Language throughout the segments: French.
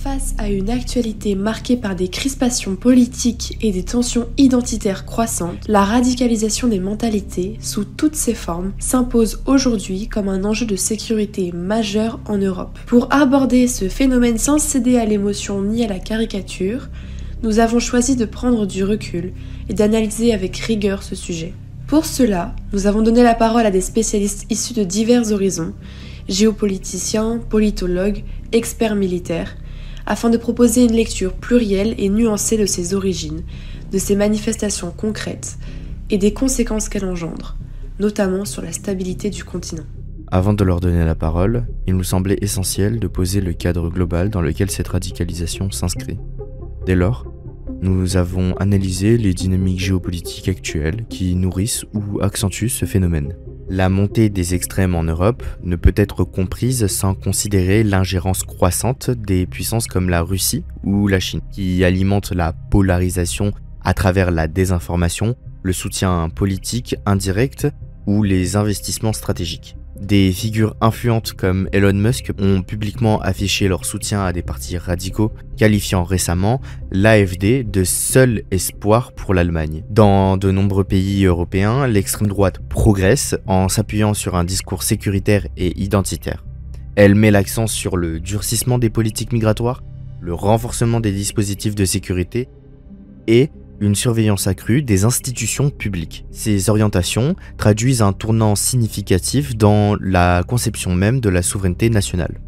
Face à une actualité marquée par des crispations politiques et des tensions identitaires croissantes, la radicalisation des mentalités, sous toutes ses formes, s'impose aujourd'hui comme un enjeu de sécurité majeur en Europe. Pour aborder ce phénomène sans céder à l'émotion ni à la caricature, nous avons choisi de prendre du recul et d'analyser avec rigueur ce sujet. Pour cela, nous avons donné la parole à des spécialistes issus de divers horizons, géopoliticiens, politologues, experts militaires, afin de proposer une lecture plurielle et nuancée de ses origines, de ses manifestations concrètes et des conséquences qu'elles engendrent, notamment sur la stabilité du continent. Avant de leur donner la parole, il nous semblait essentiel de poser le cadre global dans lequel cette radicalisation s'inscrit. Dès lors, nous avons analysé les dynamiques géopolitiques actuelles qui nourrissent ou accentuent ce phénomène. La montée des extrêmes en Europe ne peut être comprise sans considérer l'ingérence croissante des puissances comme la Russie ou la Chine, qui alimentent la polarisation à travers la désinformation, le soutien politique indirect ou les investissements stratégiques. Des figures influentes comme Elon Musk ont publiquement affiché leur soutien à des partis radicaux, qualifiant récemment l'AfD de seul espoir pour l'Allemagne. Dans de nombreux pays européens, l'extrême droite progresse en s'appuyant sur un discours sécuritaire et identitaire. Elle met l'accent sur le durcissement des politiques migratoires, le renforcement des dispositifs de sécurité et une surveillance accrue des institutions publiques. Ces orientations traduisent un tournant significatif dans la conception même de la souveraineté nationale.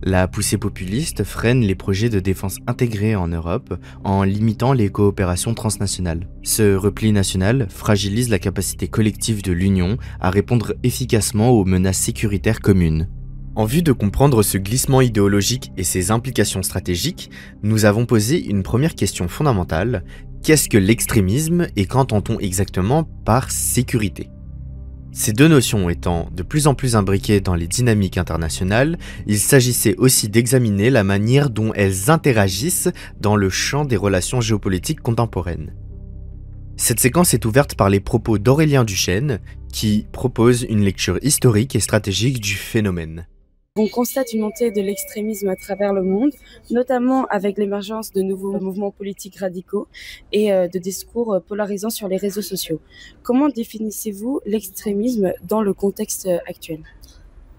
La poussée populiste freine les projets de défense intégrés en Europe en limitant les coopérations transnationales. Ce repli national fragilise la capacité collective de l'Union à répondre efficacement aux menaces sécuritaires communes. En vue de comprendre ce glissement idéologique et ses implications stratégiques, nous avons posé une première question fondamentale. Qu'est-ce que l'extrémisme et qu'entend-on exactement par sécurité ? Ces deux notions étant de plus en plus imbriquées dans les dynamiques internationales, il s'agissait aussi d'examiner la manière dont elles interagissent dans le champ des relations géopolitiques contemporaines. Cette séquence est ouverte par les propos d'Aurélien Duchesne, qui propose une lecture historique et stratégique du phénomène. On constate une montée de l'extrémisme à travers le monde, notamment avec l'émergence de nouveaux mouvements politiques radicaux et de discours polarisants sur les réseaux sociaux. Comment définissez-vous l'extrémisme dans le contexte actuel ?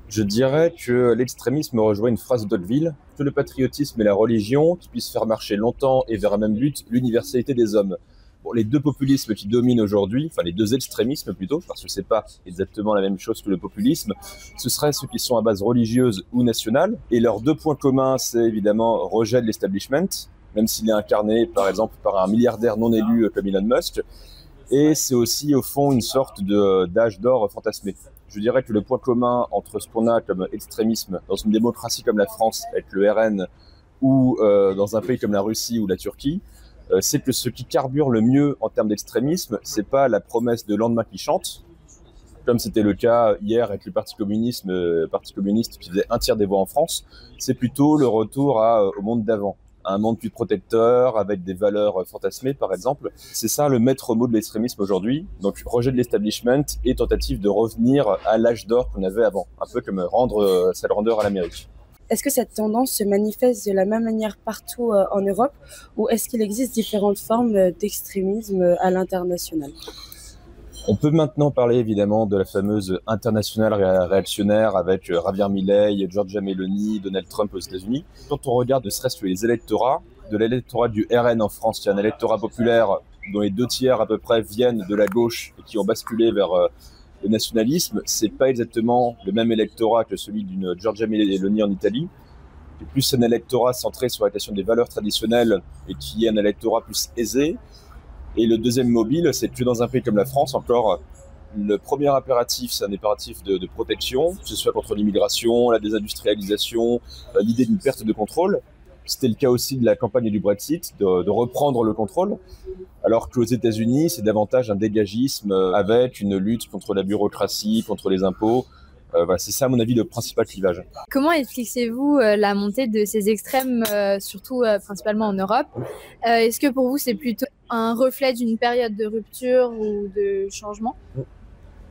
Je dirais que l'extrémisme rejoint une phrase de Tocqueville, que le patriotisme et la religion qui puissent faire marcher longtemps et vers un même but, l'universalité des hommes. Bon, les deux populismes qui dominent aujourd'hui, enfin les deux extrémismes plutôt, parce que c'est pas exactement la même chose que le populisme, ce seraient ceux qui sont à base religieuse ou nationale. Et leurs deux points communs, c'est évidemment rejet de l'establishment, même s'il est incarné par exemple par un milliardaire non élu comme Elon Musk. Et c'est aussi au fond une sorte d'âge d'or fantasmé. Je dirais que le point commun entre ce qu'on a comme extrémisme dans une démocratie comme la France avec le RN ou dans un pays comme la Russie ou la Turquie, c'est que ce qui carbure le mieux en termes d'extrémisme, c'est pas la promesse de lendemain qui chante, comme c'était le cas hier avec le Parti communiste qui faisait un tiers des voix en France, c'est plutôt le retour au monde d'avant, à un monde plus protecteur, avec des valeurs fantasmées par exemple. C'est ça le maître mot de l'extrémisme aujourd'hui, donc rejet de l'establishment et tentative de revenir à l'âge d'or qu'on avait avant, un peu comme rendre sa grandeur à l'Amérique. Est-ce que cette tendance se manifeste de la même manière partout en Europe ou est-ce qu'il existe différentes formes d'extrémisme à l'international ? On peut maintenant parler évidemment de la fameuse internationale réactionnaire avec Javier Milei, Giorgia Meloni, Donald Trump aux États-Unis. Quand on regarde ne serait-ce que les électorats, de l'électorat du RN en France, qui est un électorat populaire dont les 2/3 à peu près viennent de la gauche et qui ont basculé vers le nationalisme, c'est pas exactement le même électorat que celui d'une Giorgia Meloni en Italie. C'est plus un électorat centré sur la question des valeurs traditionnelles et qui est un électorat plus aisé. Et le deuxième mobile, c'est que dans un pays comme la France, encore, le premier impératif, c'est un impératif de protection, que ce soit contre l'immigration, la désindustrialisation, l'idée d'une perte de contrôle. C'était le cas aussi de la campagne du Brexit, de reprendre le contrôle, alors qu'aux États-Unis, c'est davantage un dégagisme avec une lutte contre la bureaucratie, contre les impôts. Voilà, c'est ça, à mon avis, le principal clivage. Comment expliquez-vous la montée de ces extrêmes, surtout principalement en Europe ? Est-ce que pour vous, c'est plutôt un reflet d'une période de rupture ou de changement ?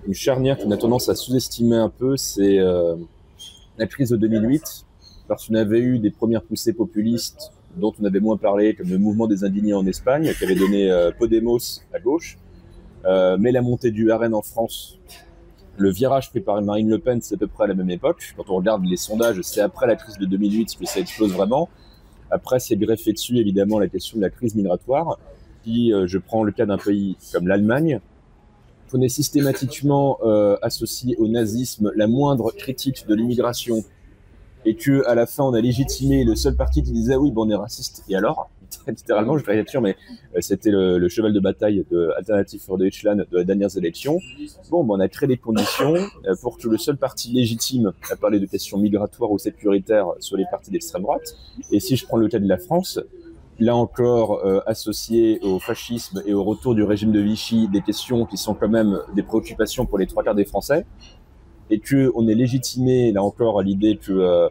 Une charnière qu'on a tendance à sous-estimer un peu, c'est la crise de 2008. parce qu'on avait eu des premières poussées populistes dont on avait moins parlé, comme le mouvement des indignés en Espagne, qui avait donné Podemos à gauche, mais la montée du RN en France, le virage pris par Marine Le Pen, c'est à peu près à la même époque. Quand on regarde les sondages, c'est après la crise de 2008 que ça explose vraiment. Après, c'est greffé dessus, évidemment, la question de la crise migratoire. Puis, je prends le cas d'un pays comme l'Allemagne, qu'on est systématiquement associé au nazisme la moindre critique de l'immigration, et que à la fin on a légitimé le seul parti qui disait oui bon on est raciste, et alors littéralement je caricature, mais c'était le cheval de bataille de Alternative für Deutschland de les dernières élections. Bon on a créé les conditions pour que le seul parti légitime à parler de questions migratoires ou sécuritaires soit les partis d'extrême droite. Et si je prends le cas de la France, là encore associé au fascisme et au retour du régime de Vichy, des questions qui sont quand même des préoccupations pour les 3/4 des Français, et qu'on est légitimé, là encore, à l'idée que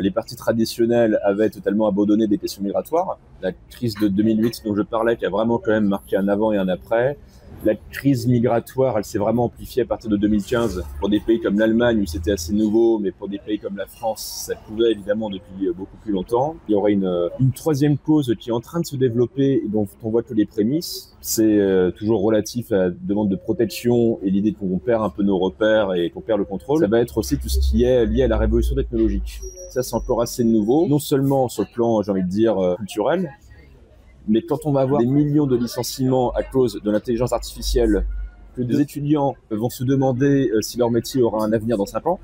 les partis traditionnels avaient totalement abandonné des questions migratoires. La crise de 2008 dont je parlais, qui a vraiment quand même marqué un avant et un après. La crise migratoire, elle s'est vraiment amplifiée à partir de 2015 pour des pays comme l'Allemagne où c'était assez nouveau, mais pour des pays comme la France, ça pouvait évidemment depuis beaucoup plus longtemps. Il y aurait une troisième cause qui est en train de se développer et dont on voit que les prémices. C'est toujours relatif à la demande de protection et l'idée qu'on perd un peu nos repères et qu'on perd le contrôle. Ça va être aussi tout ce qui est lié à la révolution technologique. Ça, c'est encore assez nouveau, non seulement sur le plan, j'ai envie de dire, culturel, mais quand on va avoir des millions de licenciements à cause de l'intelligence artificielle, que des étudiants vont se demander si leur métier aura un avenir dans 5 ans,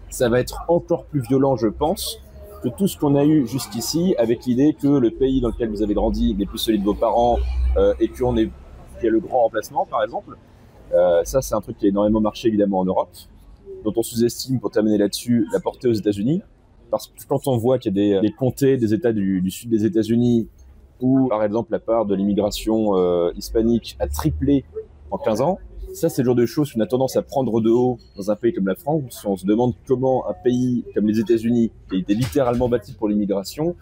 ça va être encore plus violent, je pense, que tout ce qu'on a eu jusqu'ici, avec l'idée que le pays dans lequel vous avez grandi n'est plus celui de vos parents et qu'il y a le grand remplacement, par exemple. Ça, c'est un truc qui a énormément marché, évidemment, en Europe, dont on sous-estime, pour terminer là-dessus, la portée aux États-Unis. Parce que quand on voit qu'il y a des comtés des États du sud des États-Unis, où, par exemple, la part de l'immigration hispanique a triplé en 15 ans. Ça, c'est le genre de choses qu'on a tendance à prendre de haut dans un pays comme la France. On se demande comment un pays comme les États-Unis, qui a été littéralement bâti pour l'immigration,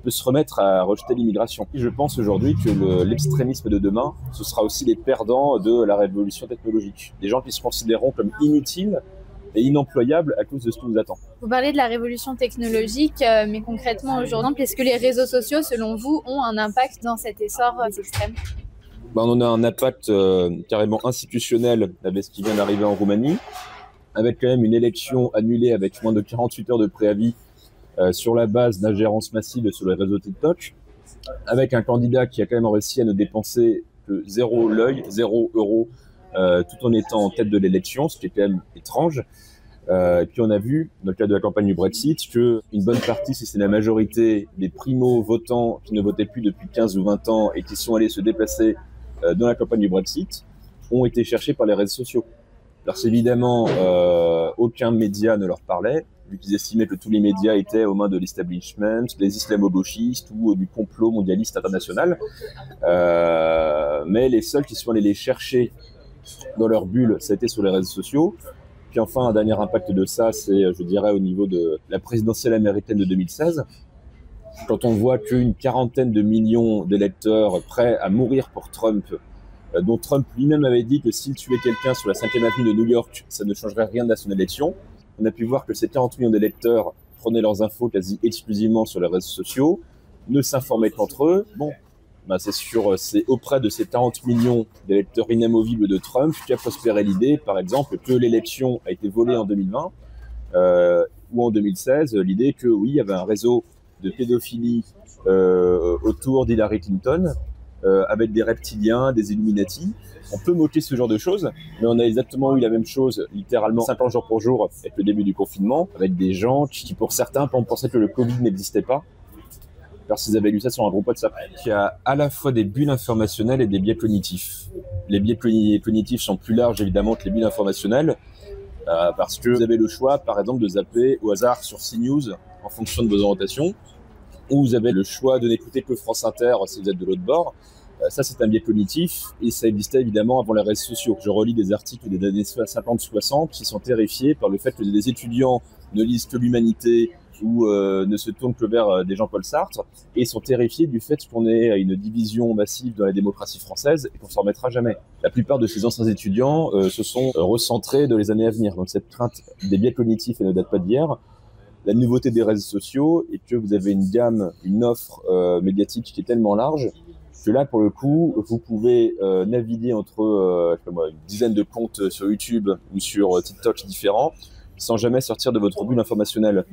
peut se remettre à rejeter l'immigration. Et je pense aujourd'hui que l'extrémisme de demain, ce sera aussi les perdants de la révolution technologique. Des gens qui se considéreront comme inutiles et inemployable à cause de ce qui nous attend. Vous parlez de la révolution technologique, mais concrètement aujourd'hui, est-ce que les réseaux sociaux, selon vous, ont un impact dans cet essor extrême ? On en a un impact carrément institutionnel avec ce qui vient d'arriver en Roumanie, avec quand même une élection annulée avec moins de 48 heures de préavis sur la base d'ingérence massive sur les réseaux TikTok, avec un candidat qui a quand même réussi à ne dépenser que 0 euro, tout en étant en tête de l'élection, ce qui est quand même étrange. Et puis on a vu, dans le cadre de la campagne du Brexit, qu'une bonne partie, si c'est la majorité des primo-votants qui ne votaient plus depuis 15 ou 20 ans et qui sont allés se déplacer dans la campagne du Brexit, ont été cherchés par les réseaux sociaux. Alors évidemment, aucun média ne leur parlait, vu qu'ils estimaient que tous les médias étaient aux mains de l'establishment, des islamo-gauchistes ou du complot mondialiste international. Mais les seuls qui sont allés les chercher dans leur bulle, ça a été sur les réseaux sociaux. Puis enfin, un dernier impact de ça, c'est, je dirais, au niveau de la présidentielle américaine de 2016. Quand on voit qu'une quarantaine de millions d'électeurs prêts à mourir pour Trump, dont Trump lui-même avait dit que s'il tuait quelqu'un sur la 5e avenue de New York, ça ne changerait rien à son élection. On a pu voir que ces 40 millions d'électeurs prenaient leurs infos quasi exclusivement sur les réseaux sociaux, ne s'informaient qu'entre eux. Bon, c'est auprès de ces 40 millions d'électeurs inamovibles de Trump qu'a prospéré l'idée, par exemple, que l'élection a été volée en 2020 ou en 2016, l'idée que oui, il y avait un réseau de pédophilie autour d'Hillary Clinton, avec des reptiliens, des Illuminati. On peut moquer ce genre de choses, mais on a exactement eu la même chose, littéralement 50 jours pour jour, avec le début du confinement, avec des gens qui, pour certains, pensaient que le Covid n'existait pas, parce qu'ils avaient lu ça sur un gros WhatsApp. Il y a à la fois des bulles informationnelles et des biais cognitifs. Les biais cognitifs sont plus larges, évidemment, que les bulles informationnelles, parce que vous avez le choix, par exemple, de zapper au hasard sur CNews en fonction de vos orientations, ou vous avez le choix de n'écouter que France Inter si vous êtes de l'autre bord. Ça, c'est un biais cognitif, et ça existait évidemment avant les réseaux sociaux. Je relis des articles des années 50-60 qui sont terrifiés par le fait que des étudiants ne lisent que l'Humanité ou ne se tournent que vers des Jean-Paul Sartre, et sont terrifiés du fait qu'on ait une division massive dans la démocratie française et qu'on s'en remettra jamais. La plupart de ces anciens étudiants se sont recentrés dans les années à venir. Donc cette crainte des biais cognitifs, elle ne date pas d'hier. la nouveauté des réseaux sociaux est que vous avez une gamme, une offre médiatique qui est tellement large que là, pour le coup, vous pouvez naviguer entre une dizaine de comptes sur YouTube ou sur TikTok différents sans jamais sortir de votre bulle informationnelle.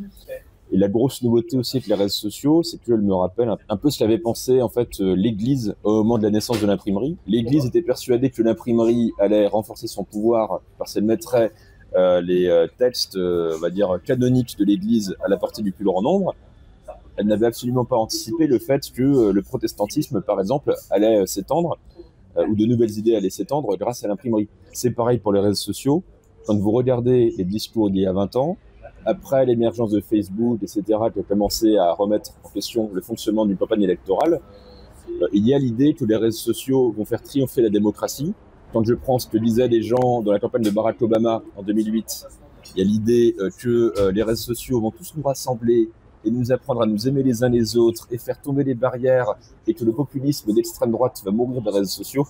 Et la grosse nouveauté aussi avec les réseaux sociaux, c'est qu'elle me rappelle un peu ce qu'avait pensé en fait l'Église au moment de la naissance de l'imprimerie. L'Église était persuadée que l'imprimerie allait renforcer son pouvoir parce qu'elle mettrait les textes, on va dire, canoniques de l'Église à la portée du plus grand nombre. Elle n'avait absolument pas anticipé le fait que le protestantisme, par exemple, allait s'étendre, ou de nouvelles idées allaient s'étendre grâce à l'imprimerie. C'est pareil pour les réseaux sociaux. Quand vous regardez les discours d'il y a 20 ans, après l'émergence de Facebook, etc., qui a commencé à remettre en question le fonctionnement d'une campagne électorale, il y a l'idée que les réseaux sociaux vont faire triompher la démocratie. Quand je prends ce que disaient les gens dans la campagne de Barack Obama en 2008, il y a l'idée que les réseaux sociaux vont tous nous rassembler et nous apprendre à nous aimer les uns les autres et faire tomber les barrières et que le populisme d'extrême droite va mourir des réseaux sociaux.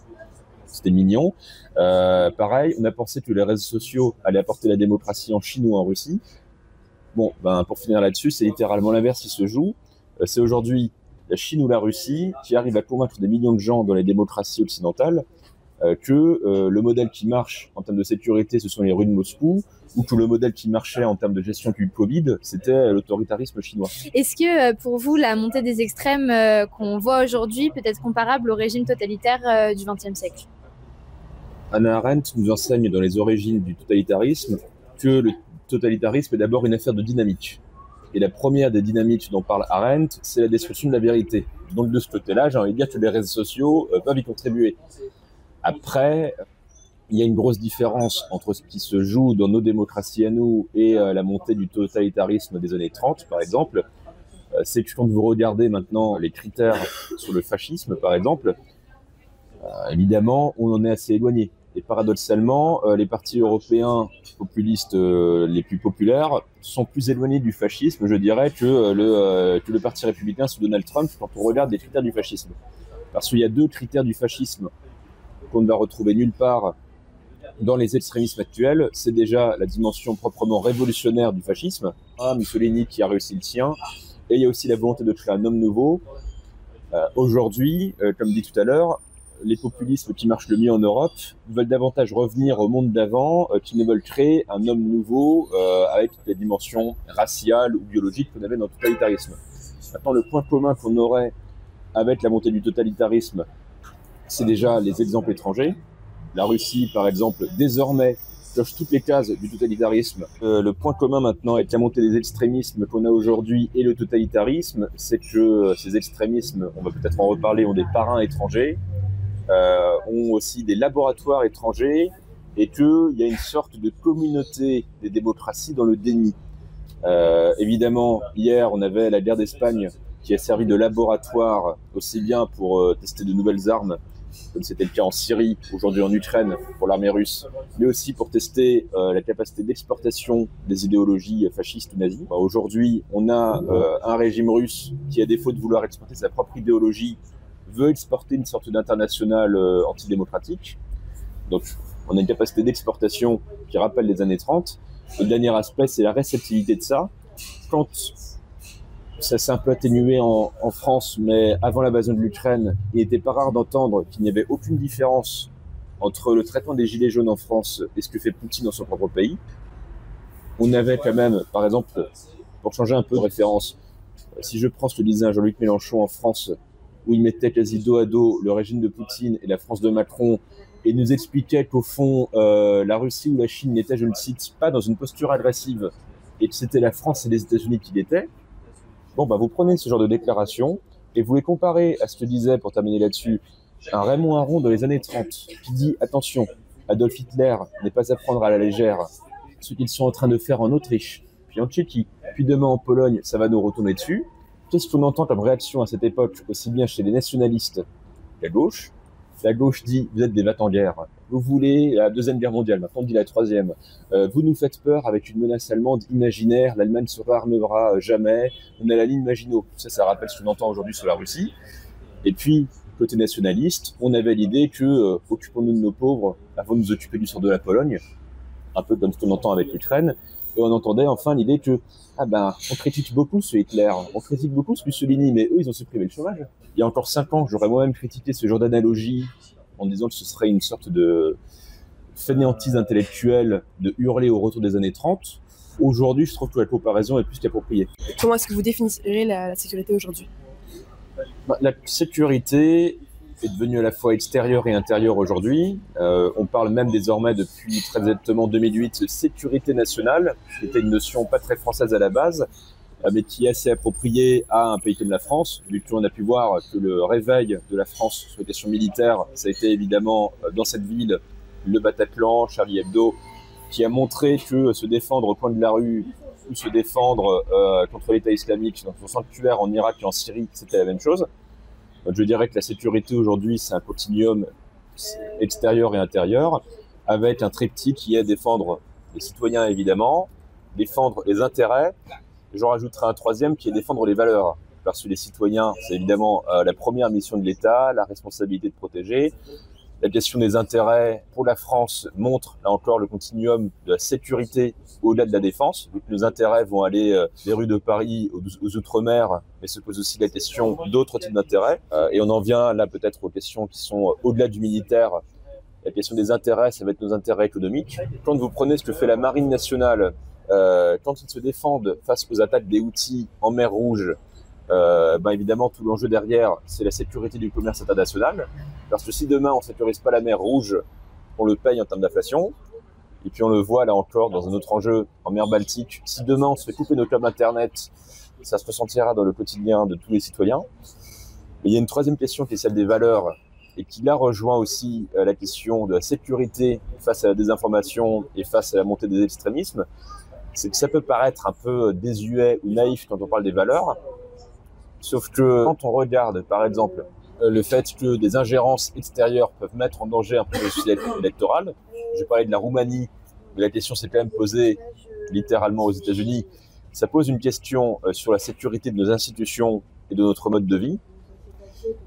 C'était mignon. Pareil, on a pensé que les réseaux sociaux allaient apporter la démocratie en Chine ou en Russie. Bon, pour finir là-dessus, c'est littéralement l'inverse qui se joue. C'est aujourd'hui la Chine ou la Russie qui arrive à convaincre des millions de gens dans les démocraties occidentales que le modèle qui marche en termes de sécurité, ce sont les rues de Moscou, ou que le modèle qui marchait en termes de gestion du Covid, c'était l'autoritarisme chinois. Est-ce que pour vous, la montée des extrêmes qu'on voit aujourd'hui peut être comparable au régime totalitaire du XXe siècle ? Hannah Arendt nous enseigne dans les origines du totalitarisme que le totalitarisme est d'abord une affaire de dynamique. Et la première des dynamiques dont parle Arendt, c'est la destruction de la vérité. Donc de ce côté-là, j'ai envie de dire que les réseaux sociaux peuvent y contribuer. Après, il y a une grosse différence entre ce qui se joue dans nos démocraties à nous et la montée du totalitarisme des années 30, par exemple. C'est que quand vous regardez maintenant les critères sur le fascisme, par exemple, évidemment, on en est assez éloigné. Et paradoxalement, les partis européens populistes les plus populaires sont plus éloignés du fascisme, je dirais, que le parti républicain sous Donald Trump quand on regarde les critères du fascisme. Parce qu'il y a deux critères du fascisme qu'on ne va retrouver nulle part dans les extrémismes actuels. C'est déjà la dimension proprement révolutionnaire du fascisme, Mussolini qui a réussi le sien, et il y a aussi la volonté de créer un homme nouveau. Aujourd'hui, comme dit tout à l'heure, les populismes qui marchent le mieux en Europe veulent davantage revenir au monde d'avant qu'ils ne veulent créer un homme nouveau avec toutes les dimensions raciales ou biologiques qu'on avait dans le totalitarisme. Maintenant, le point commun qu'on aurait avec la montée du totalitarisme, c'est déjà les exemples étrangers. La Russie, par exemple, désormais, coche toutes les cases du totalitarisme. Le point commun maintenant avec la montée des extrémismes qu'on a aujourd'hui et le totalitarisme, c'est que ces extrémismes, on va peut-être en reparler, ont des parrains étrangers, ont aussi des laboratoires étrangers, et qu'il y a une sorte de communauté des démocraties dans le déni. Évidemment, hier, on avait la guerre d'Espagne qui a servi de laboratoire aussi bien pour tester de nouvelles armes, comme c'était le cas en Syrie, aujourd'hui en Ukraine, pour l'armée russe, mais aussi pour tester la capacité d'exportation des idéologies fascistes ou nazies. Aujourd'hui, on a un régime russe qui, à défaut de vouloir exporter sa propre idéologie, veut exporter une sorte d'international antidémocratique. Donc, on a une capacité d'exportation qui rappelle les années 30. Le dernier aspect, c'est la réceptivité de ça. Quand ça s'est un peu atténué en France, mais avant l'invasion de l'Ukraine, il n'était pas rare d'entendre qu'il n'y avait aucune différence entre le traitement des gilets jaunes en France et ce que fait Poutine dans son propre pays. On avait quand même, par exemple, pour changer un peu de référence, si je prends ce que disait Jean-Luc Mélenchon en France, où il mettait quasi dos à dos le régime de Poutine et la France de Macron, et nous expliquait qu'au fond, la Russie ou la Chine n'était, je ne cite, pas dans une posture agressive, et que c'était la France et les États-Unis qui l'étaient. Bon, vous prenez ce genre de déclaration et vous les comparez à ce que disait, pour terminer là-dessus, un Raymond Aron dans les années 30 qui dit « Attention, Adolf Hitler n'est pas à prendre à la légère. Ce qu'ils sont en train de faire en Autriche, puis en Tchéquie, puis demain en Pologne, ça va nous retourner dessus. » Qu'est-ce qu'on entend comme réaction à cette époque, aussi bien chez les nationalistes qu'à gauche ? La gauche dit « Vous êtes des va-t-en-guerre. Vous voulez la Deuxième Guerre mondiale, maintenant on dit la Troisième. Vous nous faites peur avec une menace allemande imaginaire, l'Allemagne ne se réarmera jamais, on a la ligne Maginot. » Ça rappelle ce qu'on entend aujourd'hui sur la Russie. Et puis, côté nationaliste, on avait l'idée que occupons-nous de nos pauvres avant de nous occuper du sort de la Pologne, un peu comme ce qu'on entend avec l'Ukraine. Et on entendait enfin l'idée que, on critique beaucoup ce Hitler, on critique ce Mussolini, mais eux, ils ont supprimé le chômage. Il y a encore 5 ans, j'aurais moi-même critiqué ce genre d'analogie en disant que ce serait une sorte de fainéantise intellectuelle de hurler au retour des années 30. Aujourd'hui, je trouve que la comparaison est plus qu'appropriée. Comment est-ce que vous définirez la sécurité aujourd'hui ? La sécurité est devenue à la fois extérieure et intérieure aujourd'hui. On parle même désormais depuis très exactement 2008 de sécurité nationale, qui était une notion pas très française à la base, mais qui est assez appropriée à un pays comme la France. Du coup, on a pu voir que le réveil de la France sur les questions militaires, ça a été évidemment dans cette ville le Bataclan, Charlie Hebdo, qui a montré que se défendre au coin de la rue ou se défendre contre l'État islamique dans son sanctuaire en Irak et en Syrie, c'était la même chose. Donc, je dirais que la sécurité aujourd'hui, c'est un continuum extérieur et intérieur, avec un triptyque qui est défendre les citoyens évidemment, défendre les intérêts, et j'en rajouterai un troisième qui est défendre les valeurs. Parce que les citoyens, c'est évidemment la première mission de l'État, la responsabilité de protéger. La question des intérêts pour la France montre, là encore, le continuum de la sécurité au-delà de la défense. Donc, nos intérêts vont aller des rues de Paris aux Outre-mer, mais se pose aussi la question d'autres types d'intérêts. Et on en vient là peut-être aux questions qui sont au-delà du militaire. La question des intérêts, ça va être nos intérêts économiques. Quand vous prenez ce que fait la Marine nationale, quand ils se défendent face aux attaques des Houthis en mer Rouge, évidemment, tout l'enjeu derrière, c'est la sécurité du commerce international. Parce que si demain, on ne sécurise pas la mer Rouge, on le paye en termes d'inflation. Et puis on le voit là encore dans un autre enjeu en mer Baltique. Si demain, on se fait couper nos clubs Internet, ça se ressentira dans le quotidien de tous les citoyens. Mais il y a une troisième question qui est celle des valeurs et qui là rejoint aussi la question de la sécurité face à la désinformation et face à la montée des extrémismes. C'est que ça peut paraître un peu désuet ou naïf quand on parle des valeurs. Sauf que quand on regarde, par exemple, le fait que des ingérences extérieures peuvent mettre en danger un processus électoral, j'ai parlé de la Roumanie, mais la question s'est quand même posée littéralement aux États-Unis. Ça pose une question sur la sécurité de nos institutions et de notre mode de vie.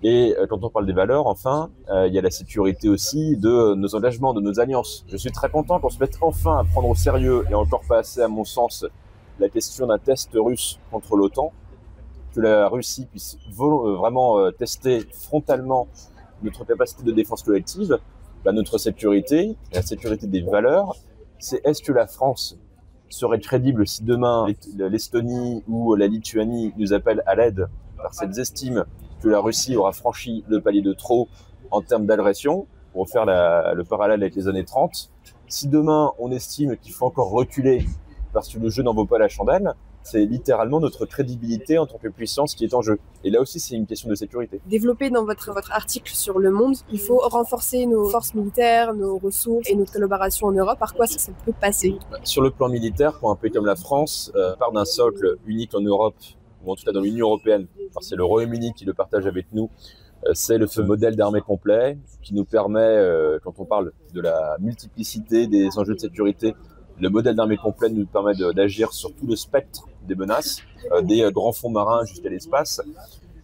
Et quand on parle des valeurs, enfin, il y a la sécurité aussi de nos engagements, de nos alliances. Je suis très content qu'on se mette enfin à prendre au sérieux, et encore pas assez à mon sens, la question d'un test russe contre l'OTAN, que la Russie puisse vraiment tester frontalement notre capacité de défense collective, notre sécurité, la sécurité des valeurs. C'est est-ce que la France serait crédible si demain l'Estonie ou la Lituanie nous appellent à l'aide parce qu'elles estiment que la Russie aura franchi le palier de trop en termes d'agression, pour faire le parallèle avec les années 30. Si demain on estime qu'il faut encore reculer parce que le jeu n'en vaut pas la chandelle, c'est littéralement notre crédibilité en tant que puissance qui est en jeu. Et là aussi, c'est une question de sécurité. Développé dans votre article sur Le Monde, il faut renforcer nos forces militaires, nos ressources et notre collaboration en Europe. Par quoi ça peut passer ? Sur le plan militaire, pour un pays comme la France, part d'un socle unique en Europe, ou en tout cas dans l'Union européenne, c'est le Royaume-Uni qui le partage avec nous, c'est le modèle d'armée complet qui nous permet, quand on parle de la multiplicité des enjeux de sécurité, le modèle d'armée complet nous permet d'agir sur tout le spectre des menaces, des grands fonds marins jusqu'à l'espace.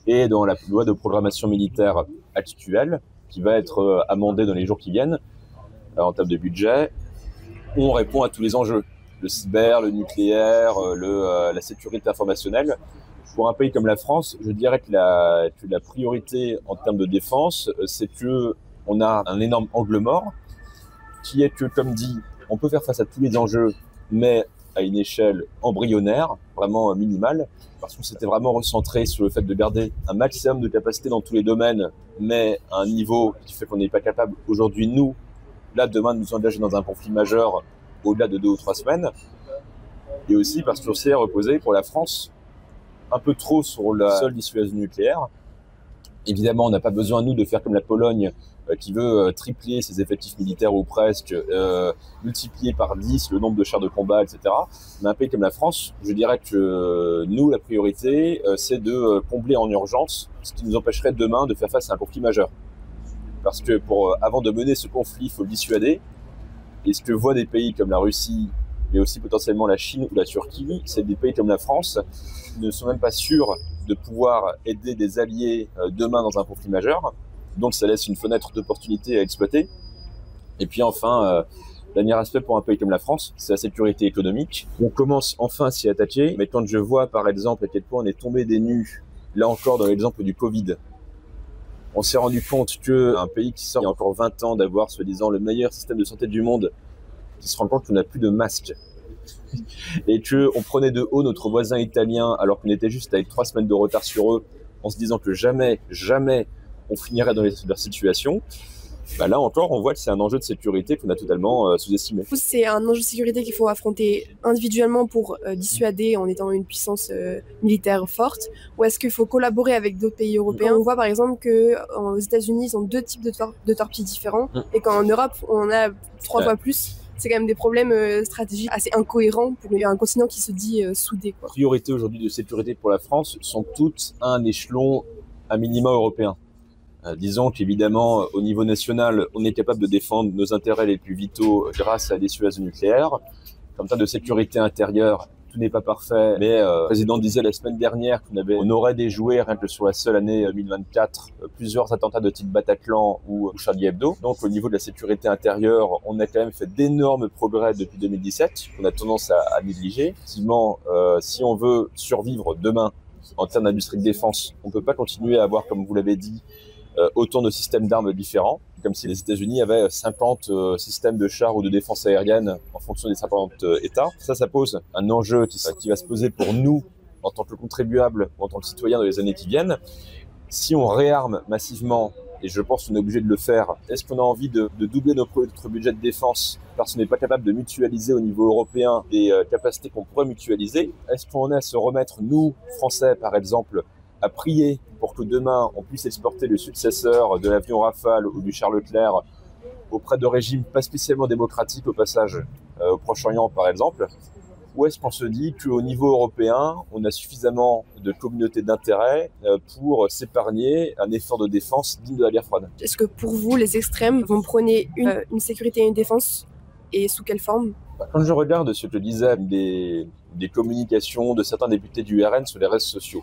Et dans la loi de programmation militaire actuelle, qui va être amendée dans les jours qui viennent, en termes de budget, on répond à tous les enjeux. Le cyber, le nucléaire, la sécurité informationnelle. Pour un pays comme la France, je dirais que la priorité en termes de défense, c'est qu'on a un énorme angle mort, qui est que, comme dit, on peut faire face à tous les enjeux, mais à une échelle embryonnaire, vraiment minimale, parce qu'on s'était vraiment recentré sur le fait de garder un maximum de capacité dans tous les domaines, mais à un niveau qui fait qu'on n'est pas capable aujourd'hui, nous, là, demain, de nous engager dans un conflit majeur au-delà de 2 ou 3 semaines. Et aussi parce qu'on s'est reposé pour la France un peu trop sur la seule dissuasion nucléaire. Évidemment, on n'a pas besoin, nous, de faire comme la Pologne, qui veut tripler ses effectifs militaires ou presque, multiplier par 10 le nombre de chars de combat, etc. Mais un pays comme la France, je dirais que nous, la priorité, c'est de combler en urgence ce qui nous empêcherait demain de faire face à un conflit majeur. Parce que avant de mener ce conflit, il faut le dissuader. Et ce que voient des pays comme la Russie, mais aussi potentiellement la Chine ou la Turquie, c'est des pays comme la France qui ne sont même pas sûrs de pouvoir aider des alliés demain dans un conflit majeur. Donc ça laisse une fenêtre d'opportunité à exploiter. Et puis enfin, Dernier aspect pour un pays comme la France, c'est la sécurité économique. On commence enfin à s'y attaquer, mais quand je vois par exemple à quel point on est tombé des nues, là encore dans l'exemple du Covid, on s'est rendu compte qu'un pays qui sort il y a encore 20 ans d'avoir soi-disant le meilleur système de santé du monde, qui se rend compte qu'on n'a plus de masques, et qu'on prenait de haut notre voisin italien alors qu'on était juste avec 3 semaines de retard sur eux, en se disant que jamais on finirait dans leur situation, bah là encore, on voit que c'est un enjeu de sécurité qu'on a totalement sous-estimé. C'est un enjeu de sécurité qu'il faut affronter individuellement pour dissuader en étant une puissance militaire forte, ou est-ce qu'il faut collaborer avec d'autres pays européens? On voit par exemple qu'aux États-Unis, ils ont 2 types de torpilles différents, et qu'en Europe, on en a 3 fois plus. C'est quand même des problèmes stratégiques assez incohérents pour un continent qui se dit soudé. Les priorités aujourd'hui de sécurité pour la France sont toutes à un échelon à minima européen. Disons qu'évidemment, au niveau national, on est capable de défendre nos intérêts les plus vitaux grâce à la dissuasion nucléaire. Comme ça, de sécurité intérieure, tout n'est pas parfait. Mais le président disait la semaine dernière qu'on aurait déjoué, rien que sur la seule année 2024, plusieurs attentats de type Bataclan ou Charlie Hebdo. Donc au niveau de la sécurité intérieure, on a quand même fait d'énormes progrès depuis 2017, qu'on a tendance à négliger. Effectivement, si on veut survivre demain en termes d'industrie de défense, on ne peut pas continuer à avoir, comme vous l'avez dit, autant de systèmes d'armes différents, comme si les États-Unis avaient 50 systèmes de chars ou de défense aérienne en fonction des 50 États. Ça pose un enjeu qui va se poser pour nous en tant que contribuables ou en tant que citoyens dans les années qui viennent. Si on réarme massivement, et je pense qu'on est obligé de le faire, est-ce qu'on a envie de doubler notre budget de défense parce qu'on n'est pas capable de mutualiser au niveau européen des capacités qu'on pourrait mutualiser? Est-ce qu'on est à se remettre, nous, Français par exemple, à prier pour que demain on puisse exporter le successeur de l'avion Rafale ou du char Leclerc auprès de régimes pas spécialement démocratiques au passage, au Proche-Orient par exemple? Ou est-ce qu'on se dit qu'au niveau européen, on a suffisamment de communautés d'intérêt pour s'épargner un effort de défense digne de la guerre froide? Est-ce que pour vous, les extrêmes vont prôner une sécurité et une défense, et sous quelle forme? Quand je regarde ce que disaient des communications de certains députés du RN sur les réseaux sociaux,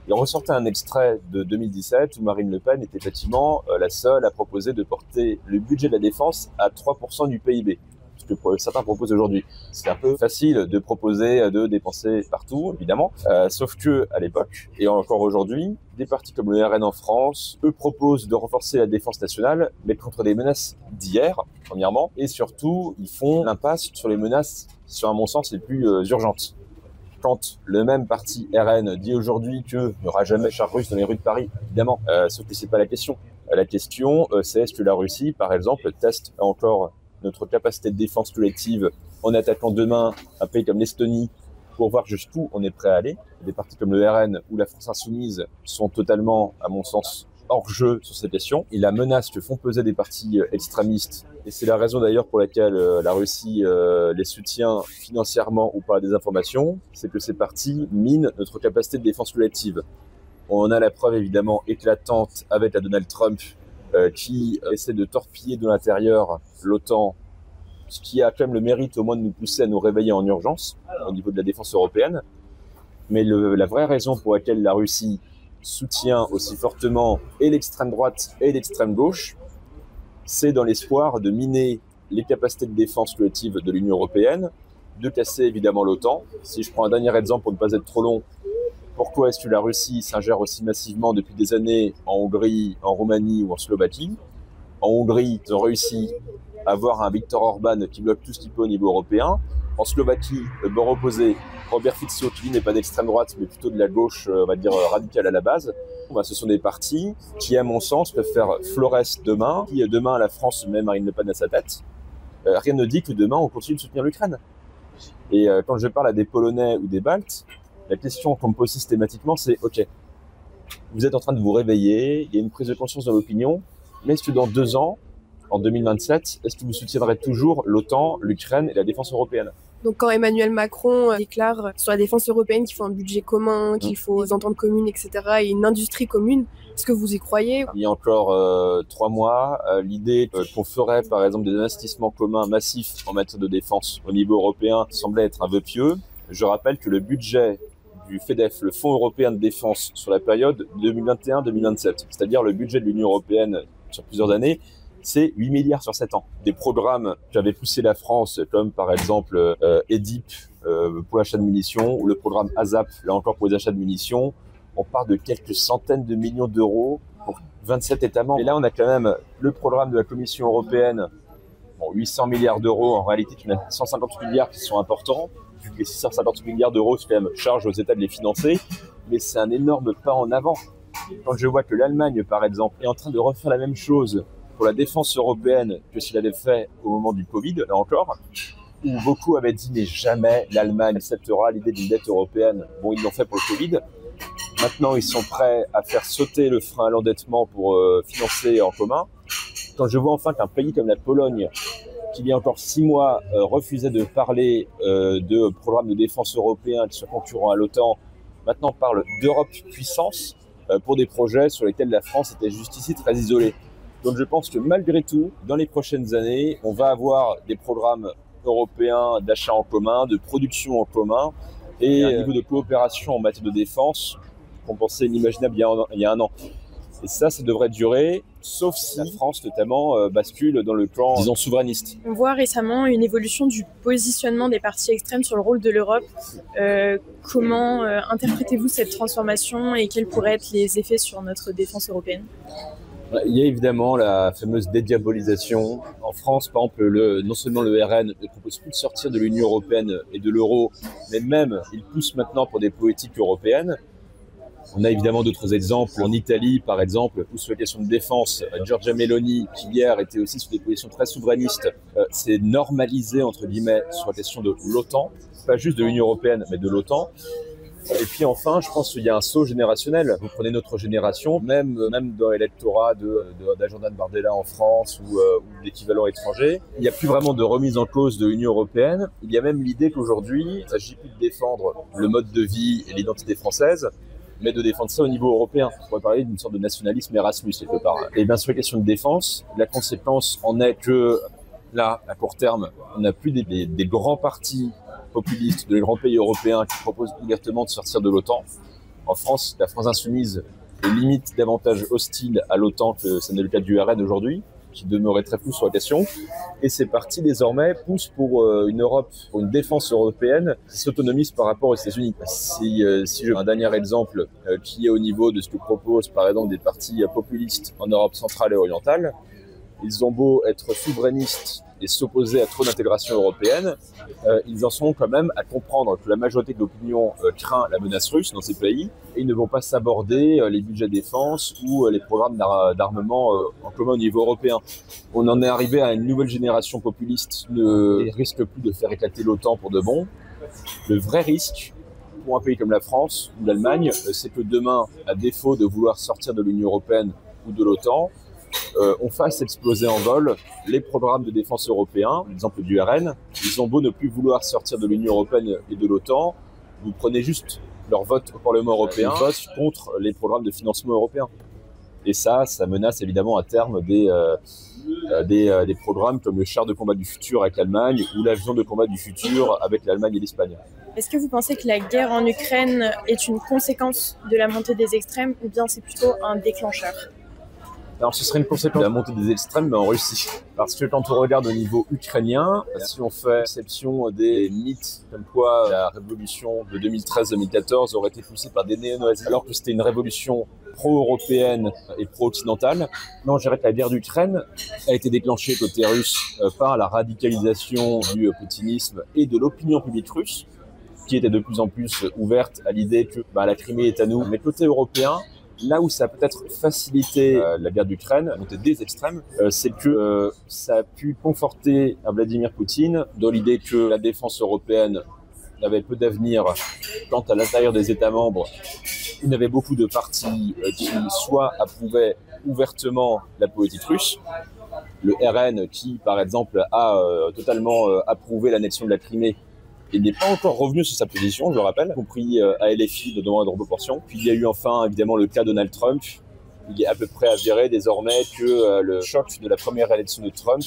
il ressortait un extrait de 2017 où Marine Le Pen était effectivement la seule à proposer de porter le budget de la défense à 3% du PIB. Ce que certains proposent aujourd'hui. C'est un peu facile de proposer de dépenser partout, évidemment. Sauf que à l'époque, et encore aujourd'hui, des partis comme le RN en France, eux proposent de renforcer la défense nationale, mais contre des menaces d'hier, premièrement, et surtout, ils font l'impasse sur les menaces, sur à mon sens, les plus urgentes. Quand le même parti RN dit aujourd'hui qu'il n'y aura jamais de chars russes dans les rues de Paris, évidemment, sauf que c'est pas la question. La question, c'est est-ce que la Russie, par exemple, teste encore notre capacité de défense collective en attaquant demain un pays comme l'Estonie pour voir jusqu'où on est prêt à aller. Des partis comme le RN ou la France Insoumise sont totalement, à mon sens, hors jeu sur ces questions. Et la menace que font peser des partis extrémistes, et c'est la raison d'ailleurs pour laquelle la Russie les soutient financièrement ou par la désinformation, c'est que ces partis minent notre capacité de défense collective. On a la preuve évidemment éclatante avec la Donald Trump qui essaie de torpiller de l'intérieur l'OTAN, ce qui a quand même le mérite au moins de nous pousser à nous réveiller en urgence au niveau de la défense européenne. Mais la vraie raison pour laquelle la Russie soutient aussi fortement et l'extrême droite et l'extrême gauche, c'est dans l'espoir de miner les capacités de défense collective de l'Union européenne, de casser évidemment l'OTAN. Si je prends un dernier exemple pour ne pas être trop long, pourquoi est-ce que la Russie s'ingère aussi massivement depuis des années en Hongrie, en Roumanie ou en Slovaquie? En Hongrie, ils ont réussi à avoir un Viktor Orban qui bloque tout ce qu'il peut au niveau européen. En Slovaquie, le bord opposé, Robert Fico, qui n'est pas d'extrême droite, mais plutôt de la gauche, on va dire radicale à la base. Ce sont des partis qui, à mon sens, peuvent faire Flores demain. Si demain, la Se met Marine Le Pen à sa tête, rien ne dit que demain, on continue de soutenir l'Ukraine. Et quand je parle à des Polonais ou des Baltes, la question qu'on me pose systématiquement, c'est « Ok, vous êtes en train de vous réveiller, il y a une prise de conscience dans l'opinion, mais est-ce que dans 2 ans, en 2027, est-ce que vous soutiendrez toujours l'OTAN, l'Ukraine et la défense européenne ?» Donc quand Emmanuel Macron déclare sur la défense européenne qu'il faut un budget commun, qu'il faut des ententes communes, etc., et une industrie commune, est-ce que vous y croyez? Il y a encore 3 mois, l'idée qu'on ferait par exemple des investissements communs massifs en matière de défense au niveau européen semblait être un vœu pieux. Je rappelle que le budget du FEDEF, le Fonds européen de défense, sur la période 2021-2027, c'est-à-dire le budget de l'Union européenne sur plusieurs années, c'est 8 milliards sur 7 ans. Des programmes qui avaient poussé la France, comme par exemple EDIP pour l'achat de munitions, ou le programme ASAP, là encore pour les achats de munitions, on parle de quelques centaines de millions d'euros pour 27 États membres. Et là, on a quand même le programme de la Commission européenne, 800 milliards d'euros. En réalité, tu as 150 milliards qui sont importants, vu que les 650 milliards d'euros, c'est quand même charge aux États de les financer, mais c'est un énorme pas en avant. Quand je vois que l'Allemagne, par exemple, est en train de refaire la même chose pour la défense européenne que ce qu'il avait fait au moment du Covid, là encore, où beaucoup avaient dit mais jamais l'Allemagne acceptera l'idée d'une dette européenne. Bon, ils l'ont fait pour le Covid. Maintenant, ils sont prêts à faire sauter le frein à l'endettement pour financer en commun. Quand je vois enfin qu'un pays comme la Pologne, qui il y a encore 6 mois refusait de parler de programmes de défense européens qui soient concurrents à l'OTAN, maintenant parle d'Europe puissance pour des projets sur lesquels la France était jusqu'ici très isolée. Donc je pense que malgré tout, dans les prochaines années, on va avoir des programmes européens d'achat en commun, de production en commun, et un niveau de coopération en matière de défense qu'on pensait inimaginable il y a un an. Et ça devrait durer, sauf si la France notamment bascule dans le camp, disons, souverainiste. On voit récemment une évolution du positionnement des partis extrêmes sur le rôle de l'Europe. Comment interprétez-vous cette transformation et quels pourraient être les effets sur notre défense européenne ? Il y a évidemment la fameuse dédiabolisation. En France, par exemple, non seulement le RN ne propose plus de sortir de l'Union européenne et de l'euro, mais même il pousse maintenant pour des politiques européennes. On a évidemment d'autres exemples. En Italie, par exemple, pousse sur la question de défense. Giorgia Meloni, qui hier était aussi sur des positions très souverainistes, s'est normalisé, entre guillemets, sur la question de l'OTAN, pas juste de l'Union européenne, mais de l'OTAN. Et puis enfin, je pense qu'il y a un saut générationnel. Vous prenez notre génération, même dans l'électorat d'Jordan Bardella en France ou d'équivalents étrangers, il n'y a plus vraiment de remise en cause de l'Union européenne. Il y a même l'idée qu'aujourd'hui, il ne s'agit plus de défendre le mode de vie et l'identité française, mais de défendre ça au niveau européen. On pourrait parler d'une sorte de nationalisme Erasmus quelque part. Et bien sur la question de défense, la conséquence en est que là, à court terme, on n'a plus des grands partis populistes de les grands pays européens qui proposent ouvertement de sortir de l'OTAN. En France, la France insoumise est limite davantage hostile à l'OTAN que ce n'est le cas du RN aujourd'hui, qui demeurait très flou sur la question. Et ces partis, désormais, poussent pour une Europe, pour une défense européenne qui s'autonomise par rapport aux États-Unis. Si je veux un dernier exemple qui est au niveau de ce que proposent, par exemple, des partis populistes en Europe centrale et orientale, ils ont beau être souverainistes et s'opposer à trop d'intégration européenne, ils en sont quand même à comprendre que la majorité de l'opinion craint la menace russe dans ces pays et ils ne vont pas s'aborder les budgets défense ou les programmes d'armement en commun au niveau européen. On en est arrivé à une nouvelle génération populiste qui ne risque plus de faire éclater l'OTAN pour de bon. Le vrai risque pour un pays comme la France ou l'Allemagne, c'est que demain, à défaut de vouloir sortir de l'Union européenne ou de l'OTAN, on fasse exploser en vol les programmes de défense européens, l'exemple du RN. Ils ont beau ne plus vouloir sortir de l'Union européenne et de l'OTAN, vous prenez juste leur vote au Parlement européen, ils votent contre les programmes de financement européens. Et ça menace évidemment à terme des programmes comme le char de combat du futur avec l'Allemagne ou l'avion de combat du futur avec l'Allemagne et l'Espagne. Est-ce que vous pensez que la guerre en Ukraine est une conséquence de la montée des extrêmes ou bien c'est plutôt un déclencheur ? Alors ce serait une conséquence de la montée des extrêmes, mais en Russie. Parce que quand on regarde au niveau ukrainien, si on fait exception des mythes comme quoi la révolution de 2013-2014 aurait été poussée par des néo-nazis, alors que c'était une révolution pro-européenne et pro-occidentale, non, je dirais que la guerre d'Ukraine a été déclenchée côté russe par la radicalisation du poutinisme et de l'opinion publique russe, qui était de plus en plus ouverte à l'idée que la Crimée est à nous. Mais côté européen, là où ça a peut-être facilité la guerre d'Ukraine, la montée des extrêmes, c'est que ça a pu conforter Vladimir Poutine dans l'idée que la défense européenne avait peu d'avenir quand à l'intérieur des États membres, il y avait beaucoup de partis qui soit approuvaient ouvertement la politique russe, le RN qui, par exemple, a totalement approuvé l'annexion de la Crimée. Il n'est pas encore revenu sur sa position, je le rappelle, y compris à LFI de moindre proportion. Puis il y a eu enfin, évidemment, le cas Donald Trump. Il est à peu près avéré désormais que le choc de la première élection de Trump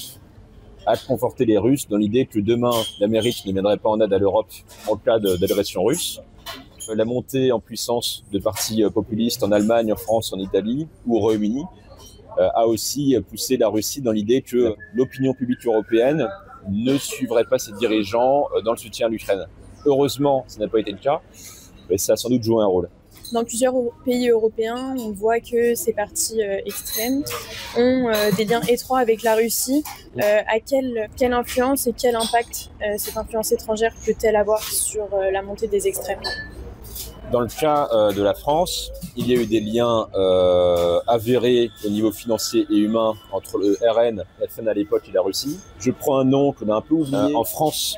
a conforté les Russes dans l'idée que demain, l'Amérique ne viendrait pas en aide à l'Europe en cas d'agression russe. La montée en puissance de partis populistes en Allemagne, en France, en Italie ou au Royaume-Uni a aussi poussé la Russie dans l'idée que l'opinion publique européenne ne suivrait pas ses dirigeants dans le soutien à l'Ukraine. Heureusement, ça n'a pas été le cas, mais ça a sans doute joué un rôle. Dans plusieurs pays européens, on voit que ces partis extrêmes ont des liens étroits avec la Russie. À quelle influence et quel impact cette influence étrangère peut-elle avoir sur la montée des extrêmes ? Dans le cas de la France, il y a eu des liens avérés au niveau financier et humain entre le RN, FN à l'époque et la Russie. Je prends un nom qu'on a un peu oublié. En France,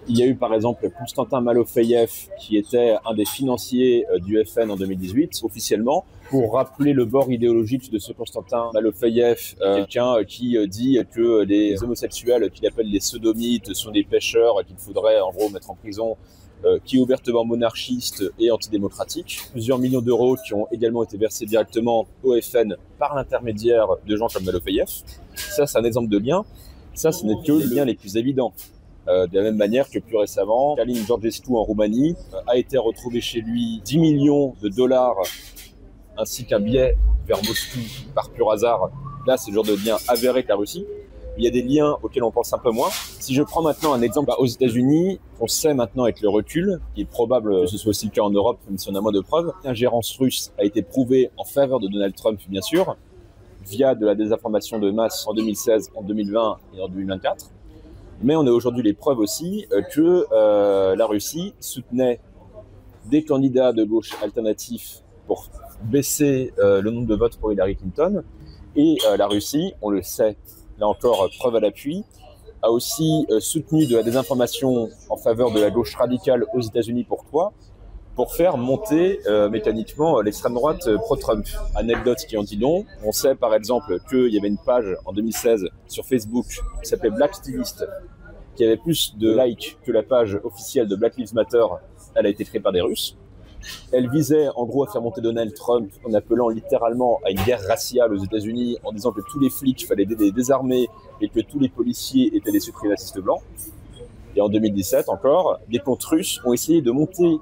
il y a eu par exemple Konstantin Malofeyev qui était un des financiers du FN en 2018, officiellement, pour rappeler le bord idéologique de ce Konstantin Malofeyev, quelqu'un qui dit que les homosexuels qu'il appelle les sodomites sont des pêcheurs qu'il faudrait en gros mettre en prison, qui est ouvertement monarchiste et antidémocratique. Plusieurs millions d'euros qui ont également été versés directement au FN par l'intermédiaire de gens comme Malofeyev. Ça, c'est un exemple de lien. Ça, ce n'est que les liens les plus évidents. De la même manière que plus récemment, Călin Georgescu en Roumanie a été retrouvé chez lui 10 millions de dollars ainsi qu'un billet vers Moscou par pur hasard. Là, c'est le genre de lien avéré avec la Russie. Il y a des liens auxquels on pense un peu moins. Si je prends maintenant un exemple aux États-Unis, on sait maintenant avec le recul, il est probable que ce soit aussi le cas en Europe, même si on a moins de preuves, l'ingérence russe a été prouvée en faveur de Donald Trump, bien sûr, via de la désinformation de masse en 2016, en 2020 et en 2024. Mais on a aujourd'hui les preuves aussi que la Russie soutenait des candidats de gauche alternatifs pour baisser le nombre de votes pour Hillary Clinton. Et la Russie, on le sait, là encore, preuve à l'appui, a aussi soutenu de la désinformation en faveur de la gauche radicale aux États-Unis. Pourquoi ? Pour faire monter mécaniquement l'extrême droite pro-Trump. Anecdote qui en dit long. On sait par exemple qu'il y avait une page en 2016 sur Facebook qui s'appelait Black Stilist, qui avait plus de likes que la page officielle de Black Lives Matter. Elle a été créée par des Russes. Elle visait en gros à faire monter Donald Trump en appelant littéralement à une guerre raciale aux États-Unis, en disant que tous les flics, il fallait les désarmer et que tous les policiers étaient des suprémacistes blancs. Et en 2017 encore, des comptes russes ont essayé de monter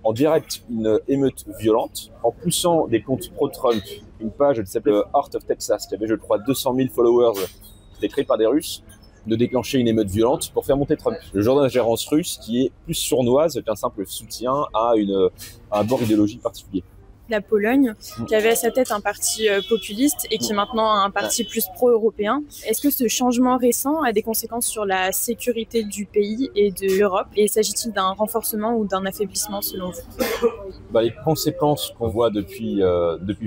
en direct une émeute violente en poussant des comptes pro-Trump, une page qui s'appelait Heart of Texas, qui avait je crois 200 000 followers, qui était créée par des Russes, de déclencher une émeute violente pour faire monter Trump. Le genre d'ingérence russe qui est plus sournoise qu'un simple soutien à un bord idéologique particulier. La Pologne, qui avait à sa tête un parti populiste et qui est maintenant un parti plus pro-européen. Est-ce que ce changement récent a des conséquences sur la sécurité du pays et de l'Europe ? Et s'agit-il d'un renforcement ou d'un affaiblissement selon vous ? Les conséquences qu'on voit depuis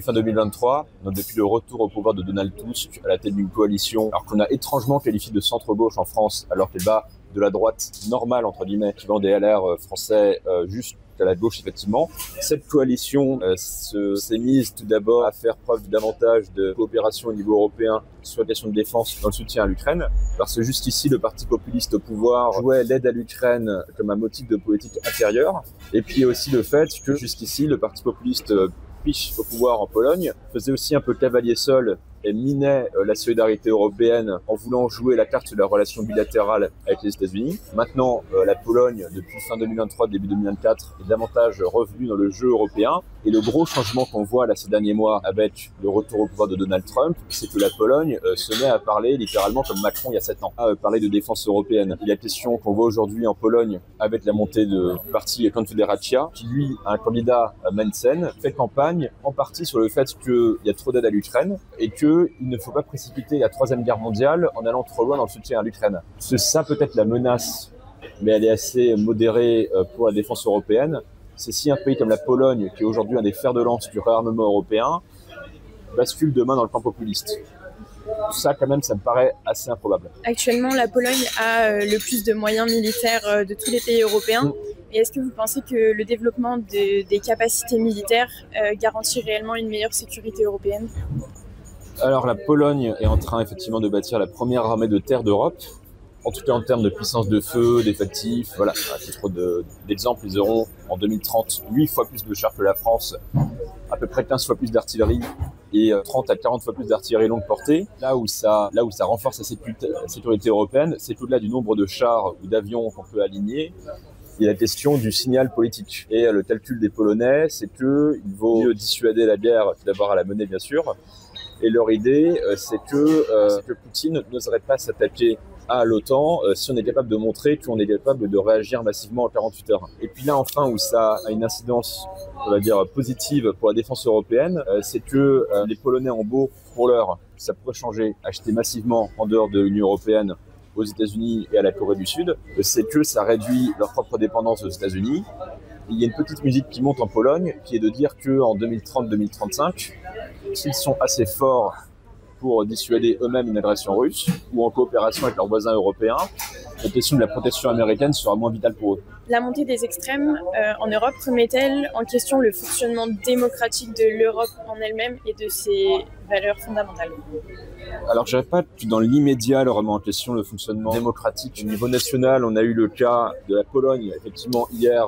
fin 2023, donc depuis le retour au pouvoir de Donald Tusk à la tête d'une coalition, alors qu'on a étrangement qualifié de centre-gauche en France, alors qu'elle va de la droite normale, entre guillemets, qui va des LR français juste à la gauche, effectivement. Cette coalition s'est mise tout d'abord à faire preuve davantage de coopération au niveau européen sur la question de défense dans le soutien à l'Ukraine, parce que jusqu'ici, le parti populiste au pouvoir jouait l'aide à l'Ukraine comme un motif de politique intérieure, et puis aussi le fait que jusqu'ici, le parti populiste PiS au pouvoir en Pologne faisait aussi un peu cavalier seul et minait la solidarité européenne en voulant jouer la carte de la relation bilatérale avec les États-Unis. Maintenant, la Pologne, depuis fin 2023, début 2024, est davantage revenue dans le jeu européen. Et le gros changement qu'on voit là ces derniers mois avec le retour au pouvoir de Donald Trump, c'est que la Pologne se met à parler littéralement comme Macron il y a 7 ans, à parler de défense européenne. Et la question qu'on voit aujourd'hui en Pologne avec la montée de parti Konfederacja, qui lui a un candidat Mencen, fait campagne en partie sur le fait qu'il y a trop d'aide à l'Ukraine et qu'il ne faut pas précipiter la Troisième Guerre mondiale en allant trop loin dans le soutien à l'Ukraine. C'est ça peut-être la menace, mais elle est assez modérée pour la défense européenne. C'est si un pays comme la Pologne, qui est aujourd'hui un des fers de lance du réarmement européen, bascule demain dans le camp populiste. Ça, quand même, ça me paraît assez improbable. Actuellement, la Pologne a le plus de moyens militaires de tous les pays européens. Et est-ce que vous pensez que le développement des capacités militaires garantit réellement une meilleure sécurité européenne ? Alors, la Pologne est en train, effectivement, de bâtir la première armée de terre d'Europe. En tout cas, en termes de puissance de feu, d'effectifs, voilà, à titre d'exemple, ils auront en 2030 8 fois plus de chars que la France, à peu près 15 fois plus d'artillerie et 30 à 40 fois plus d'artillerie longue portée. Là où ça renforce la sécurité européenne, c'est qu'au-delà du nombre de chars ou d'avions qu'on peut aligner, il y a la question du signal politique. Et le calcul des Polonais, c'est qu'il vaut mieux dissuader la guerre, tout d'abord à la monnaie bien sûr, Et leur idée, c'est que Poutine n'oserait pas s'attaquer à l'OTAN si on est capable de montrer qu'on est capable de réagir massivement en 48 heures. Et puis là, enfin, où ça a une incidence, on va dire, positive pour la défense européenne, c'est que les Polonais ont beau, pour l'heure, ça pourrait changer, acheter massivement en dehors de l'Union européenne, aux États-Unis et à la Corée du Sud, c'est que ça réduit leur propre dépendance aux États-Unis. Il y a une petite musique qui monte en Pologne, qui est de dire qu'en 2030-2035, s'ils sont assez forts pour dissuader eux-mêmes une agression russe, ou en coopération avec leurs voisins européens, la question de la protection américaine sera moins vitale pour eux. La montée des extrêmes en Europe remet-elle en question le fonctionnement démocratique de l'Europe en elle-même et de ses valeurs fondamentales? Alors, je dirais pas que dans l'immédiat, le remet en question le fonctionnement démocratique. Au niveau national, on a eu le cas de la Pologne, effectivement, hier,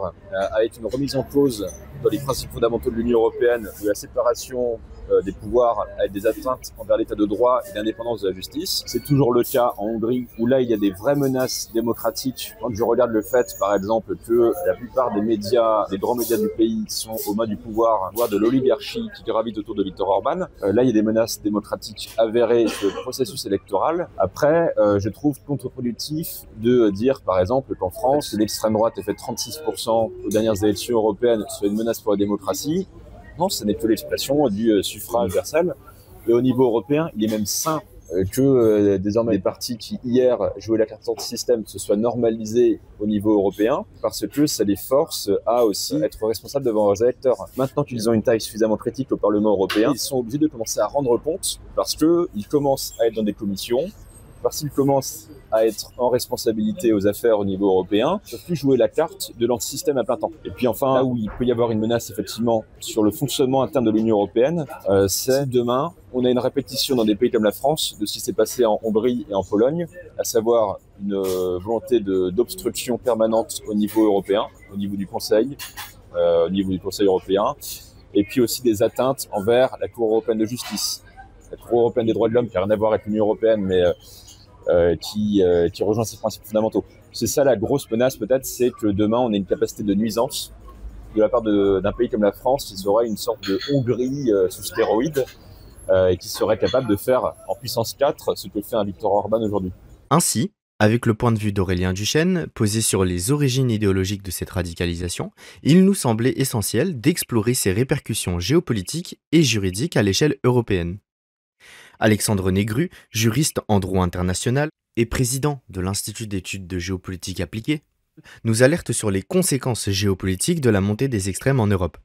avec une remise en cause dans les principes fondamentaux de l'Union européenne, de la séparation des pouvoirs avec des atteintes envers l'état de droit et l'indépendance de la justice. C'est toujours le cas en Hongrie, où là, il y a des vraies menaces démocratiques. Quand je regarde le fait, par exemple, que la plupart des médias, des grands médias du pays sont aux mains du pouvoir, voire de l'oligarchie qui gravite autour de Viktor Orban, là, il y a des menaces démocratiques avérées sur le processus électoral. Après, je trouve contre-productif de dire, par exemple, qu'en France, l'extrême droite a fait 36% aux dernières élections européennes sur une menace pour la démocratie. Non, ce n'est que l'expression du suffrage universel. Et au niveau européen, il est même sain que désormais les partis qui hier jouaient la carte anti-système se soient normalisés au niveau européen, parce que ça les force à aussi être responsables devant leurs électeurs. Maintenant qu'ils ont une taille suffisamment critique au Parlement européen, ils sont obligés de commencer à rendre compte, parce qu'ils commencent à être dans des commissions, parce qu'ils commencent à être en responsabilité aux affaires au niveau européen, ne peuvent plus jouer la carte de l'anti-système à plein temps. Et puis enfin, là où il peut y avoir une menace effectivement sur le fonctionnement interne de l'Union européenne, c'est demain, on a une répétition dans des pays comme la France de ce qui s'est passé en Hongrie et en Pologne, à savoir une volonté d'obstruction permanente au niveau européen, au niveau du Conseil européen, et puis aussi des atteintes envers la Cour européenne de justice, la Cour européenne des droits de l'homme, qui n'a rien à voir avec l'Union européenne, mais qui rejoint ses principes fondamentaux. C'est ça la grosse menace peut-être, c'est que demain on ait une capacité de nuisance de la part d'un pays comme la France qui serait une sorte de Hongrie sous stéroïdes et qui serait capable de faire en puissance 4 ce que fait un Viktor Orban aujourd'hui. Ainsi, avec le point de vue d'Aurélien Duchesne, posé sur les origines idéologiques de cette radicalisation, il nous semblait essentiel d'explorer ses répercussions géopolitiques et juridiques à l'échelle européenne. Alexandre Négru, juriste en droit international et président de l'Institut d'études de géopolitique appliquée, nous alerte sur les conséquences géopolitiques de la montée des extrêmes en Europe.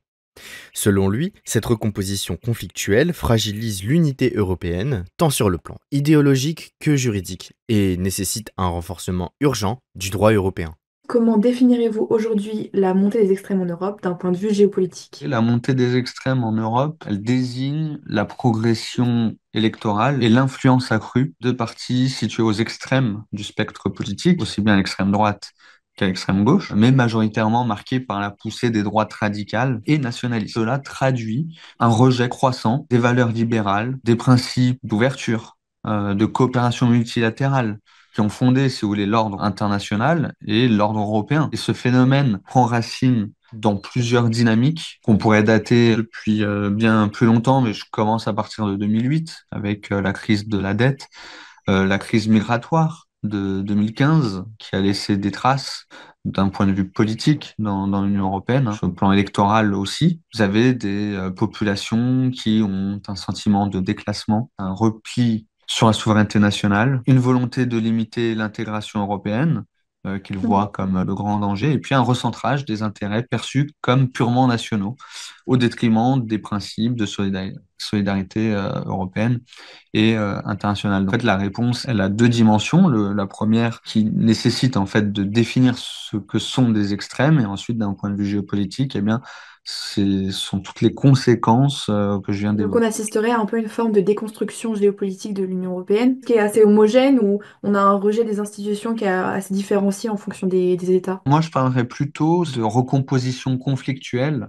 Selon lui, cette recomposition conflictuelle fragilise l'unité européenne, tant sur le plan idéologique que juridique, et nécessite un renforcement urgent du droit européen. Comment définirez-vous aujourd'hui la montée des extrêmes en Europe d'un point de vue géopolitique? La montée des extrêmes en Europe, elle désigne la progression électorale et l'influence accrue de partis situés aux extrêmes du spectre politique, aussi bien à l'extrême droite qu'à l'extrême gauche, mais majoritairement marquée par la poussée des droites radicales et nationalistes. Cela traduit un rejet croissant des valeurs libérales, des principes d'ouverture, de coopération multilatérale, qui ont fondé, si vous voulez, l'ordre international et l'ordre européen. Et ce phénomène prend racine dans plusieurs dynamiques qu'on pourrait dater depuis bien plus longtemps, mais je commence à partir de 2008 avec la crise de la dette, la crise migratoire de 2015 qui a laissé des traces d'un point de vue politique dans l'Union européenne, sur le plan électoral aussi. Vous avez des populations qui ont un sentiment de déclassement, un repli sur la souveraineté nationale, une volonté de limiter l'intégration européenne, qu'ils voient comme le grand danger, et puis un recentrage des intérêts perçus comme purement nationaux, au détriment des principes de solidarité européenne et internationale. En fait, la réponse, elle a deux dimensions. La première qui nécessite en fait de définir ce que sont des extrêmes, et ensuite, d'un point de vue géopolitique, eh bien, ce sont toutes les conséquences que je viens d'évoquer. Donc on assisterait à un peu une forme de déconstruction géopolitique de l'Union européenne, qui est assez homogène, où on a un rejet des institutions qui est assez différencié en fonction des États. Moi, je parlerais plutôt de recomposition conflictuelle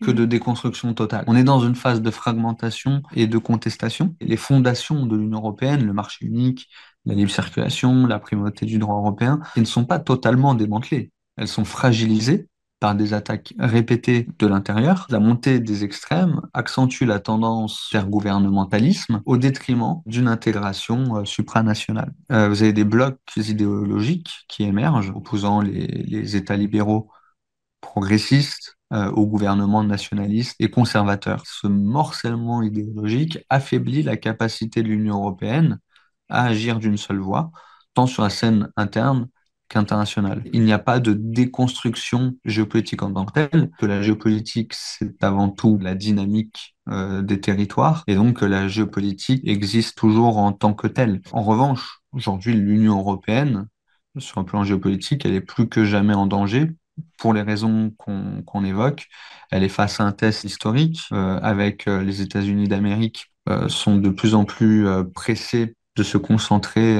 que de déconstruction totale. On est dans une phase de fragmentation et de contestation. Les fondations de l'Union européenne, le marché unique, la libre circulation, la primauté du droit européen, elles ne sont pas totalement démantelées. Elles sont fragilisées par des attaques répétées de l'intérieur. La montée des extrêmes accentue la tendance vers gouvernementalisme au détriment d'une intégration supranationale. Vous avez des blocs idéologiques qui émergent, opposant les États libéraux progressistes au gouvernement nationaliste et conservateur. Ce morcellement idéologique affaiblit la capacité de l'Union européenne à agir d'une seule voix, tant sur la scène interne qu'internationale. Il n'y a pas de déconstruction géopolitique en tant que telle, que la géopolitique, c'est avant tout la dynamique des territoires, et donc que la géopolitique existe toujours en tant que telle. En revanche, aujourd'hui, l'Union européenne, sur un plan géopolitique, elle est plus que jamais en danger pour les raisons qu'on évoque. Elle est face à un test historique avec les États-Unis d'Amérique sont de plus en plus pressés de se concentrer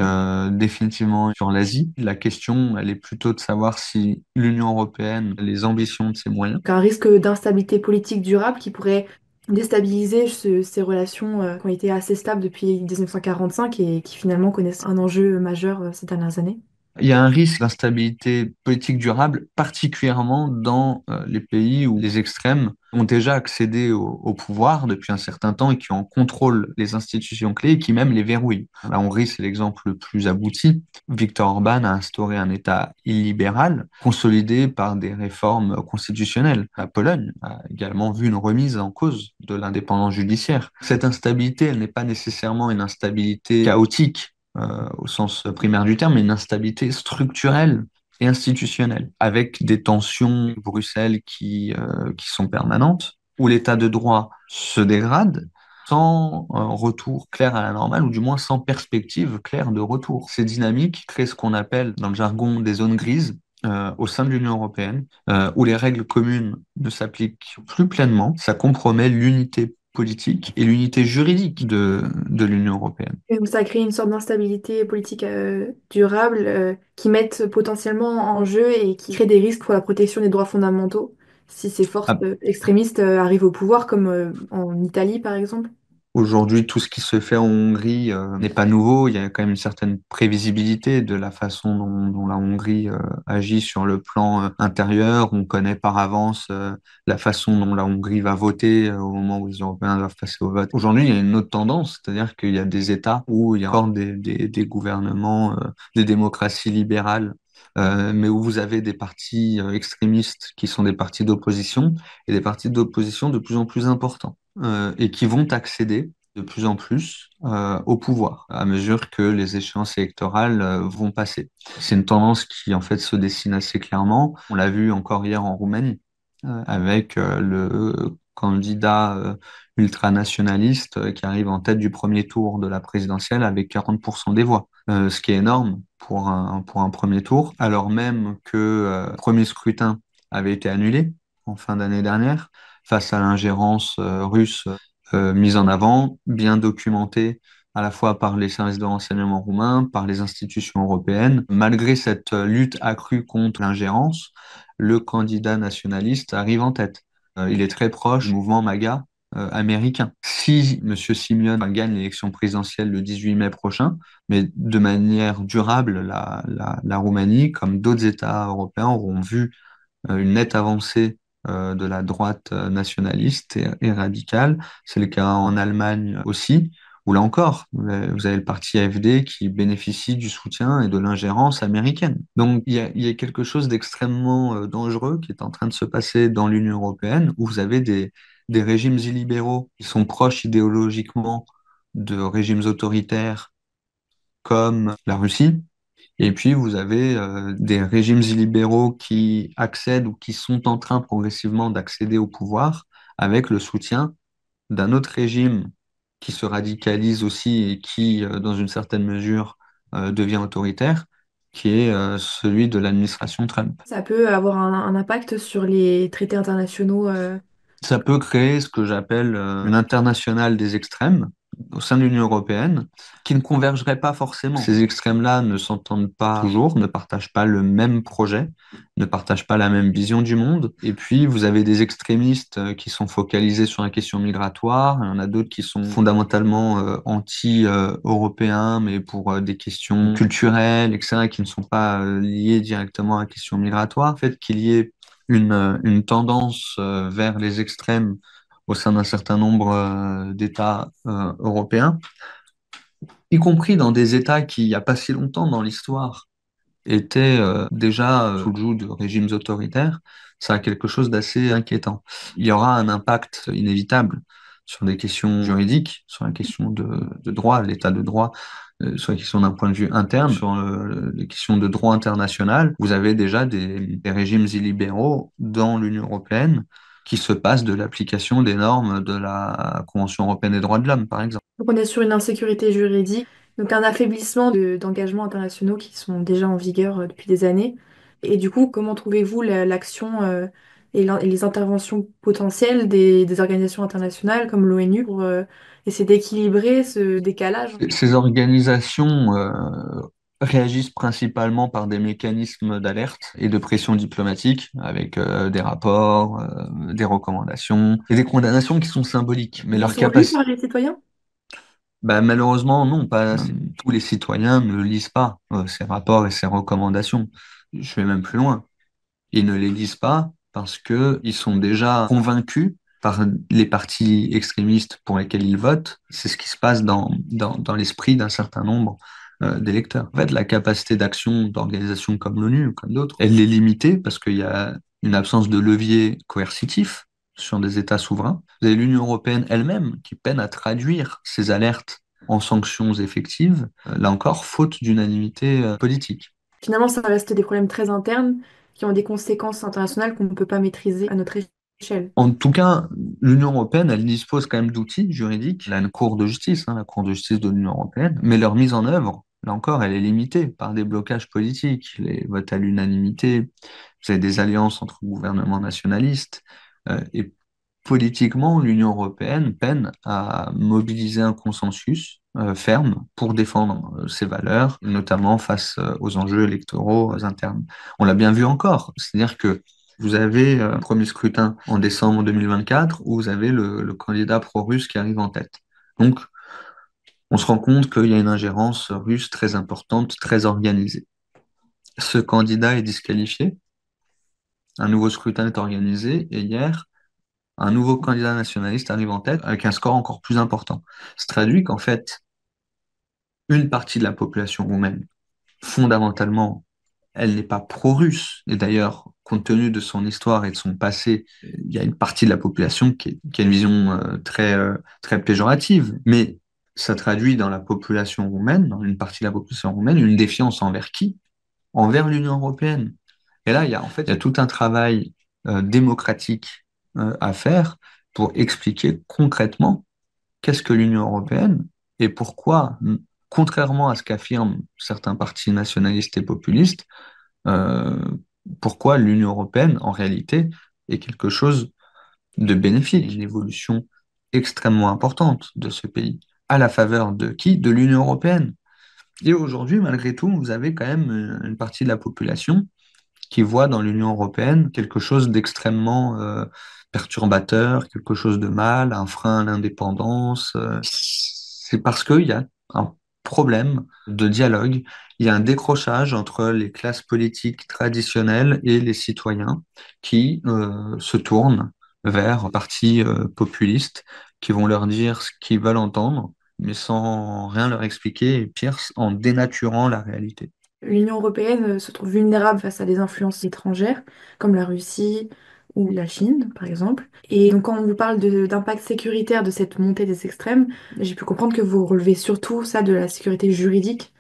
définitivement sur l'Asie. La question, elle est plutôt de savoir si l'Union européenne a les ambitions de ses moyens. Un risque d'instabilité politique durable qui pourrait déstabiliser ces relations qui ont été assez stables depuis 1945 et qui finalement connaissent un enjeu majeur ces dernières années. Il y a un risque d'instabilité politique durable, particulièrement dans les pays où les extrêmes ont déjà accédé au pouvoir depuis un certain temps et qui en contrôlent les institutions clés et qui même les verrouillent. La Hongrie, c'est l'exemple le plus abouti. Viktor Orban a instauré un État illibéral, consolidé par des réformes constitutionnelles. La Pologne a également vu une remise en cause de l'indépendance judiciaire. Cette instabilité, elle n'est pas nécessairement une instabilité chaotique, au sens primaire du terme, mais une instabilité structurelle et institutionnelle, avec des tensions Bruxelles qui sont permanentes, où l'état de droit se dégrade sans retour clair à la normale, ou du moins sans perspective claire de retour. Ces dynamiques créent ce qu'on appelle dans le jargon des zones grises, au sein de l'Union européenne, où les règles communes ne s'appliquent plus pleinement. Ça compromet l'unité politique et l'unité juridique de l'Union européenne. Et donc ça crée une sorte d'instabilité politique durable qui mettent potentiellement en jeu et qui crée des risques pour la protection des droits fondamentaux si ces forces Ah, extrémistes arrivent au pouvoir, comme en Italie par exemple. Aujourd'hui, tout ce qui se fait en Hongrie n'est pas nouveau. Il y a quand même une certaine prévisibilité de la façon dont la Hongrie agit sur le plan intérieur. On connaît par avance la façon dont la Hongrie va voter au moment où les Européens doivent passer au vote. Aujourd'hui, il y a une autre tendance, c'est-à-dire qu'il y a des États où il y a encore des gouvernements, des démocraties libérales, mais où vous avez des partis extrémistes qui sont des partis d'opposition et des partis d'opposition de plus en plus importants et qui vont accéder de plus en plus au pouvoir à mesure que les échéances électorales vont passer. C'est une tendance qui en fait se dessine assez clairement. On l'a vu encore hier en Roumanie avec le candidat ultranationaliste qui arrive en tête du premier tour de la présidentielle avec 40% des voix, ce qui est énorme pour un premier tour, alors même que le premier scrutin avait été annulé en fin d'année dernière face à l'ingérence russe mise en avant, bien documentée à la fois par les services de renseignement roumains, par les institutions européennes. Malgré cette lutte accrue contre l'ingérence, le candidat nationaliste arrive en tête. Il est très proche du mouvement MAGA américain. Si M. Simeone gagne l'élection présidentielle le 18 mai prochain, mais de manière durable, la Roumanie, comme d'autres États européens, auront vu une nette avancée de la droite nationaliste et radicale. C'est le cas en Allemagne aussi, où là encore, vous avez le parti AfD qui bénéficie du soutien et de l'ingérence américaine. Donc il y a quelque chose d'extrêmement dangereux qui est en train de se passer dans l'Union européenne, où vous avez des régimes illibéraux qui sont proches idéologiquement de régimes autoritaires comme la Russie. Et puis, vous avez des régimes illibéraux qui accèdent ou qui sont en train progressivement d'accéder au pouvoir avec le soutien d'un autre régime qui se radicalise aussi et qui, dans une certaine mesure, devient autoritaire, qui est celui de l'administration Trump. Ça peut avoir un impact sur les traités internationaux. Ça peut créer ce que j'appelle une internationale des extrêmes au sein de l'Union européenne qui ne convergerait pas forcément. Ces extrêmes-là ne s'entendent pas toujours, ne partagent pas le même projet, ne partagent pas la même vision du monde. Et puis, vous avez des extrémistes qui sont focalisés sur la question migratoire. Il y en a d'autres qui sont fondamentalement anti-européens, mais pour des questions culturelles, etc., qui ne sont pas liées directement à la question migratoire. Le fait qu'il y ait une tendance vers les extrêmes au sein d'un certain nombre d'États européens, y compris dans des États qui, il n'y a pas si longtemps dans l'histoire, étaient déjà sous le joug de régimes autoritaires. Ça a quelque chose d'assez inquiétant. Il y aura un impact inévitable sur des questions juridiques, sur la question de droit, l'état de droit, sur les questions d'un point de vue interne, sur les questions de droit international. Vous avez déjà des régimes illibéraux dans l'Union européenne qui se passent de l'application des normes de la Convention européenne des droits de l'homme, par exemple. Donc on est sur une insécurité juridique, donc un affaiblissement d'engagements internationaux qui sont déjà en vigueur depuis des années. Et du coup, comment trouvez-vous l'action et les interventions potentielles des organisations internationales comme l'ONU pour essayer d'équilibrer ce décalage? Ces organisations réagissent principalement par des mécanismes d'alerte et de pression diplomatique, avec des rapports, des recommandations et des condamnations qui sont symboliques. Mais Ils leur sont lus capacité, par les citoyens? bah, malheureusement, non, pas tous les citoyens ne lisent pas ces rapports et ces recommandations. Je vais même plus loin. Ils ne les lisent pas parce que ils sont déjà convaincus par les partis extrémistes pour lesquels ils votent. C'est ce qui se passe dans l'esprit d'un certain nombre d'électeurs. En fait, la capacité d'action d'organisations comme l'ONU ou comme d'autres, elle est limitée parce qu'il y a une absence de levier coercitif sur des États souverains. Vous avez l'Union européenne elle-même qui peine à traduire ces alertes en sanctions effectives, là encore, faute d'unanimité politique. Finalement, ça reste des problèmes très internes qui ont des conséquences internationales qu'on ne peut pas maîtriser à notre échelle. En tout cas, l'Union européenne, elle dispose quand même d'outils juridiques. Elle a une cour de justice, la Cour de justice de l'Union européenne, mais leur mise en œuvre, là encore, elle est limitée par des blocages politiques, les votes à l'unanimité. Vous avez des alliances entre gouvernements nationalistes. Et politiquement, l'Union européenne peine à mobiliser un consensus ferme pour défendre ses valeurs, notamment face aux enjeux électoraux internes. On l'a bien vu encore, c'est-à-dire que vous avez un premier scrutin en décembre 2024 où vous avez le candidat pro-russe qui arrive en tête. Donc, on se rend compte qu'il y a une ingérence russe très importante, très organisée. Ce candidat est disqualifié, un nouveau scrutin est organisé et hier, un nouveau candidat nationaliste arrive en tête avec un score encore plus important. Ça traduit qu'en fait, une partie de la population roumaine, fondamentalement, elle n'est pas pro-russe. Et d'ailleurs, compte tenu de son histoire et de son passé, il y a une partie de la population qui a une vision très péjorative. Mais ça traduit dans la population roumaine, dans une partie de la population roumaine, une défiance envers qui? Envers l'Union européenne. Et là, il y a tout un travail démocratique à faire pour expliquer concrètement qu'est-ce que l'Union européenne et pourquoi, contrairement à ce qu'affirment certains partis nationalistes et populistes, euh, pourquoi l'Union européenne, en réalité, est quelque chose de bénéfique, une évolution extrêmement importante de ce pays. À la faveur de qui? De l'Union européenne. Et aujourd'hui, malgré tout, vous avez quand même une partie de la population qui voit dans l'Union européenne quelque chose d'extrêmement perturbateur, quelque chose de mal, un frein à l'indépendance. C'est parce qu'il y a un problème de dialogue, il y a un décrochage entre les classes politiques traditionnelles et les citoyens qui se tournent vers partis populistes qui vont leur dire ce qu'ils veulent entendre, mais sans rien leur expliquer, et pire, en dénaturant la réalité. L'Union européenne se trouve vulnérable face à des influences étrangères, comme la Russie ou la Chine, par exemple. Et donc, quand on vous parle d'impact sécuritaire de cette montée des extrêmes, j'ai pu comprendre que vous relevez surtout ça de la sécurité juridique.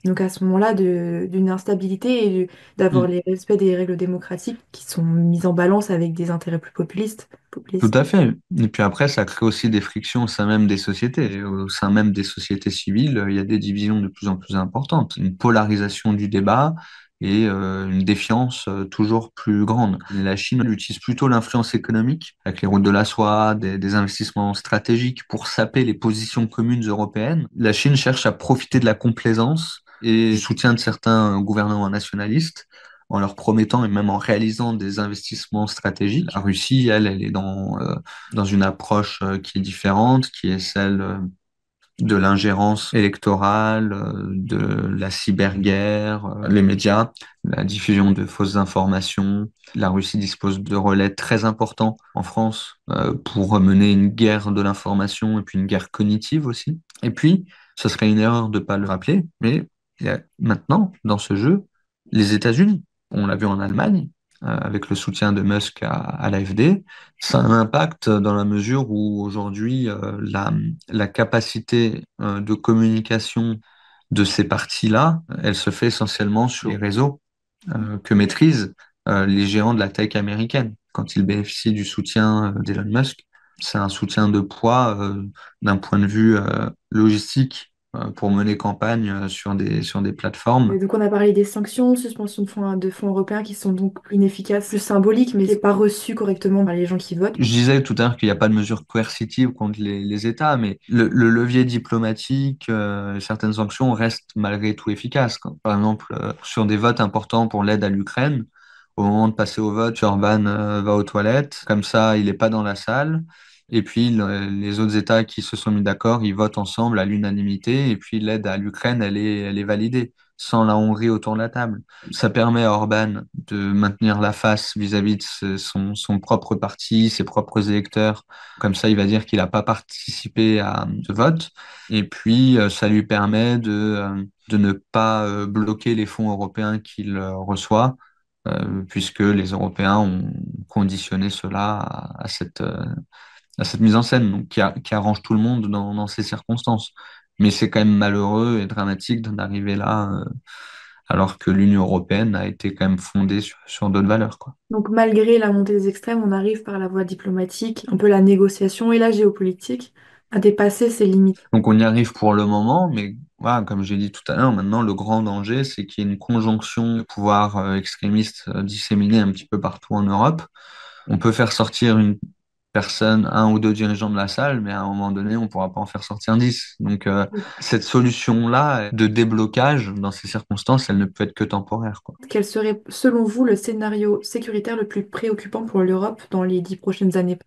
Donc, à ce moment-là, d'une instabilité et d'avoir les respects des règles démocratiques qui sont mises en balance avec des intérêts plus Tout populistes. à fait. Et puis après, ça crée aussi des frictions au sein même des sociétés. Et au sein même des sociétés civiles, il y a des divisions de plus en plus importantes, une polarisation du débat et une défiance toujours plus grande. La Chine elle utilise plutôt l'influence économique, avec les routes de la soie, des investissements stratégiques pour saper les positions communes européennes. La Chine cherche à profiter de la complaisance et du soutien de certains gouvernements nationalistes en leur promettant et même en réalisant des investissements stratégiques. La Russie, elle est dans une approche qui est différente, qui est celle de l'ingérence électorale, de la cyberguerre, les médias, la diffusion de fausses informations. La Russie dispose de relais très importants en France pour mener une guerre de l'information et puis une guerre cognitive aussi. Et puis, ce serait une erreur de ne pas le rappeler, mais il y a maintenant, dans ce jeu, les États-Unis. On l'a vu en Allemagne, avec le soutien de Musk à l'AfD. Ça a un impact dans la mesure où aujourd'hui, la capacité de communication de ces partis-là, elle se fait essentiellement sur les réseaux que maîtrisent les géants de la tech américaine. Quand ils bénéficient du soutien d'Elon Musk, c'est un soutien de poids d'un point de vue logistique pour mener campagne sur des plateformes. Et donc on a parlé des sanctions, suspension de fonds européens qui sont donc inefficaces, plus symboliques, mais qui n'est pas reçu correctement par les gens qui votent. Je disais tout à l'heure qu'il n'y a pas de mesures coercitives contre les États, mais le levier diplomatique, certaines sanctions restent malgré tout efficaces. Par exemple, sur des votes importants pour l'aide à l'Ukraine, au moment de passer au vote, Orban va aux toilettes, comme ça il n'est pas dans la salle. Et puis les autres États qui se sont mis d'accord, ils votent ensemble à l'unanimité, et puis l'aide à l'Ukraine, elle est validée, sans la Hongrie autour de la table. Ça permet à Orban de maintenir la face vis-à-vis de son propre parti, ses propres électeurs. Comme ça, il va dire qu'il n'a pas participé à ce vote. Et puis, ça lui permet de ne pas bloquer les fonds européens qu'il reçoit, puisque les Européens ont conditionné cela à cette mise en scène, donc qui arrange tout le monde dans ces circonstances. Mais c'est quand même malheureux et dramatique d'en arriver là, alors que l'Union européenne a été quand même fondée sur d'autres valeurs, quoi. Donc malgré la montée des extrêmes, on arrive par la voie diplomatique, un peu la négociation et la géopolitique, à dépasser ces limites. Donc on y arrive pour le moment, mais voilà, comme j'ai dit tout à l'heure, maintenant le grand danger, c'est qu'il y ait une conjonction de pouvoirs extrémistes disséminés un petit peu partout en Europe. On peut faire sortir une personne, un ou deux dirigeants de la salle, mais à un moment donné, on ne pourra pas en faire sortir 10. Donc, cette solution-là de déblocage, dans ces circonstances, elle ne peut être que temporaire, quoi. Quel serait, selon vous, le scénario sécuritaire le plus préoccupant pour l'Europe dans les 10 prochaines années?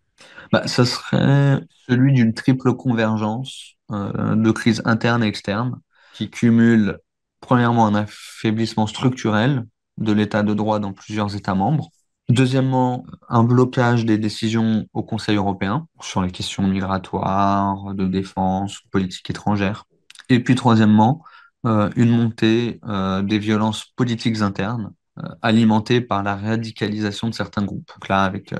Ça serait celui d'une triple convergence de crises internes et externes qui cumule, premièrement, un affaiblissement structurel de l'état de droit dans plusieurs États membres. Deuxièmement, un blocage des décisions au Conseil européen sur les questions migratoires, de défense, politique étrangère. Et puis troisièmement, une montée des violences politiques internes alimentées par la radicalisation de certains groupes. Donc là, avec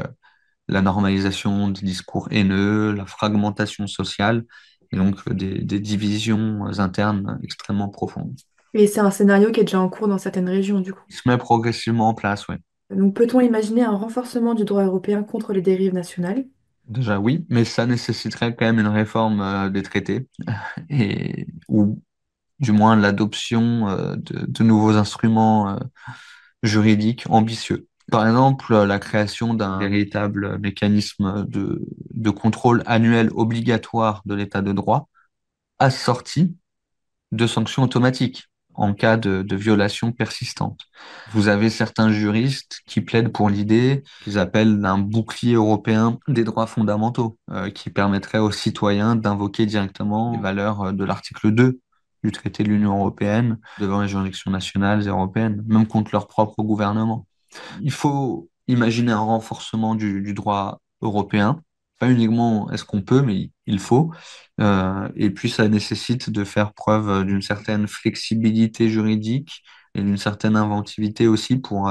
la normalisation des discours haineux, la fragmentation sociale et donc des divisions internes extrêmement profondes. Et c'est un scénario qui est déjà en cours dans certaines régions, du coup. Il se met progressivement en place, oui. Donc peut-on imaginer un renforcement du droit européen contre les dérives nationales? Déjà oui, mais ça nécessiterait quand même une réforme des traités ou du moins l'adoption de nouveaux instruments juridiques ambitieux. Par exemple, la création d'un véritable mécanisme de contrôle annuel obligatoire de l'état de droit, assorti de sanctions automatiques en cas de violation persistante. Vous avez certains juristes qui plaident pour l'idée qu'ils appellent d'un bouclier européen des droits fondamentaux, qui permettrait aux citoyens d'invoquer directement les valeurs de l'article 2 du traité de l'Union européenne devant les juridictions nationales et européennes, même contre leur propre gouvernement. Il faut imaginer un renforcement du droit européen. Pas uniquement est-ce qu'on peut, mais il faut. Et puis ça nécessite de faire preuve d'une certaine flexibilité juridique et d'une certaine inventivité aussi pour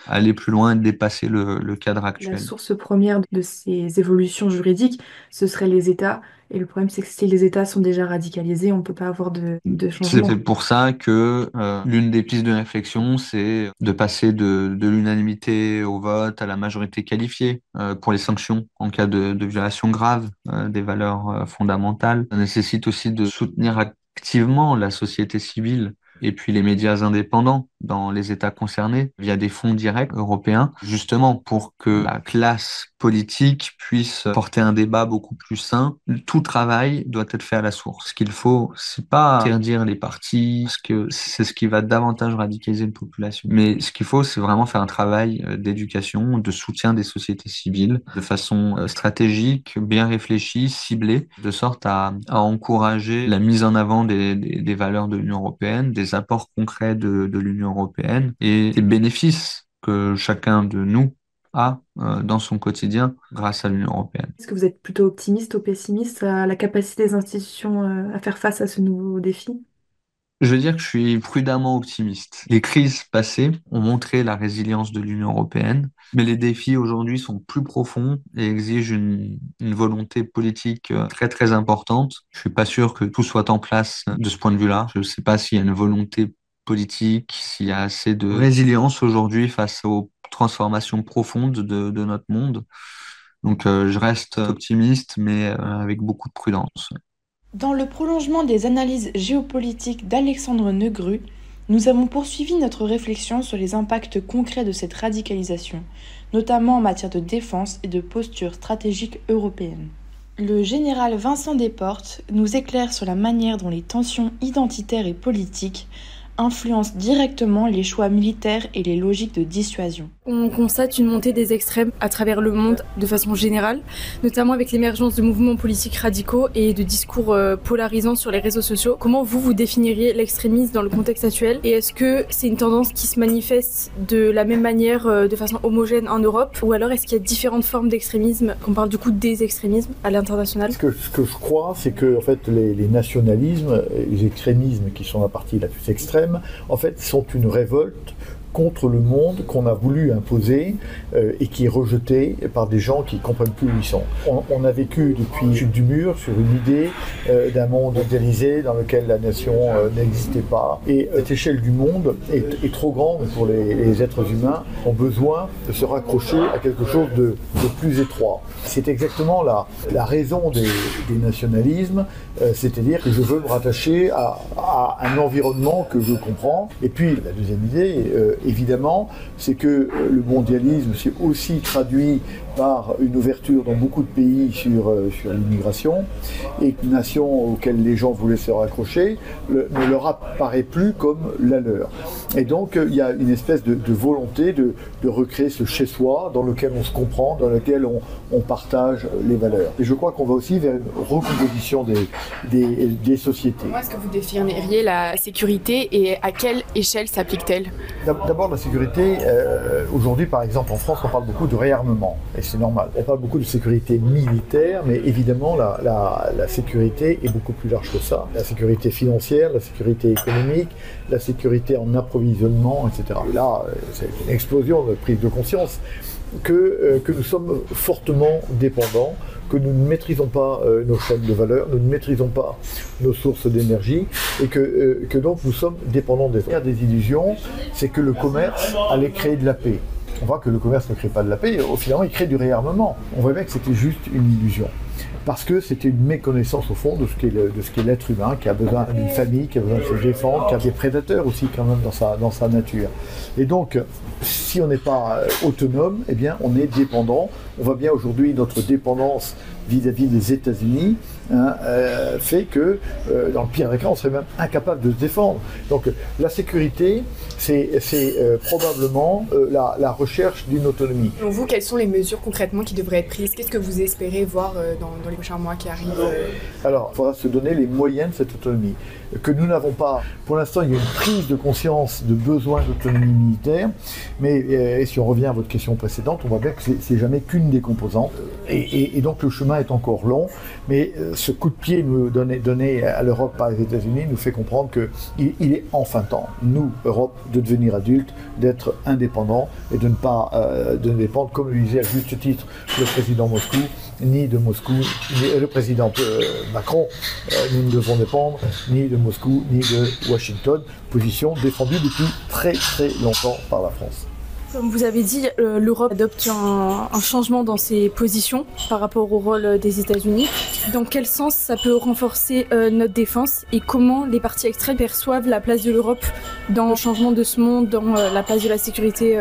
aller plus loin et dépasser le cadre actuel. La source première de ces évolutions juridiques, ce seraient les États. Et le problème, c'est que si les États sont déjà radicalisés, on ne peut pas avoir de changement. C'est pour ça que l'une des pistes de réflexion, c'est de passer de l'unanimité au vote à la majorité qualifiée pour les sanctions en cas de violation grave des valeurs fondamentales. Ça nécessite aussi de soutenir activement la société civile et puis les médias indépendants dans les États concernés via des fonds directs européens, justement pour que la classe politique puisse porter un débat beaucoup plus sain. Tout travail doit être fait à la source. Ce qu'il faut, c'est pas interdire les partis, parce que c'est ce qui va davantage radicaliser une population. Mais ce qu'il faut, c'est vraiment faire un travail d'éducation, de soutien des sociétés civiles, de façon stratégique, bien réfléchie, ciblée, de sorte à encourager la mise en avant des valeurs de l'Union européenne, des apports concrets de l'Union européenne et des bénéfices que chacun de nous a dans son quotidien grâce à l'Union européenne. Est-ce que vous êtes plutôt optimiste ou pessimiste à la capacité des institutions à faire face à ce nouveau défi? Je veux dire que je suis prudemment optimiste. Les crises passées ont montré la résilience de l'Union européenne, mais les défis aujourd'hui sont plus profonds et exigent une volonté politique très très importante. Je suis pas sûr que tout soit en place de ce point de vue-là. Je ne sais pas s'il y a une volonté politique, s'il y a assez de résilience aujourd'hui face aux transformations profondes de notre monde. Donc je reste optimiste, mais avec beaucoup de prudence. Dans le prolongement des analyses géopolitiques d'Alexandre Negru, nous avons poursuivi notre réflexion sur les impacts concrets de cette radicalisation, notamment en matière de défense et de posture stratégique européenne. Le général Vincent Desportes nous éclaire sur la manière dont les tensions identitaires et politiques influencent directement les choix militaires et les logiques de dissuasion. On constate une montée des extrêmes à travers le monde de façon générale, notamment avec l'émergence de mouvements politiques radicaux et de discours polarisants sur les réseaux sociaux. Comment vous définiriez l'extrémisme dans le contexte actuel? Et est-ce que c'est une tendance qui se manifeste de la même manière, de façon homogène en Europe? Ou alors est-ce qu'il y a différentes formes d'extrémisme, qu'on parle du coup des extrémismes à l'international? Ce que je crois, c'est que en fait, les nationalismes, les extrémismes qui sont la partie la plus extrême, en fait, sont une révolte contre le monde qu'on a voulu imposer et qui est rejeté par des gens qui ne comprennent plus où ils sont. On a vécu depuis la chute du mur sur une idée d'un monde idéalisé dans lequel la nation n'existait pas. Et cette échelle du monde est trop grande pour les êtres humains, ont besoin de se raccrocher à quelque chose de plus étroit. C'est exactement la raison des nationalismes, c'est-à-dire que je veux me rattacher à un environnement que je comprends. Et puis la deuxième idée, évidemment, c'est que le mondialisme s'est aussi traduit par une ouverture dans beaucoup de pays sur l'immigration, et une nation auxquelles les gens voulaient se raccrocher ne leur apparaît plus comme la leur. Et donc il y a une espèce de volonté de recréer ce chez-soi dans lequel on se comprend, dans lequel on partage les valeurs. Et je crois qu'on va aussi vers une recomposition des sociétés. Comment est-ce que vous définiriez la sécurité et à quelle échelle s'applique-t-elle? D'abord, la sécurité, aujourd'hui par exemple en France, on parle beaucoup de réarmement, et c'est normal. On parle beaucoup de sécurité militaire, mais évidemment la sécurité est beaucoup plus large que ça. La sécurité financière, la sécurité économique, la sécurité en approvisionnement, etc. Et là, c'est une explosion de prise de conscience que nous sommes fortement dépendants, que nous ne maîtrisons pas nos chaînes de valeur, nous ne maîtrisons pas nos sources d'énergie, et que donc nous sommes dépendants des autres. Des illusions, c'est que le commerce allait créer de la paix. On voit que le commerce ne crée pas de la paix, au final il crée du réarmement. On voit bien que c'était juste une illusion. Parce que c'était une méconnaissance au fond de ce qu'est l'être humain, qui a besoin d'une famille, qui a besoin de se défendre, qui a des prédateurs aussi quand même dans sa nature. Et donc, si on n'est pas autonome, eh bien on est dépendant. On voit bien aujourd'hui notre dépendance vis-à-vis des États-Unis fait que, dans le pire des cas, on serait même incapable de se défendre. Donc la sécurité, c'est probablement la recherche d'une autonomie. Pour vous, quelles sont les mesures concrètement qui devraient être prises? Qu'est-ce que vous espérez voir dans les prochains mois qui arrivent? Alors, il faudra se donner les moyens de cette autonomie, que nous n'avons pas. Pour l'instant, il y a une prise de conscience de besoin d'autonomie militaire, mais et si on revient à votre question précédente, on voit bien que c'est jamais qu'une des composantes, et donc le chemin est encore long, mais ce coup de pied donné à l'Europe par les États-Unis nous fait comprendre qu'il est enfin temps, nous, Europe, de devenir adultes, d'être indépendants et de ne pas dépendre, comme le disait à juste titre le président Moscou, ni de Moscou, ni le président Macron, nous ne devons dépendre ni de Moscou, ni de Washington, position défendue depuis très très longtemps par la France. Comme vous avez dit, l'Europe adopte un changement dans ses positions par rapport au rôle des États-Unis. Dans quel sens ça peut renforcer notre défense, et comment les partis extrêmes perçoivent la place de l'Europe dans le changement de ce monde, dans la place de la sécurité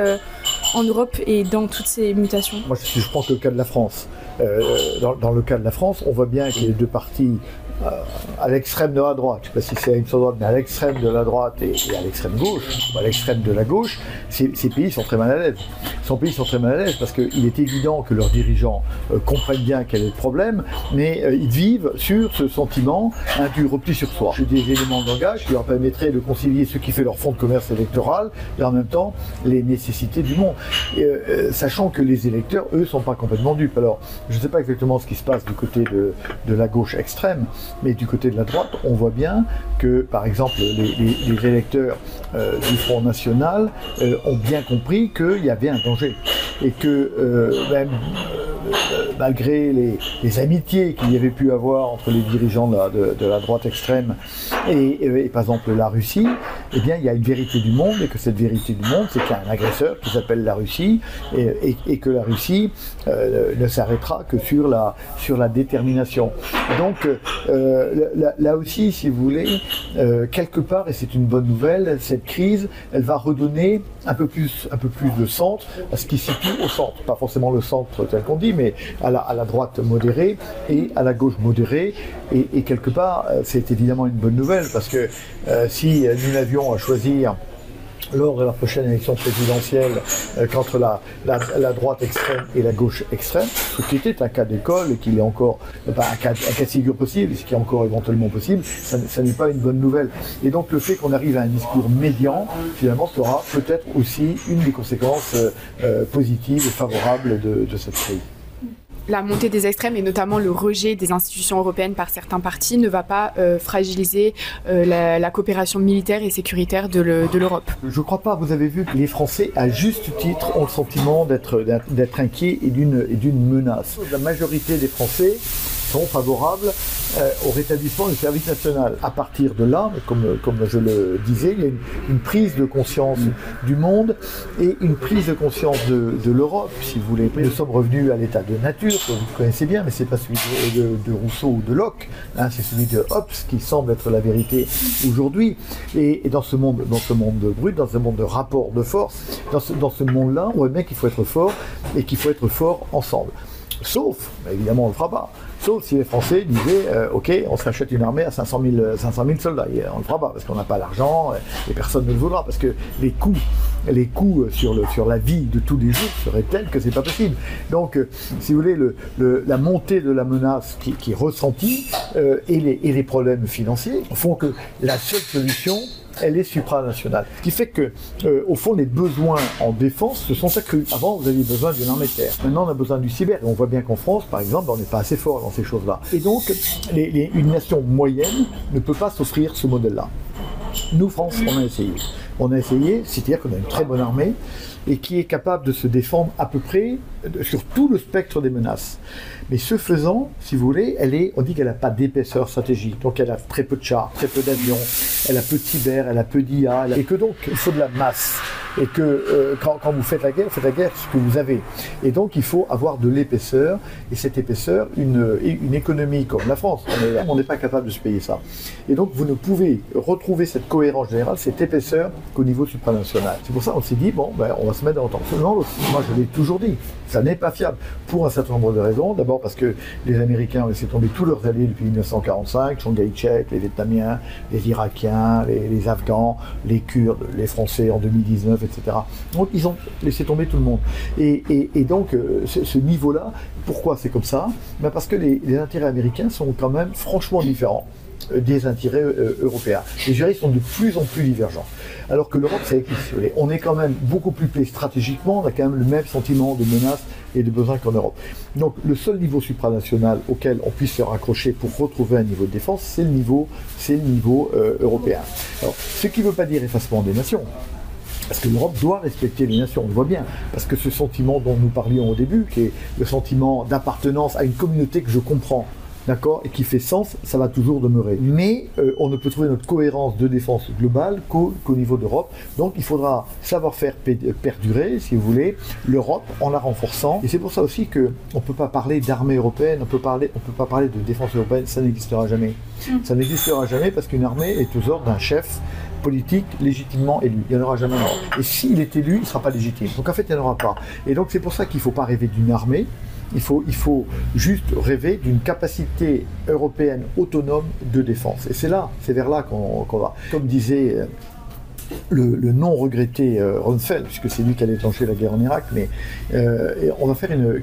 en Europe et dans toutes ces mutations? Moi, si je prends que le cas de la France, dans le cas de la France, on voit bien que les deux partis à l'extrême de la droite, je ne sais pas si c'est à l'extrême droite, mais à l'extrême de la droite et à l'extrême gauche, ou à l'extrême de la gauche, ces pays sont très mal à l'aise. Ces pays sont très mal à l'aise parce qu'il est évident que leurs dirigeants comprennent bien quel est le problème, mais ils vivent sur ce sentiment du repli sur soi. J'ai des éléments de langage qui leur permettraient de concilier ce qui fait leur fonds de commerce électoral et en même temps les nécessités du monde. Sachant que les électeurs, eux, ne sont pas complètement dupes. Alors, je ne sais pas exactement ce qui se passe du côté de la gauche extrême, mais du côté de la droite, on voit bien que, par exemple, les électeurs du Front National ont bien compris qu'il y avait un danger. Et que même malgré les amitiés qu'il y avait pu avoir entre les dirigeants de la droite extrême et par exemple la Russie, eh bien il y a une vérité du monde, et que cette vérité du monde, c'est qu'il y a un agresseur qui s'appelle la Russie, et que la Russie ne s'arrêtera que sur la détermination. Donc là aussi, si vous voulez, quelque part, et c'est une bonne nouvelle, cette crise, elle va redonner un peu plus de centre à ce qui se situe au centre, pas forcément le centre tel qu'on dit, mais à la droite modérée et à la gauche modérée, et quelque part, c'est évidemment une bonne nouvelle, parce que si nous n'avions à choisir lors de la prochaine élection présidentielle qu'entre la droite extrême et la gauche extrême, ce qui était un cas d'école et qu'il est encore un cas de figure possible, ce qui est encore éventuellement possible, ça n'est pas une bonne nouvelle. Et donc le fait qu'on arrive à un discours médian, finalement, sera peut-être aussi une des conséquences positives et favorables de cette crise. La montée des extrêmes et notamment le rejet des institutions européennes par certains partis ne va pas fragiliser la coopération militaire et sécuritaire de l'Europe. Je ne crois pas. Vous avez vu que les Français, à juste titre, ont le sentiment d'être inquiets et d'une menace. La majorité des Français sont favorables au rétablissement du service national. À partir de là, comme je le disais, il y a une prise de conscience du monde et une prise de conscience de l'Europe, si vous voulez. Nous sommes revenus à l'état de nature, que vous connaissez bien, mais ce n'est pas celui de Rousseau ou de Locke, hein, c'est celui de Hobbes qui semble être la vérité aujourd'hui. Et dans ce monde brut, dans ce monde de rapport de force, dans ce monde-là, on voit bien qu'il faut être fort et qu'il faut être fort ensemble. Sauf, évidemment on ne le fera pas, sauf si les Français disaient ok, on se rachète une armée à 500 000 soldats, et on ne le fera pas parce qu'on n'a pas l'argent et personne ne le voudra, parce que les coûts sur la vie de tous les jours seraient tels que c'est pas possible. Donc si vous voulez, la montée de la menace qui est ressentie et les problèmes financiers font que la seule solution, elle est supranationale. Ce qui fait que, au fond, les besoins en défense se sont accrus. Avant, vous aviez besoin d'une armée de terre. Maintenant, on a besoin du cyber. Et on voit bien qu'en France, par exemple, on n'est pas assez fort dans ces choses-là. Et donc, une nation moyenne ne peut pas s'offrir ce modèle-là. Nous, France, on a essayé. On a essayé, c'est-à-dire qu'on a une très bonne armée et qui est capable de se défendre à peu près sur tout le spectre des menaces. Mais ce faisant, si vous voulez, on dit qu'elle n'a pas d'épaisseur stratégique, donc elle a très peu de chars, très peu d'avions, elle a peu de cyber, elle a peu d'IA, et que donc il faut de la masse. Et que quand vous faites la guerre ce que vous avez. Et donc il faut avoir de l'épaisseur, et cette épaisseur, une économie comme la France, on n'est pas capable de se payer ça. Et donc vous ne pouvez retrouver cette cohérence générale, cette épaisseur qu'au niveau supranational. C'est pour ça qu'on s'est dit, bon, on va se mettre dans le temps. Seulement, moi je l'ai toujours dit, ça n'est pas fiable, pour un certain nombre de raisons. D'abord parce que les Américains ont laissé tomber tous leurs alliés depuis 1945, Chiang Kai-shek, les Vietnamiens, les Irakiens, les Afghans, les Kurdes, les Français en 2019, etc. Donc ils ont laissé tomber tout le monde. Et donc ce niveau-là, pourquoi c'est comme ça? Parce que les intérêts américains sont quand même franchement différents des intérêts européens. Les intérêts sont de plus en plus divergents. Alors que l'Europe, c'est équilibré. On est quand même beaucoup plus placé stratégiquement, on a quand même le même sentiment de menace et de besoin qu'en Europe. Donc le seul niveau supranational auquel on puisse se raccrocher pour retrouver un niveau de défense, c'est le niveau européen. Alors, ce qui ne veut pas dire effacement des nations. Parce que l'Europe doit respecter les nations, on le voit bien. Parce que ce sentiment dont nous parlions au début, qui est le sentiment d'appartenance à une communauté que je comprends, d'accord, et qui fait sens, ça va toujours demeurer. Mais on ne peut trouver notre cohérence de défense globale qu'au niveau d'Europe. Donc il faudra savoir faire perdurer, si vous voulez, l'Europe en la renforçant. Et c'est pour ça aussi qu'on ne peut pas parler d'armée européenne, on peut pas parler de défense européenne, ça n'existera jamais. Ça n'existera jamais parce qu'une armée est aux ordres d'un chef politique légitimement élu. Il n'y en aura jamais un. Et s'il est élu, il ne sera pas légitime. Donc en fait, il n'y en aura pas. Et donc c'est pour ça qu'il ne faut pas rêver d'une armée. Il faut juste rêver d'une capacité européenne autonome de défense. Et c'est vers là qu'on va. Comme disait le non regretté Rumsfeld, puisque c'est lui qui a déclenché la guerre en Irak, mais on va faire une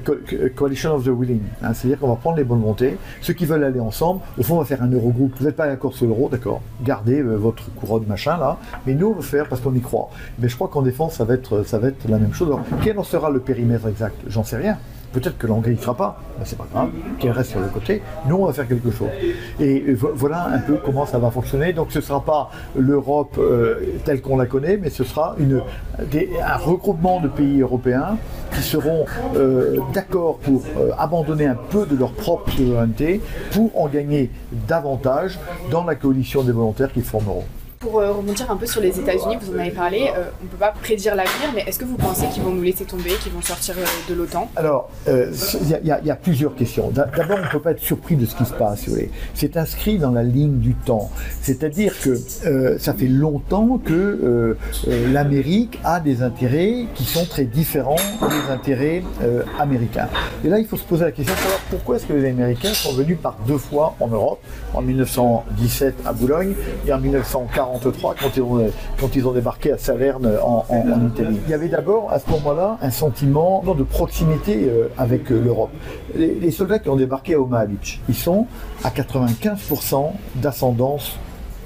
coalition of the willing, hein, c'est-à-dire qu'on va prendre les bonnes volontés, ceux qui veulent aller ensemble, au fond on va faire un Eurogroupe, vous n'êtes pas d'accord sur l'euro, d'accord, gardez votre couronne machin là, mais nous on va faire parce qu'on y croit. Mais je crois qu'en défense ça va être la même chose. Alors, quel en sera le périmètre exact? J'en sais rien. Peut-être que l'Hongrie ne fera pas, ben c'est pas grave, qu'elle reste sur le côté. Nous, on va faire quelque chose. Et voilà un peu comment ça va fonctionner. Donc ce ne sera pas l'Europe telle qu'on la connaît, mais ce sera un regroupement de pays européens qui seront d'accord pour abandonner un peu de leur propre souveraineté pour en gagner davantage dans la coalition des volontaires qu'ils formeront. Pour rebondir un peu sur les États-Unis, vous en avez parlé, on ne peut pas prédire l'avenir, mais est-ce que vous pensez qu'ils vont nous laisser tomber, qu'ils vont sortir de l'OTAN? Alors, il y a plusieurs questions. D'abord, on ne peut pas être surpris de ce qui se passe. C'est inscrit dans la ligne du temps. C'est-à-dire que ça fait longtemps que l'Amérique a des intérêts qui sont très différents des intérêts américains. Et là, il faut se poser la question de savoir pourquoi est-ce que les Américains sont venus par 2 fois en Europe, en 1917 à Boulogne et en 1943 quand ils ont débarqué à Saverne en Italie. Il y avait d'abord à ce moment-là un sentiment de proximité avec l'Europe. Les soldats qui ont débarqué à Omaha Beach, ils sont à 95% d'ascendance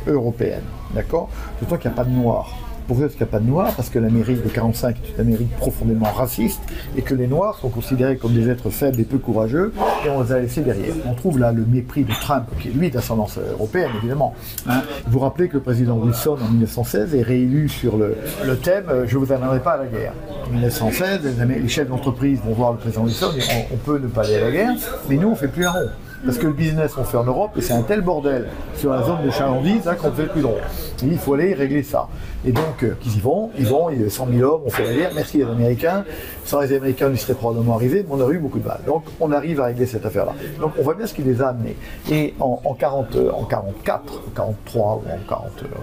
européenne, d'accord? D'autant qu'il n'y a pas de Noirs. Pourquoi est-ce qu'il n'y a pas de Noirs? Parce que l'Amérique de 1945 est une Amérique profondément raciste et que les Noirs sont considérés comme des êtres faibles et peu courageux et on les a laissés derrière. On trouve là le mépris de Trump, qui est lui d'ascendance européenne évidemment. Hein. Vous vous rappelez que le président Wilson en 1916 est réélu sur le thème « Je ne vous amènerai pas à la guerre ». En 1916, les chefs d'entreprise vont voir le président Wilson et on peut ne pas aller à la guerre, mais nous on ne fait plus un rond. Parce que le business on fait en Europe et c'est un tel bordel sur la zone des chalandise qu'on ne fait plus de rond. Il faut aller régler ça. Et donc, ils y vont, il y a 100 000 hommes, on fait la guerre, merci les Américains. Sans les Américains, on y serait probablement arrivé, mais on aurait eu beaucoup de mal. Donc, on arrive à régler cette affaire-là. Donc, on voit bien ce qui les a amenés. Et en 44, 43 ou en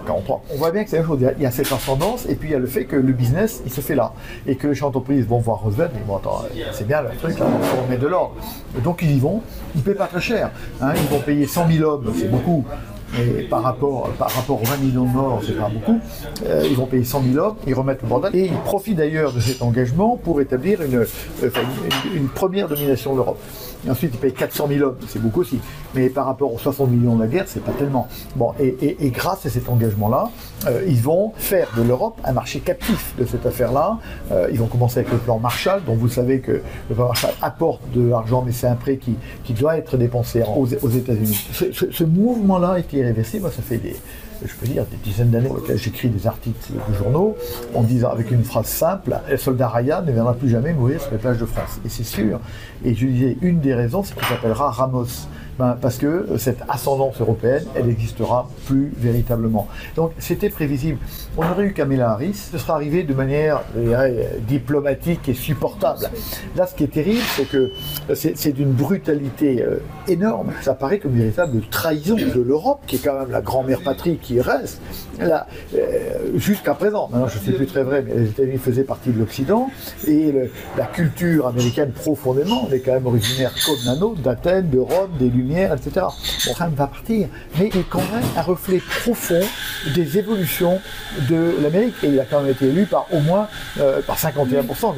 43, on voit bien que c'est la même chose. Il y a cette ascendance, et puis il y a le fait que le business, il se fait là. Et que les chefs d'entreprise vont voir Roosevelt, mais bon, attends, c'est bien leur truc, là, il faut remettre de l'ordre. Donc, ils y vont, ils ne paient pas très cher. Hein, ils vont payer 100 000 hommes, c'est beaucoup. Et par rapport aux 20 millions de morts, c'est pas beaucoup. Ils vont payer 100 000 hommes, ils remettent le bordel. Et ils profitent d'ailleurs de cet engagement pour établir une première domination de l'Europe. Et ensuite, ils payent 400 000 hommes, c'est beaucoup aussi. Mais par rapport aux 60 millions de la guerre, c'est pas tellement. Bon, et grâce à cet engagement-là, ils vont faire de l'Europe un marché captif de cette affaire-là. Ils vont commencer avec le plan Marshall, dont vous savez que le plan Marshall apporte de l'argent, mais c'est un prêt qui doit être dépensé aux États-Unis. Ce mouvement-là est irréversible. Moi, ça fait je peux dire, des dizaines d'années pour lesquelles j'écris des articles de journaux en disant avec une phrase simple, le soldat Ryan ne viendra plus jamais mourir sur les plages de France. Et c'est sûr. Et je disais, une des raisons, c'est qu'il s'appellera Ramos. Parce que cette ascendance européenne, elle n'existera plus véritablement. Donc c'était prévisible. On aurait eu Kamala Harris, ce serait arrivé de manière diplomatique et supportable. Là, ce qui est terrible, c'est que c'est d'une brutalité énorme. Ça paraît comme une véritable trahison de l'Europe, qui est quand même la grand-mère patrie qui reste, jusqu'à présent. Maintenant, je ne sais plus très vrai, mais les États-Unis faisaient partie de l'Occident, et la culture américaine profondément, on est quand même originaire comme la nôtre, d'Athènes, de Rome, des Lumières, etc. Bon, Trump va partir, mais il est quand même un reflet profond des évolutions de l'Amérique. Et il a quand même été élu par au moins par 51%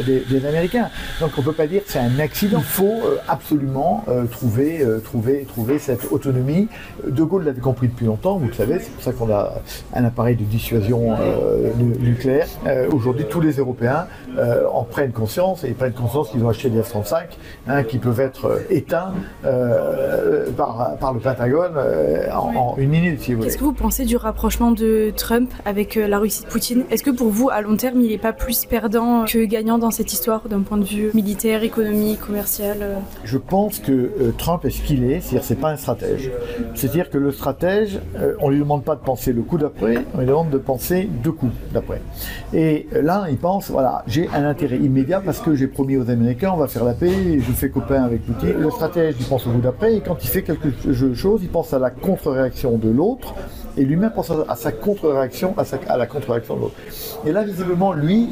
des Américains. Donc on ne peut pas dire que c'est un accident. Il faut absolument trouver cette autonomie. De Gaulle l'avait compris depuis longtemps, vous le savez, c'est pour ça qu'on a un appareil de dissuasion nucléaire. Aujourd'hui, tous les Européens en prennent conscience, et ils prennent conscience qu'ils ont acheté des F-35 qui peuvent être éteints par le Pentagone en une minute, si vous voulez. Qu'est-ce que vous pensez du rapprochement de Trump avec la Russie de Poutine? Est-ce que pour vous, à long terme, il n'est pas plus perdant que gagnant dans cette histoire d'un point de vue militaire, économique, commercial? Je pense que Trump est ce qu'il est, c'est-à-dire c'est pas un stratège. C'est-à-dire que le stratège, on lui demande pas de penser le coup d'après, on lui demande de penser 2 coups d'après. Et là, il pense, voilà, j'ai un intérêt immédiat parce que j'ai promis aux Américains, on va faire la paix, et je fais copain avec Poutine. Le stratège, il pense au coup d'après, et quand il fait quelque chose, il pense à la contre-réaction de l'autre, Et lui-même pense à sa contre-réaction, à la contre-réaction de l'autre. Et là, visiblement, lui,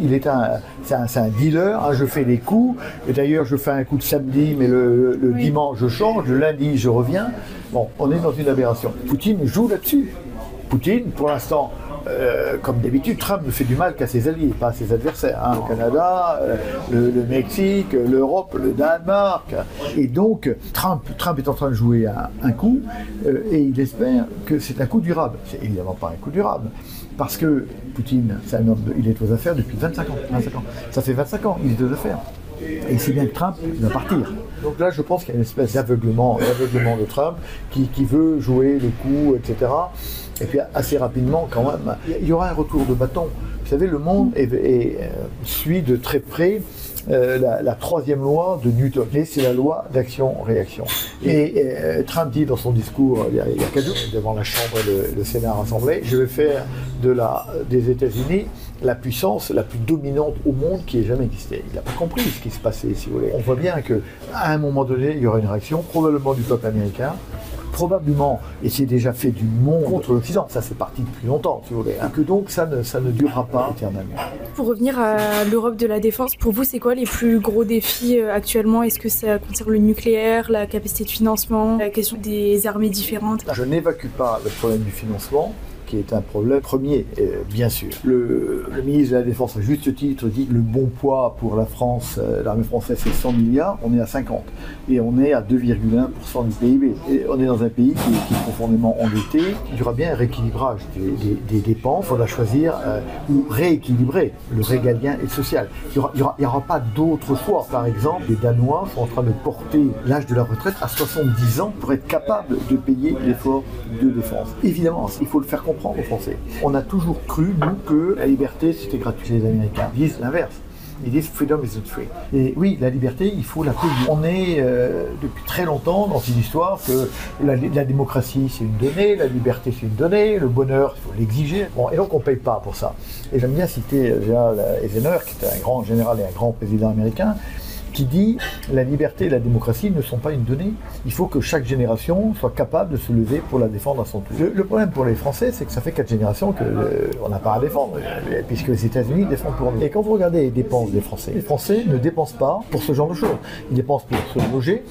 c'est un dealer, hein, je fais des coups, et d'ailleurs, je fais un coup de samedi, mais le dimanche, je change, le lundi, je reviens. Bon, on est dans une aberration. Poutine joue là-dessus. Poutine, pour l'instant, comme d'habitude, Trump ne fait du mal qu'à ses alliés, pas à ses adversaires. Hein. Le Canada, le Mexique, l'Europe, le Danemark. Et donc, Trump est en train de jouer un coup, et il espère que c'est un coup durable. C'est évidemment pas un coup durable. Parce que Poutine, il est aux affaires depuis 25 ans. Ça fait 25 ans, il est aux affaires. Et il sait bien que Trump va partir. Donc là, je pense qu'il y a une espèce d'aveuglement de Trump qui veut jouer le coup, etc. Et puis assez rapidement, quand même, il y aura un retour de bâton. Vous savez, le monde suit de très près la troisième loi de Newton. Et c'est la loi d'action-réaction. Et Trump dit dans son discours, il y a 4 jours, devant la Chambre et le Sénat rassemblés, je vais faire des États-Unis la puissance la plus dominante au monde qui ait jamais existé. Il n'a pas compris ce qui se passait, si vous voulez. On voit bien qu'à un moment donné, il y aura une réaction, probablement du peuple américain, probablement, et c'est déjà fait du monde contre l'Occident, ça c'est parti depuis longtemps, si vous voulez, hein, que donc ça ne durera pas éternellement. Pour revenir à l'Europe de la défense, pour vous, c'est quoi les plus gros défis actuellement? Est-ce que ça concerne le nucléaire, la capacité de financement, la question des armées différentes? Je n'évacue pas le problème du financement, qui est un problème premier, bien sûr. Le ministre de la Défense, à juste titre, dit que le bon poids pour la France, l'armée française, c'est 100 milliards, on est à 50. Et on est à 2,1% du PIB. Et on est dans un pays qui est profondément endetté. Il y aura bien un rééquilibrage des dépenses. Il faudra choisir ou rééquilibrer le régalien et le social. Il n'y aura pas d'autre choix. Par exemple, les Danois sont en train de porter l'âge de la retraite à 70 ans pour être capables de payer l'effort de défense. Évidemment, il faut le faire comprendre aux Français. On a toujours cru, nous, que la liberté, c'était gratuit. Les Américains disent l'inverse. Ils disent « freedom isn't free ». Et oui, la liberté, il faut la payer. On est depuis très longtemps dans une histoire que la démocratie, c'est une donnée, la liberté, c'est une donnée, le bonheur, il faut l'exiger. Bon, et donc, on ne paye pas pour ça. Et j'aime bien citer général Eisenhower, qui était un grand général et un grand président américain, qui dit « la liberté et la démocratie ne sont pas une donnée. Il faut que chaque génération soit capable de se lever pour la défendre à son tour. » Le problème pour les Français, c'est que ça fait 4 générations qu'on n'a pas à défendre, puisque les États-Unis défendent pour nous. Et quand vous regardez les dépenses des Français, les Français ne dépensent pas pour ce genre de choses. Ils dépensent pour se loger,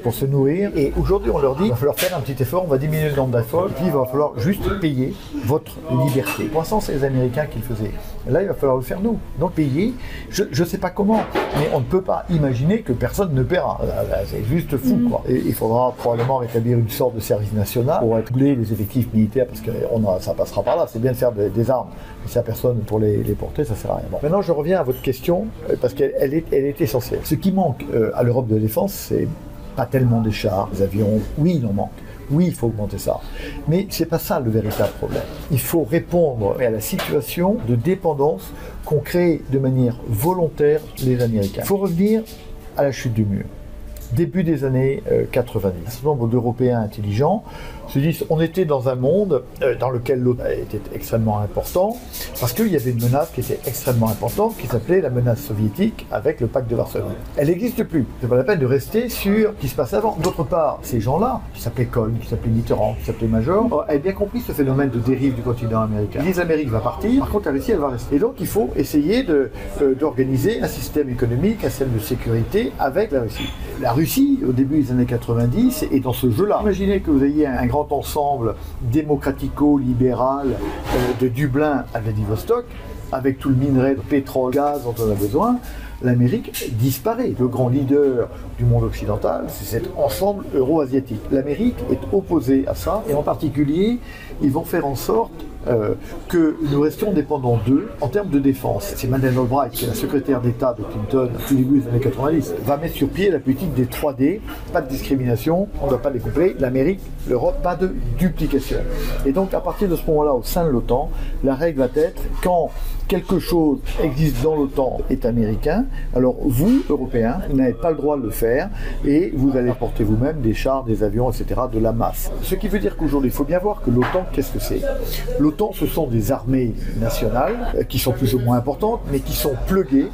pour se nourrir. Et aujourd'hui, on leur dit « il va falloir faire un petit effort, on va diminuer le nombre d'efforts, et puis il va falloir juste payer votre liberté. » Pour l'instant, c'est les Américains qui le faisaient. Là, il va falloir le faire nous. Donc payer, je ne sais pas comment, mais on ne peut pas imaginer que personne ne paiera. C'est juste fou, quoi. Et il faudra probablement rétablir une sorte de service national pour doubler les effectifs militaires, parce que ça passera par là. C'est bien de faire des armes, mais si il n'y a personne pour les porter, ça ne sert à rien. Bon. Maintenant, je reviens à votre question, parce qu'elle est essentielle. Ce qui manque à l'Europe de défense, c'est pas tellement des chars, des avions. Oui, il en manque. Oui, il faut augmenter ça. Mais ce n'est pas ça le véritable problème. Il faut répondre à la situation de dépendance qu'ont créée de manière volontaire les Américains. Il faut revenir à la chute du mur. Début des années 90. Un certain nombre d'Européens intelligents se disent on était dans un monde dans lequel l'autre était extrêmement important, parce qu'il y avait une menace qui était extrêmement importante, qui s'appelait la menace soviétique avec le pacte de Varsovie. Elle n'existe plus. C'est pas la peine de rester sur ce qui se passe avant. D'autre part, ces gens-là, qui s'appelaient Kohl, qui s'appelaient Mitterrand, qui s'appelaient Major, avaient bien compris ce phénomène de dérive du continent américain. Les Amériques va partir, par contre la Russie, elle va rester. Et donc il faut essayer d'organiser un système économique, un système de sécurité avec la Russie. La Russie, au début des années 90, est dans ce jeu-là. Imaginez que vous ayez un grand ensemble démocratico-libéral de Dublin à Vladivostok, avec tout le minerai de pétrole, gaz dont on a besoin. L'Amérique disparaît. Le grand leader du monde occidental, c'est cet ensemble euro-asiatique. L'Amérique est opposée à ça, et en particulier, ils vont faire en sorte que nous restions dépendants d'eux en termes de défense. C'est Madeleine Albright, qui est la secrétaire d'État de Clinton au début des années 90, va mettre sur pied la politique des 3D, pas de discrimination, on ne doit pas découpler, l'Amérique, l'Europe, pas de duplication. Et donc à partir de ce moment-là, au sein de l'OTAN, la règle va être quand quelque chose existe dans l'OTAN est américain, alors vous, Européens, vous n'avez pas le droit de le faire et vous allez porter vous-même des chars, des avions, etc., de la masse. Ce qui veut dire qu'aujourd'hui, il faut bien voir que l'OTAN, qu'est-ce que c'est ? L'OTAN, L'OTAN, ce sont des armées nationales qui sont plus ou moins importantes, mais qui sont pluguées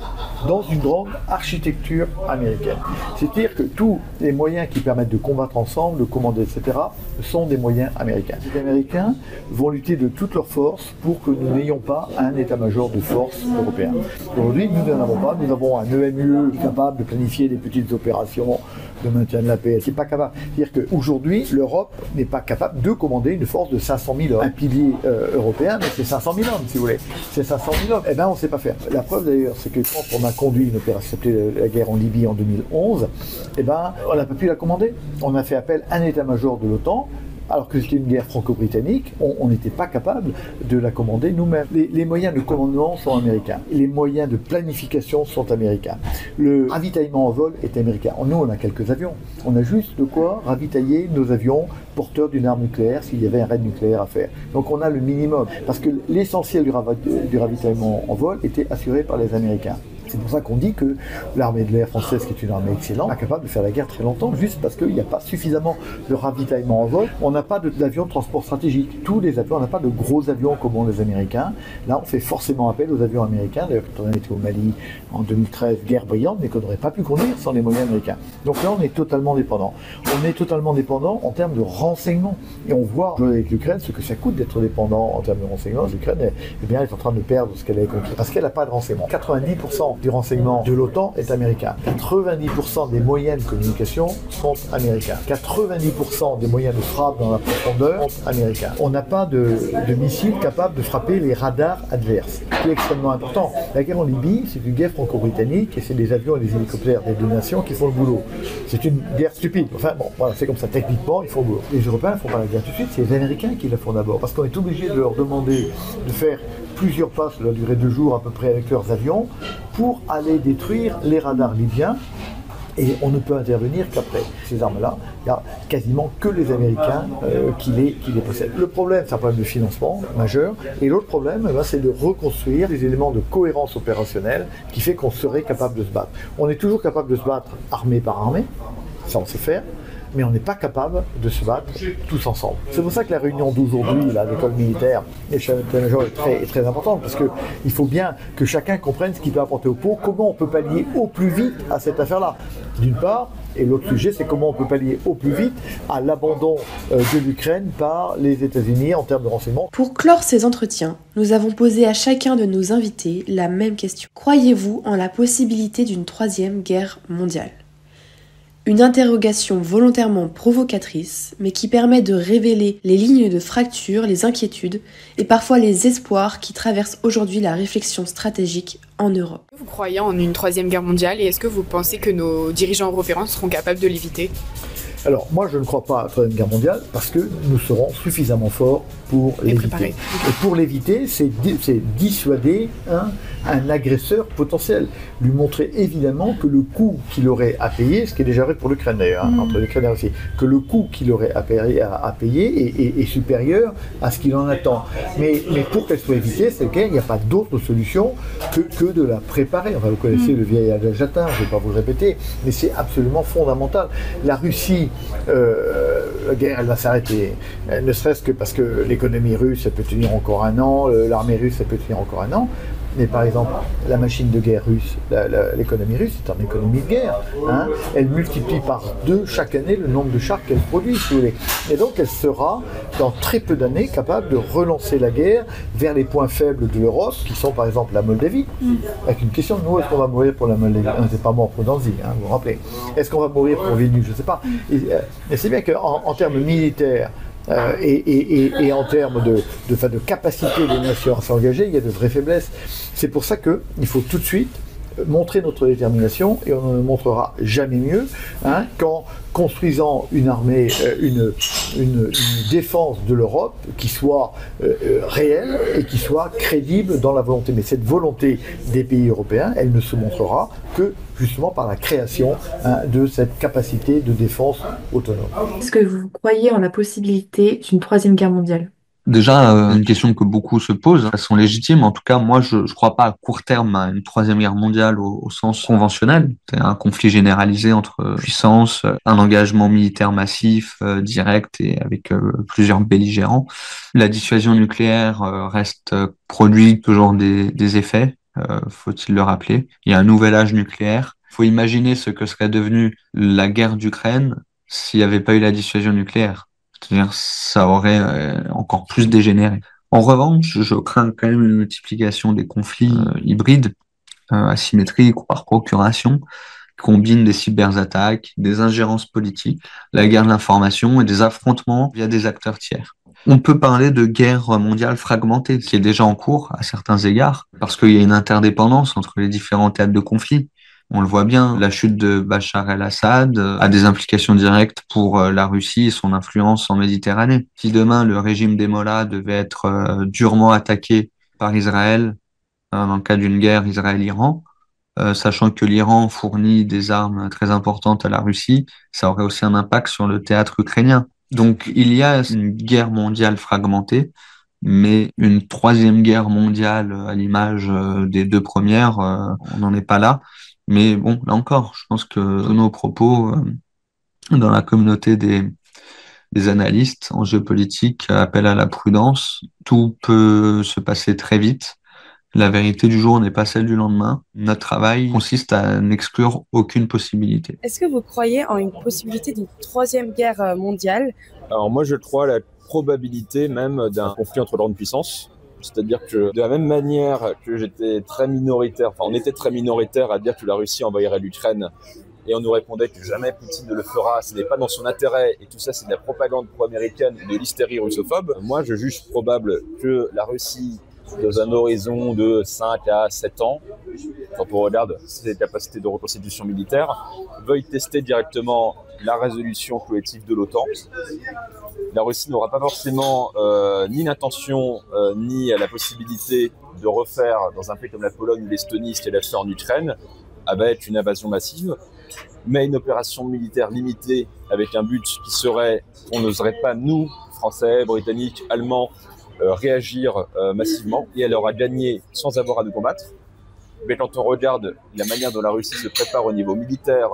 dans une grande architecture américaine. C'est-à-dire que tous les moyens qui permettent de combattre ensemble, de commander, etc., sont des moyens américains. Les Américains vont lutter de toutes leurs forces pour que nous n'ayons pas un état-major de force européen. Aujourd'hui, nous n'en avons pas. Nous avons un EMUE capable de planifier des petites opérations de maintien de la paix. C'est pas capable. C'est-à-dire qu'aujourd'hui, l'Europe n'est pas capable de commander une force de 500 000 hommes. Un pilier européen, mais c'est 500 000 hommes, si vous voulez. C'est 500 000 hommes. Eh bien, on ne sait pas faire. La preuve, d'ailleurs, c'est que quand on a conduit une opération qui s'appelait la guerre en Libye en 2011, eh ben, on n'a pas pu la commander. On a fait appel à un état-major de l'OTAN, alors que c'était une guerre franco-britannique, on n'était pas capable de la commander nous-mêmes. Les moyens de commandement sont américains. Les moyens de planification sont américains. Le ravitaillement en vol est américain. Nous, on a quelques avions. On a juste de quoi ravitailler nos avions porteurs d'une arme nucléaire s'il y avait un raid nucléaire à faire. Donc on a le minimum. Parce que l'essentiel du ravitaillement en vol était assuré par les Américains. C'est pour ça qu'on dit que l'armée de l'air française, qui est une armée excellente, est capable de faire la guerre très longtemps, juste parce qu'il n'y a pas suffisamment de ravitaillement en vol. On n'a pas d'avions de transport stratégique. Tous les avions, on n'a pas de gros avions comme ont les Américains. Là, on fait forcément appel aux avions américains. D'ailleurs, quand on a été au Mali en 2013, guerre brillante, mais qu'on n'aurait pas pu conduire sans les moyens américains. Donc là, on est totalement dépendant. On est totalement dépendant en termes de renseignement. Et on voit avec l'Ukraine ce que ça coûte d'être dépendant en termes de renseignement. L'Ukraine, eh bien, elle est en train de perdre ce qu'elle avait conquis parce qu'elle n'a pas de renseignement. 90% du renseignement de l'OTAN est américain. 90% des moyens de communication sont américains. 90% des moyens de frappe dans la profondeur sont américains. On n'a pas de missiles capables de frapper les radars adverses. C'est extrêmement important. La guerre en Libye, c'est une guerre franco-britannique et c'est des avions et des hélicoptères des deux nations qui font le boulot. C'est une guerre stupide. Enfin bon, voilà, c'est comme ça. Techniquement, ils font le boulot. Les Européens ne font pas la guerre tout de suite, c'est les Américains qui la font d'abord. Parce qu'on est obligé de leur demander de faire plusieurs pas, cela durait 2 jours à peu près avec leurs avions, pour aller détruire les radars libyens. Et on ne peut intervenir qu'après. Ces armes-là, il n'y a quasiment que les Américains qui les possèdent. Le problème, c'est un problème de financement majeur. Et l'autre problème, c'est de reconstruire des éléments de cohérence opérationnelle qui fait qu'on serait capable de se battre. On est toujours capable de se battre armée par armée, ça on sait faire. Mais on n'est pas capable de se battre tous ensemble. C'est pour ça que la réunion d'aujourd'hui, à l'école militaire et chez l'état-major est très importante, parce qu'il faut bien que chacun comprenne ce qu'il peut apporter au pot, comment on peut pallier au plus vite à cette affaire-là, d'une part, et l'autre sujet, c'est comment on peut pallier au plus vite à l'abandon de l'Ukraine par les États-Unis en termes de renseignement. Pour clore ces entretiens, nous avons posé à chacun de nos invités la même question. Croyez-vous en la possibilité d'une 3e guerre mondiale ? Une interrogation volontairement provocatrice, mais qui permet de révéler les lignes de fracture, les inquiétudes et parfois les espoirs qui traversent aujourd'hui la réflexion stratégique en Europe. Vous croyez en une 3e guerre mondiale et est-ce que vous pensez que nos dirigeants européens seront capables de l'éviter ? Alors, moi, je ne crois pas à la 3e guerre mondiale parce que nous serons suffisamment forts pour l'éviter. Et pour l'éviter, c'est dissuader un agresseur potentiel. Lui montrer évidemment que le coût qu'il aurait à payer, ce qui est déjà vrai pour l'Ukraine d'ailleurs, entre l'Ukraine et la Russie, que le coût qu'il aurait à payer est supérieur à ce qu'il en attend. Mais pour qu'elle soit évitée, cette guerre, il n'y a pas d'autre solution que de la préparer. Enfin, vous connaissez le vieil adage latin, je ne vais pas vous le répéter, mais c'est absolument fondamental. La Russie, la guerre, elle va s'arrêter, ne serait-ce que parce que l'économie russe, elle peut tenir encore 1 an, l'armée russe, elle peut tenir encore 1 an. Mais par exemple, la machine de guerre russe, l'économie russe, c'est une économie de guerre. Elle multiplie par 2 chaque année le nombre de chars qu'elle produit, si vous voulez. Et donc, elle sera, dans très peu d'années, capable de relancer la guerre vers les points faibles de l'Europe, qui sont par exemple la Moldavie. Avec une question, nous, est-ce qu'on va mourir pour la Moldavie ? C'est pas mort pour Danzig, vous vous rappelez. Est-ce qu'on va mourir pour Vilnius ? Je ne sais pas. Et c'est bien qu'en termes militaires, et en termes de capacité des nations à s'engager, il y a de vraies faiblesses. C'est pour ça qu'il faut tout de suite montrer notre détermination, et on ne montrera jamais mieux qu'en construisant une armée, une défense de l'Europe qui soit réelle et qui soit crédible dans la volonté. Mais cette volonté des pays européens, elle ne se montrera que justement par la création de cette capacité de défense autonome. Est-ce que vous croyez en la possibilité d'une 3e guerre mondiale ? Déjà, une question que beaucoup se posent, elles sont légitimes. En tout cas, moi, je ne crois pas à court terme à une troisième guerre mondiale au sens conventionnel. C'est un conflit généralisé entre puissances, un engagement militaire massif, direct et avec plusieurs belligérants. La dissuasion nucléaire reste produit toujours des effets, faut-il le rappeler. Il y a un nouvel âge nucléaire. Il faut imaginer ce que serait devenue la guerre d'Ukraine s'il n'y avait pas eu la dissuasion nucléaire. C'est-à-dire, ça aurait encore plus dégénéré. En revanche, je crains quand même une multiplication des conflits hybrides, asymétriques ou par procuration, qui combinent des cyberattaques, des ingérences politiques, la guerre de l'information et des affrontements via des acteurs tiers. On peut parler de guerre mondiale fragmentée, qui est déjà en cours à certains égards, parce qu'il y a une interdépendance entre les différents théâtres de conflit. On le voit bien, la chute de Bachar el-Assad a des implications directes pour la Russie et son influence en Méditerranée. Si demain le régime des Mollahs devait être durement attaqué par Israël, dans le cas d'une guerre Israël-Iran, sachant que l'Iran fournit des armes très importantes à la Russie, ça aurait aussi un impact sur le théâtre ukrainien. Donc il y a une guerre mondiale fragmentée, mais une troisième guerre mondiale à l'image des deux premières, on n'en est pas là. Mais bon, là encore, je pense que nos propos dans la communauté des analystes en géopolitique appellent à la prudence. Tout peut se passer très vite. La vérité du jour n'est pas celle du lendemain. Notre travail consiste à n'exclure aucune possibilité. Est-ce que vous croyez en une possibilité d'une troisième guerre mondiale? Alors moi, je crois à la probabilité même d'un conflit entre grandes puissances. C'est-à-dire que de la même manière que j'étais très minoritaire, enfin on était très minoritaire à dire que la Russie envahirait l'Ukraine et on nous répondait que jamais Poutine ne le fera, ce n'est pas dans son intérêt et tout ça c'est de la propagande pro-américaine, de l'hystérie russophobe. Moi je juge probable que la Russie, dans un horizon de 5 à 7 ans, quand on regarde ses capacités de reconstitution militaire, veuille tester directement la résolution collective de l'OTAN. La Russie n'aura pas forcément ni l'intention ni la possibilité de refaire dans un pays comme la Pologne ou l'Estonie ce qu'elle a fait en Ukraine avec une invasion massive, mais une opération militaire limitée avec un but qui serait qu'on n'oserait pas, nous, Français, Britanniques, Allemands, réagir massivement et elle aura gagné sans avoir à nous combattre. Mais quand on regarde la manière dont la Russie se prépare au niveau militaire,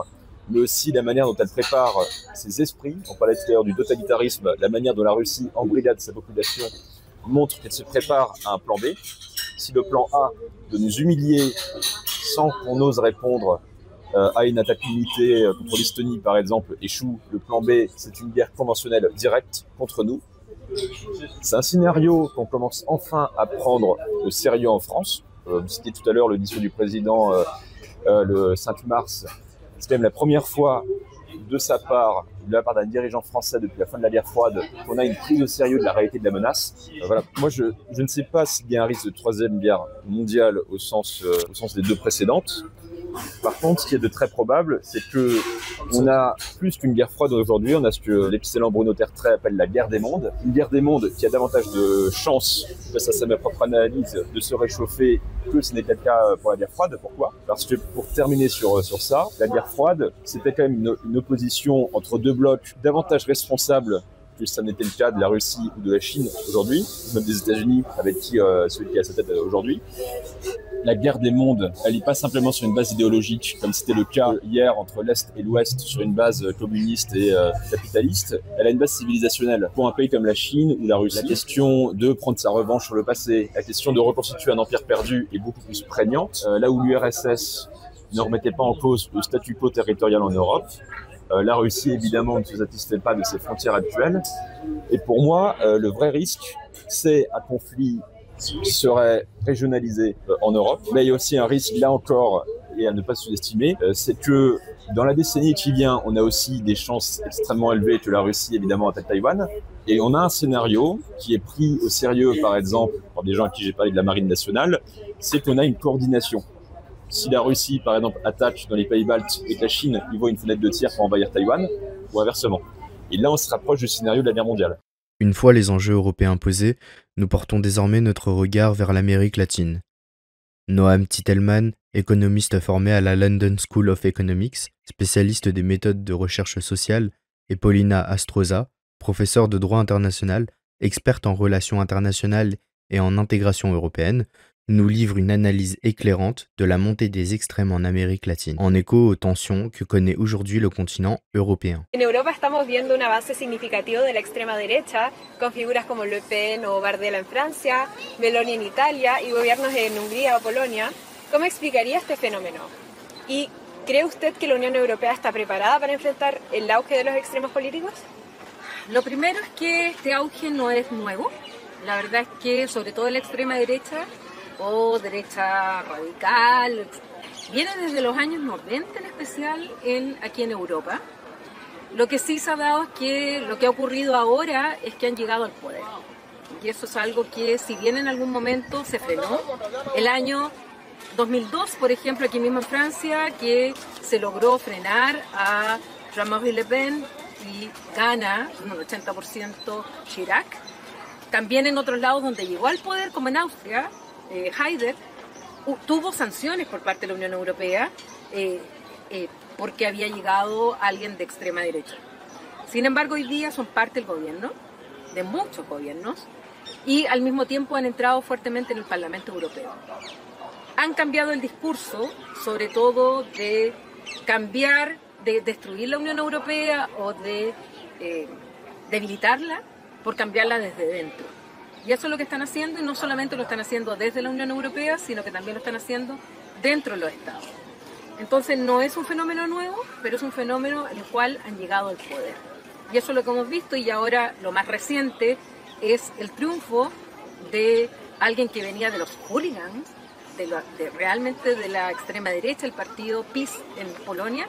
mais aussi la manière dont elle prépare ses esprits, on parlait tout à l'heure du totalitarisme, la manière dont la Russie embrigade sa population montre qu'elle se prépare à un plan B. Si le plan A de nous humilier sans qu'on ose répondre à une attaque limitée contre l'Estonie par exemple échoue, le plan B c'est une guerre conventionnelle directe contre nous. C'est un scénario qu'on commence enfin à prendre au sérieux en France. C'était tout à l'heure le discours du président le 5 mars. C'est quand même la première fois de sa part, de la part d'un dirigeant français depuis la fin de la guerre froide, qu'on a une prise au sérieux de la réalité de la menace. Voilà. Moi, je ne sais pas s'il y a un risque de troisième guerre mondiale au sens des deux précédentes. Par contre, ce qui est de très probable, c'est que on a plus qu'une guerre froide aujourd'hui, on a ce que l'excellent Bruno Tertrais appelle la guerre des mondes. Une guerre des mondes qui a davantage de chances, ça c'est ma propre analyse, de se réchauffer que ce n'était le cas pour la guerre froide. Pourquoi? Parce que pour terminer sur ça, la guerre froide, c'était quand même une opposition entre deux blocs davantage responsables que ça n'était le cas de la Russie ou de la Chine aujourd'hui, même des États-Unis avec celui qui est à sa tête aujourd'hui. La guerre des mondes, elle n'est pas simplement sur une base idéologique, comme c'était le cas hier entre l'Est et l'Ouest, sur une base communiste et capitaliste. Elle a une base civilisationnelle. Pour un pays comme la Chine ou la Russie, la question de prendre sa revanche sur le passé, la question de reconstituer un empire perdu est beaucoup plus prégnante. Là où l'URSS ne remettait pas en cause le statu quo territorial en Europe, la Russie, évidemment, ne se satisfait pas de ses frontières actuelles. Et pour moi, le vrai risque, c'est un conflit qui serait régionalisé en Europe. Mais il y a aussi un risque, là encore, et à ne pas sous-estimer, c'est que dans la décennie qui vient, on a aussi des chances extrêmement élevées que la Russie, évidemment, attaque Taïwan. Et on a un scénario qui est pris au sérieux, par exemple, par des gens à qui j'ai parlé de la marine nationale, c'est qu'on a une coordination. Si la Russie, par exemple, attaque dans les pays baltes et que la Chine y voit une fenêtre de tir pour envahir Taïwan, ou inversement. Et là, on se rapproche du scénario de la guerre mondiale. Une fois les enjeux européens posés, nous portons désormais notre regard vers l'Amérique latine. Noam Titelman, économiste formé à la London School of Economics, spécialiste des méthodes de recherche sociale, et Paulina Astroza, professeure de droit international, experte en relations internationales et en intégration européenne, nous livre une analyse éclairante de la montée des extrêmes en Amérique latine, en écho aux tensions que connaît aujourd'hui le continent européen. En Europa estamos viendo un avance significativo de la extrema derecha, con figuras como Le Pen o Bardella en Francia, Meloni en Italia y gobiernos en Hungría o Polonia. ¿Cómo explicaría este fenómeno? ¿Y cree usted que la Unión Europea está preparada para enfrentar el auge de los extremos políticos? Lo primero es que este auge no es nuevo. La verdad es que sobre todo la extrema derecha o derecha radical viene desde los años 90 en especial aquí en Europa. Lo que sí se ha dado es que lo que ha ocurrido ahora es que han llegado al poder. Y eso es algo que si bien en algún momento se frenó, el año 2002, por ejemplo, aquí mismo en Francia, que se logró frenar a Jean-Marie Le Pen y gana un 80% Chirac. También en otros lados donde llegó al poder, como en Austria, Haider, tuvo sanciones por parte de la Unión Europea porque había llegado alguien de extrema derecha. Sin embargo, hoy día son parte del gobierno, de muchos gobiernos, y al mismo tiempo han entrado fuertemente en el Parlamento Europeo. Han cambiado el discurso, sobre todo de cambiar, de destruir la Unión Europea o de debilitarla por cambiarla desde dentro. Y eso es lo que están haciendo, y no solamente lo están haciendo desde la Unión Europea, sino que también lo están haciendo dentro de los Estados. Entonces no es un fenómeno nuevo, pero es un fenómeno en el cual han llegado al poder. Y eso es lo que hemos visto, y ahora lo más reciente es el triunfo de alguien que venía de los hooligans, realmente de la extrema derecha, el partido PiS en Polonia,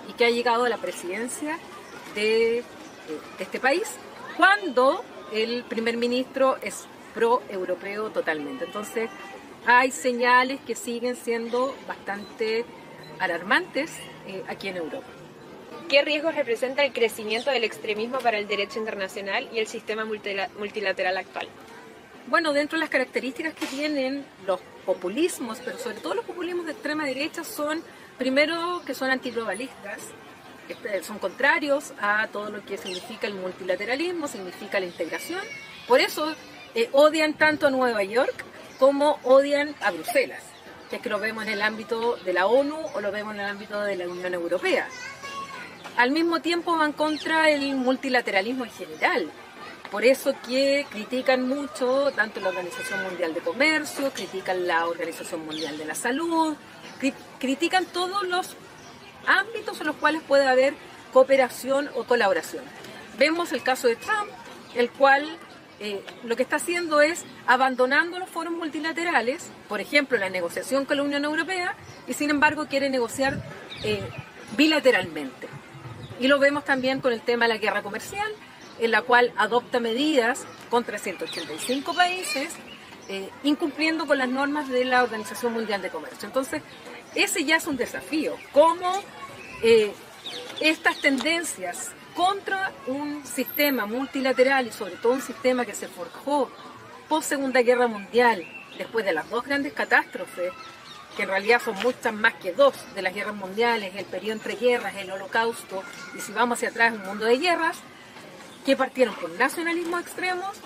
y que ha llegado a la presidencia de este país, cuando el primer ministro es pro-europeo totalmente. Entonces hay señales que siguen siendo bastante alarmantes aquí en Europa. ¿Qué riesgos representa el crecimiento del extremismo para el derecho internacional y el sistema multilateral actual? Bueno, dentro de las características que tienen los populismos, pero sobre todo los populismos de extrema derecha, son, primero, que son antiglobalistas, son contrarios a todo lo que significa el multilateralismo, significa la integración. Por eso odian tanto a Nueva York como odian a Bruselas, que es que lo vemos en el ámbito de la ONU o lo vemos en el ámbito de la Unión Europea. Al mismo tiempo van contra el multilateralismo en general. Por eso que critican mucho tanto la Organización Mundial de Comercio, critican la Organización Mundial de la Salud, critican todos los ámbitos en los cuales puede haber cooperación o colaboración. Vemos el caso de Trump, el cual lo que está haciendo es abandonando los foros multilaterales, por ejemplo la negociación con la Unión Europea, y sin embargo quiere negociar bilateralmente. Y lo vemos también con el tema de la guerra comercial, en la cual adopta medidas contra 185 países, incumpliendo con las normas de la Organización Mundial de Comercio. Entonces, ese ya es un desafío. Cómo estas tendencias contra un sistema multilateral y sobre todo un sistema que se forjó post Segunda Guerra Mundial, después de las dos grandes catástrofes, que en realidad son muchas más que dos de las guerras mundiales, el periodo entre guerras, el Holocausto, y si vamos hacia atrás, un mundo de guerras, que partieron por nacionalismos extremos,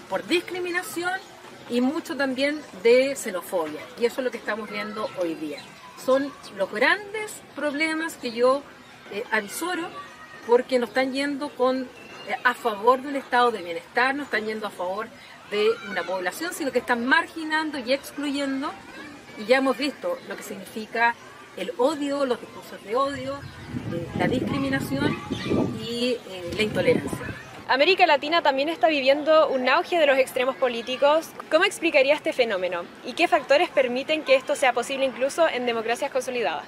por discriminación y mucho también de xenofobia. Y eso es lo que estamos viendo hoy día. Son los grandes problemas que yo avisoro, porque no están yendo a favor de un estado de bienestar, no están yendo a favor de una población, sino que están marginando y excluyendo. Y ya hemos visto lo que significa el odio, los discursos de odio, la discriminación y la intolerancia. América Latina también está viviendo un auge de los extremos políticos. ¿Cómo explicaría este fenómeno? ¿Y qué factores permiten que esto sea posible incluso en democracias consolidadas?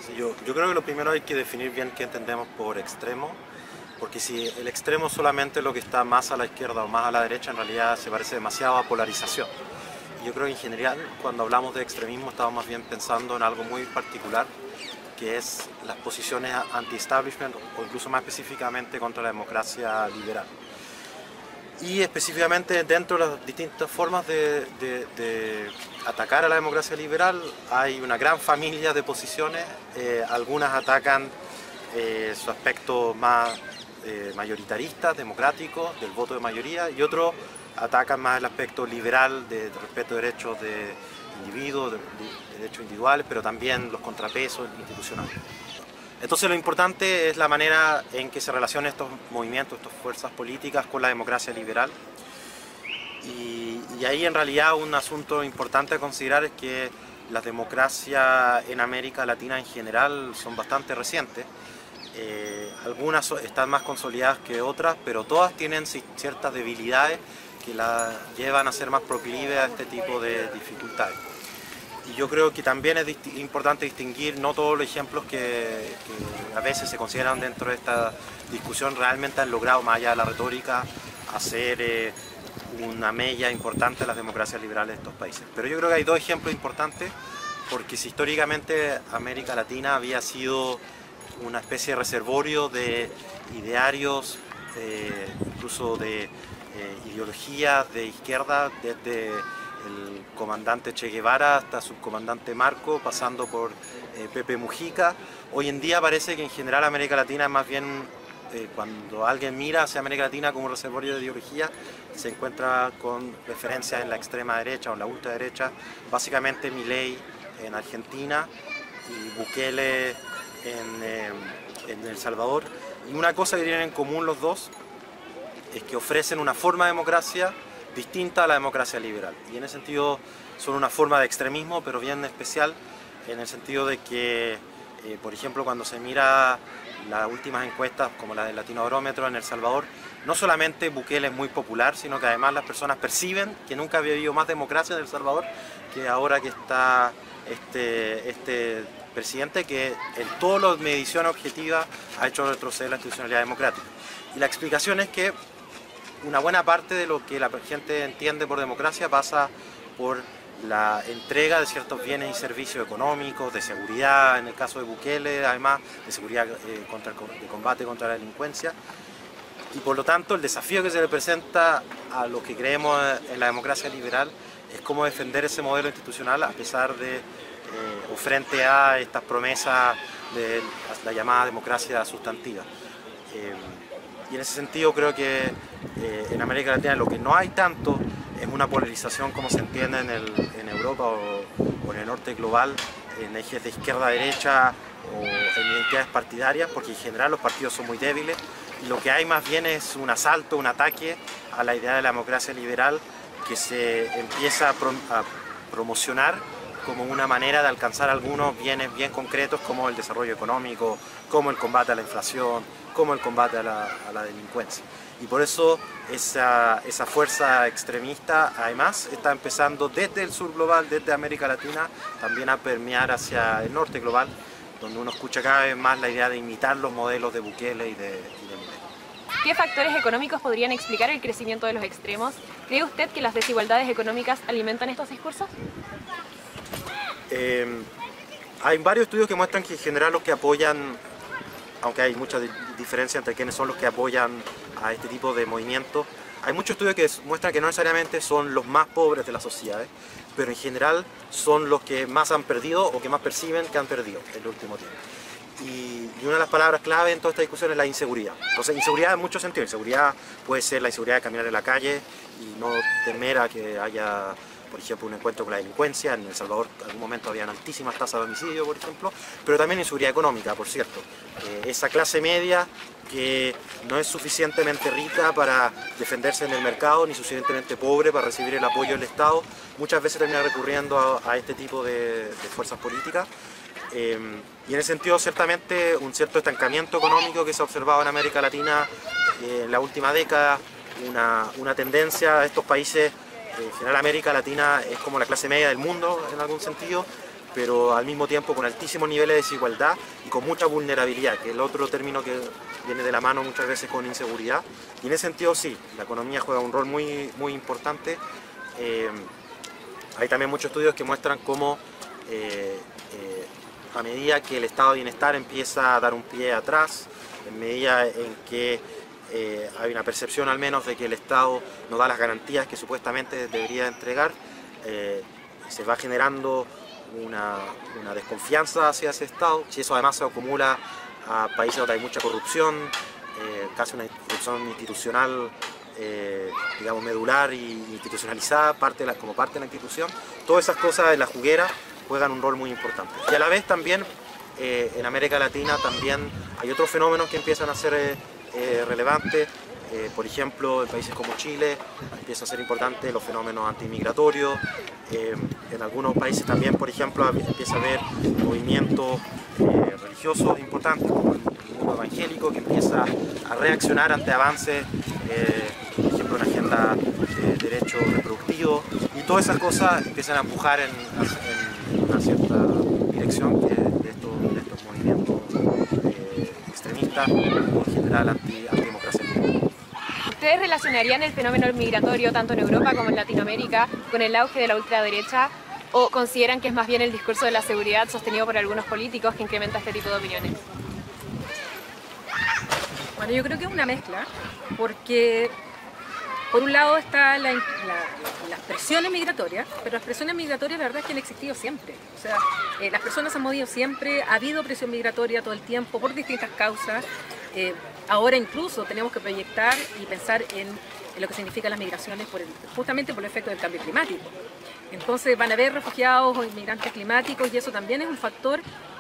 Sí, yo creo que lo primero hay que definir bien qué entendemos por extremo, porque si el extremo solamente es lo que está más a la izquierda o más a la derecha, en realidad se parece demasiado a polarización. Yo creo que en general, cuando hablamos de extremismo, estamos más bien pensando en algo muy particular, que es las posiciones anti-establishment o incluso más específicamente contra la democracia liberal. Y específicamente dentro de las distintas formas de atacar a la democracia liberal hay una gran familia de posiciones. Algunas atacan su aspecto más mayoritaristas, democráticos, del voto de mayoría, y otros atacan más el aspecto liberal de respeto de derechos de individuos, de derechos individuales, pero también los contrapesos institucionales. Entonces lo importante es la manera en que se relacionan estos movimientos, estas fuerzas políticas con la democracia liberal. Y ahí en realidad un asunto importante a considerar es que las democracias en América Latina en general son bastante recientes. Algunas están más consolidadas que otras, pero todas tienen ciertas debilidades que las llevan a ser más proclives a este tipo de dificultades. Y yo creo que también es importante distinguir no todos los ejemplos que a veces se consideran dentro de esta discusión realmente han logrado, más allá de la retórica, hacer una mella importante en las democracias liberales de estos países. Pero yo creo que hay dos ejemplos importantes, porque si históricamente América Latina había sido una especie de reservorio de idearios, incluso de ideologías de izquierda, desde el comandante Che Guevara hasta el subcomandante Marco, pasando por Pepe Mujica. Hoy en día parece que en general América Latina es más bien, cuando alguien mira hacia América Latina como un reservorio de ideología, se encuentra con referencias en la extrema derecha o en la ultraderecha, básicamente Milei en Argentina y Bukele en El Salvador. Y una cosa que tienen en común los dos es que ofrecen una forma de democracia distinta a la democracia liberal. Y en ese sentido son una forma de extremismo, pero bien especial, en el sentido de que, por ejemplo, cuando se mira las últimas encuestas, como la del Latinobarómetro en El Salvador, no solamente Bukele es muy popular, sino que además las personas perciben que nunca había habido más democracia en El Salvador que ahora que está este presidente, que en todas las mediciones objetivas ha hecho retroceder la institucionalidad democrática. Y la explicación es que una buena parte de lo que la gente entiende por democracia pasa por la entrega de ciertos bienes y servicios económicos, de seguridad, en el caso de Bukele, además de seguridad de combate contra la delincuencia. Y por lo tanto el desafío que se le presenta a los que creemos en la democracia liberal es cómo defender ese modelo institucional a pesar de o frente a estas promesas de la llamada democracia sustantiva. Y en ese sentido creo que en América Latina lo que no hay tanto es una polarización como se entiende en Europa o en el norte global, en ejes de izquierda a derecha o en identidades partidarias, porque en general los partidos son muy débiles. Y lo que hay más bien es un asalto, un ataque a la idea de la democracia liberal que se empieza a promocionar como una manera de alcanzar algunos bienes bien concretos como el desarrollo económico, como el combate a la inflación, como el combate a la delincuencia. Y por eso esa fuerza extremista además está empezando desde el sur global, desde América Latina, también a permear hacia el norte global, donde uno escucha cada vez más la idea de imitar los modelos de Bukele y de Milei. ¿Qué factores económicos podrían explicar el crecimiento de los extremos? ¿Cree usted que las desigualdades económicas alimentan estos discursos? Hay varios estudios que muestran que en general los que apoyan, aunque hay mucha diferencia entre quiénes son los que apoyan a este tipo de movimientos, hay muchos estudios que muestran que no necesariamente son los más pobres de las sociedades, pero en general son los que más han perdido o que más perciben que han perdido en el último tiempo. Y una de las palabras clave en toda esta discusión es la inseguridad. Entonces, inseguridad en muchos sentidos. Inseguridad puede ser la inseguridad de caminar en la calle y no temer a que haya, por ejemplo, un encuentro con la delincuencia. En El Salvador en algún momento habían altísimas tasas de homicidio, por ejemplo, pero también inseguridad económica, por cierto. Esa clase media que no es suficientemente rica para defenderse en el mercado, ni suficientemente pobre para recibir el apoyo del Estado, muchas veces termina recurriendo a este tipo de fuerzas políticas. Y en ese sentido, ciertamente, un cierto estancamiento económico que se ha observado en América Latina en la última década, una tendencia a estos países. En general América Latina es como la clase media del mundo en algún sentido, pero al mismo tiempo con altísimos niveles de desigualdad y con mucha vulnerabilidad, que es el otro término que viene de la mano muchas veces con inseguridad. Y en ese sentido sí, la economía juega un rol muy, muy importante. Hay también muchos estudios que muestran cómo a medida que el estado de bienestar empieza a dar un pie atrás, en medida en que hay una percepción al menos de que el Estado no da las garantías que supuestamente debería entregar, se va generando una desconfianza hacia ese Estado. Si eso además se acumula a países donde hay mucha corrupción, casi una corrupción institucional, digamos, medular y institucionalizada, como parte de la institución. Todas esas cosas en la juguera juegan un rol muy importante. Y a la vez también en América Latina también hay otros fenómenos que empiezan a ser relevantes. Por ejemplo, en países como Chile empieza a ser importante los fenómenos antimigratorios. En algunos países también, por ejemplo, empieza a haber movimientos religiosos importantes, como el mundo evangélico, que empieza a reaccionar ante avances, por ejemplo, en la agenda de derechos reproductivos. Y todas esas cosas empiezan a empujar en una cierta dirección de estos movimientos extremistas, en general antidemocracia. ¿Ustedes relacionarían el fenómeno migratorio tanto en Europa como en Latinoamérica con el auge de la ultraderecha o consideran que es más bien el discurso de la seguridad sostenido por algunos políticos que incrementa este tipo de opiniones? Bueno, yo creo que es una mezcla, porque por un lado está las presiones migratorias, pero las presiones migratorias la verdad es que han existido siempre. O sea, las personas se han movido siempre, ha habido presión migratoria todo el tiempo por distintas causas. Ahora incluso tenemos que proyectar y pensar en lo que significan las migraciones justamente por el efecto del cambio climático. Entonces van a haber refugiados o inmigrantes climáticos y eso también es un factor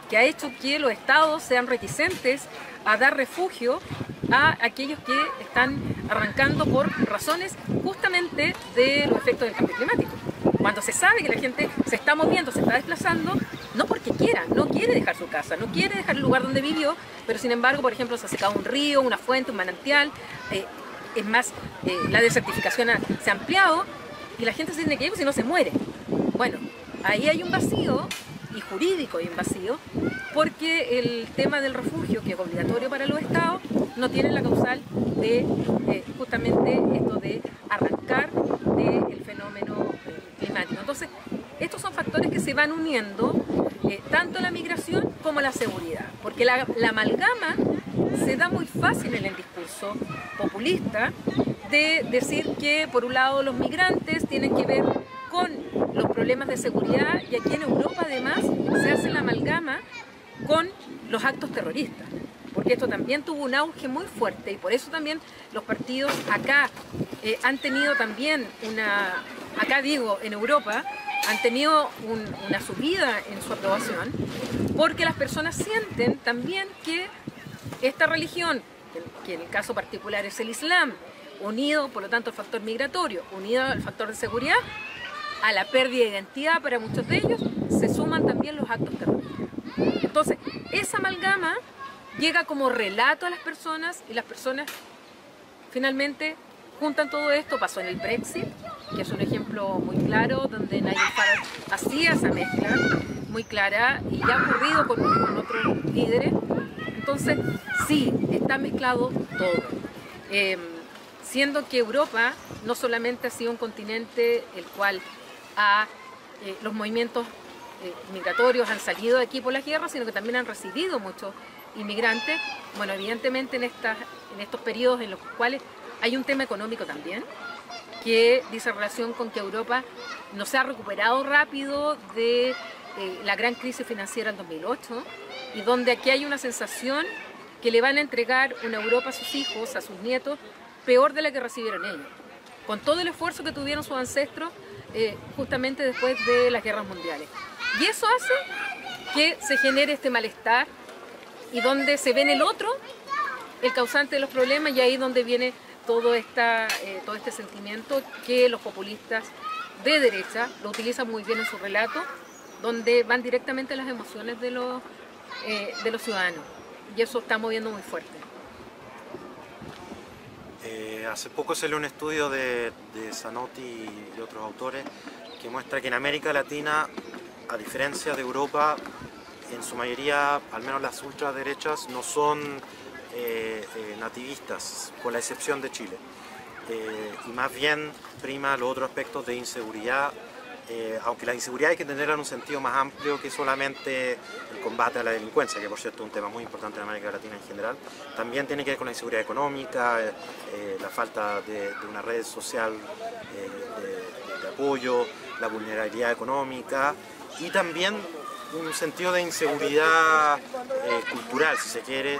que ha hecho que los estados sean reticentes a dar refugio a aquellos que están arrancando por razones justamente de los efectos del cambio climático. Cuando se sabe que la gente se está moviendo, se está desplazando, no porque quiera, no quiere dejar su casa, no quiere dejar el lugar donde vivió, pero sin embargo, por ejemplo, se ha secado un río, una fuente, un manantial, es más, la desertificación se ha ampliado y la gente se tiene que ir si no se muere. Bueno, ahí hay un vacío, y jurídico hay un vacío, porque el tema del refugio, que es obligatorio para los estados, no tiene la causal de justamente esto de arrancar del fenómeno climático. Entonces, estos son factores que se van uniendo tanto a la migración como a la seguridad, porque la amalgama se da muy fácil en el discurso populista de decir que, por un lado, los migrantes tienen que ver con los problemas de seguridad y aquí en Europa, además, se hace la amalgama con los actos terroristas, porque esto también tuvo un auge muy fuerte y por eso también los partidos acá han tenido también en Europa, han tenido una subida en su aprobación, porque las personas sienten también que esta religión, que en el caso particular es el Islam, unido por lo tanto al factor migratorio, unido al factor de seguridad, a la pérdida de identidad para muchos de ellos, se suman también los actos terroristas. Entonces, esa amalgama llega como relato a las personas y las personas finalmente juntan todo esto. Pasó en el Brexit, que es un ejemplo muy claro, donde Nigel Farage hacía esa mezcla muy clara y ya ha ocurrido con otros líderes. Entonces, sí, está mezclado todo. Siendo que Europa no solamente ha sido un continente el cual los movimientos migratorios han salido de aquí por las guerras, sino que también han recibido muchos inmigrantes. Bueno, evidentemente en estos periodos en los cuales hay un tema económico también, que dice relación con que Europa no se ha recuperado rápido de la gran crisis financiera en 2008 y donde aquí hay una sensación que le van a entregar una Europa a sus hijos, a sus nietos, peor de la que recibieron ellos, con todo el esfuerzo que tuvieron sus ancestros justamente después de las guerras mundiales. Y eso hace que se genere este malestar y donde se ve en el otro el causante de los problemas y ahí donde viene todo este sentimiento que los populistas de derecha lo utilizan muy bien en su relato, donde van directamente a las emociones de los ciudadanos y eso está moviendo muy fuerte. Hace poco salió un estudio de Zanotti y otros autores que muestra que en América Latina, a diferencia de Europa, en su mayoría, al menos las ultraderechas, no son nativistas, con la excepción de Chile. Y más bien prima los otros aspectos de inseguridad, aunque la inseguridad hay que tenerla en un sentido más amplio que solamente el combate a la delincuencia, que por cierto es un tema muy importante en América Latina en general. También tiene que ver con la inseguridad económica, la falta de una red social de apoyo, la vulnerabilidad económica y también un sentido de inseguridad cultural, si se quiere,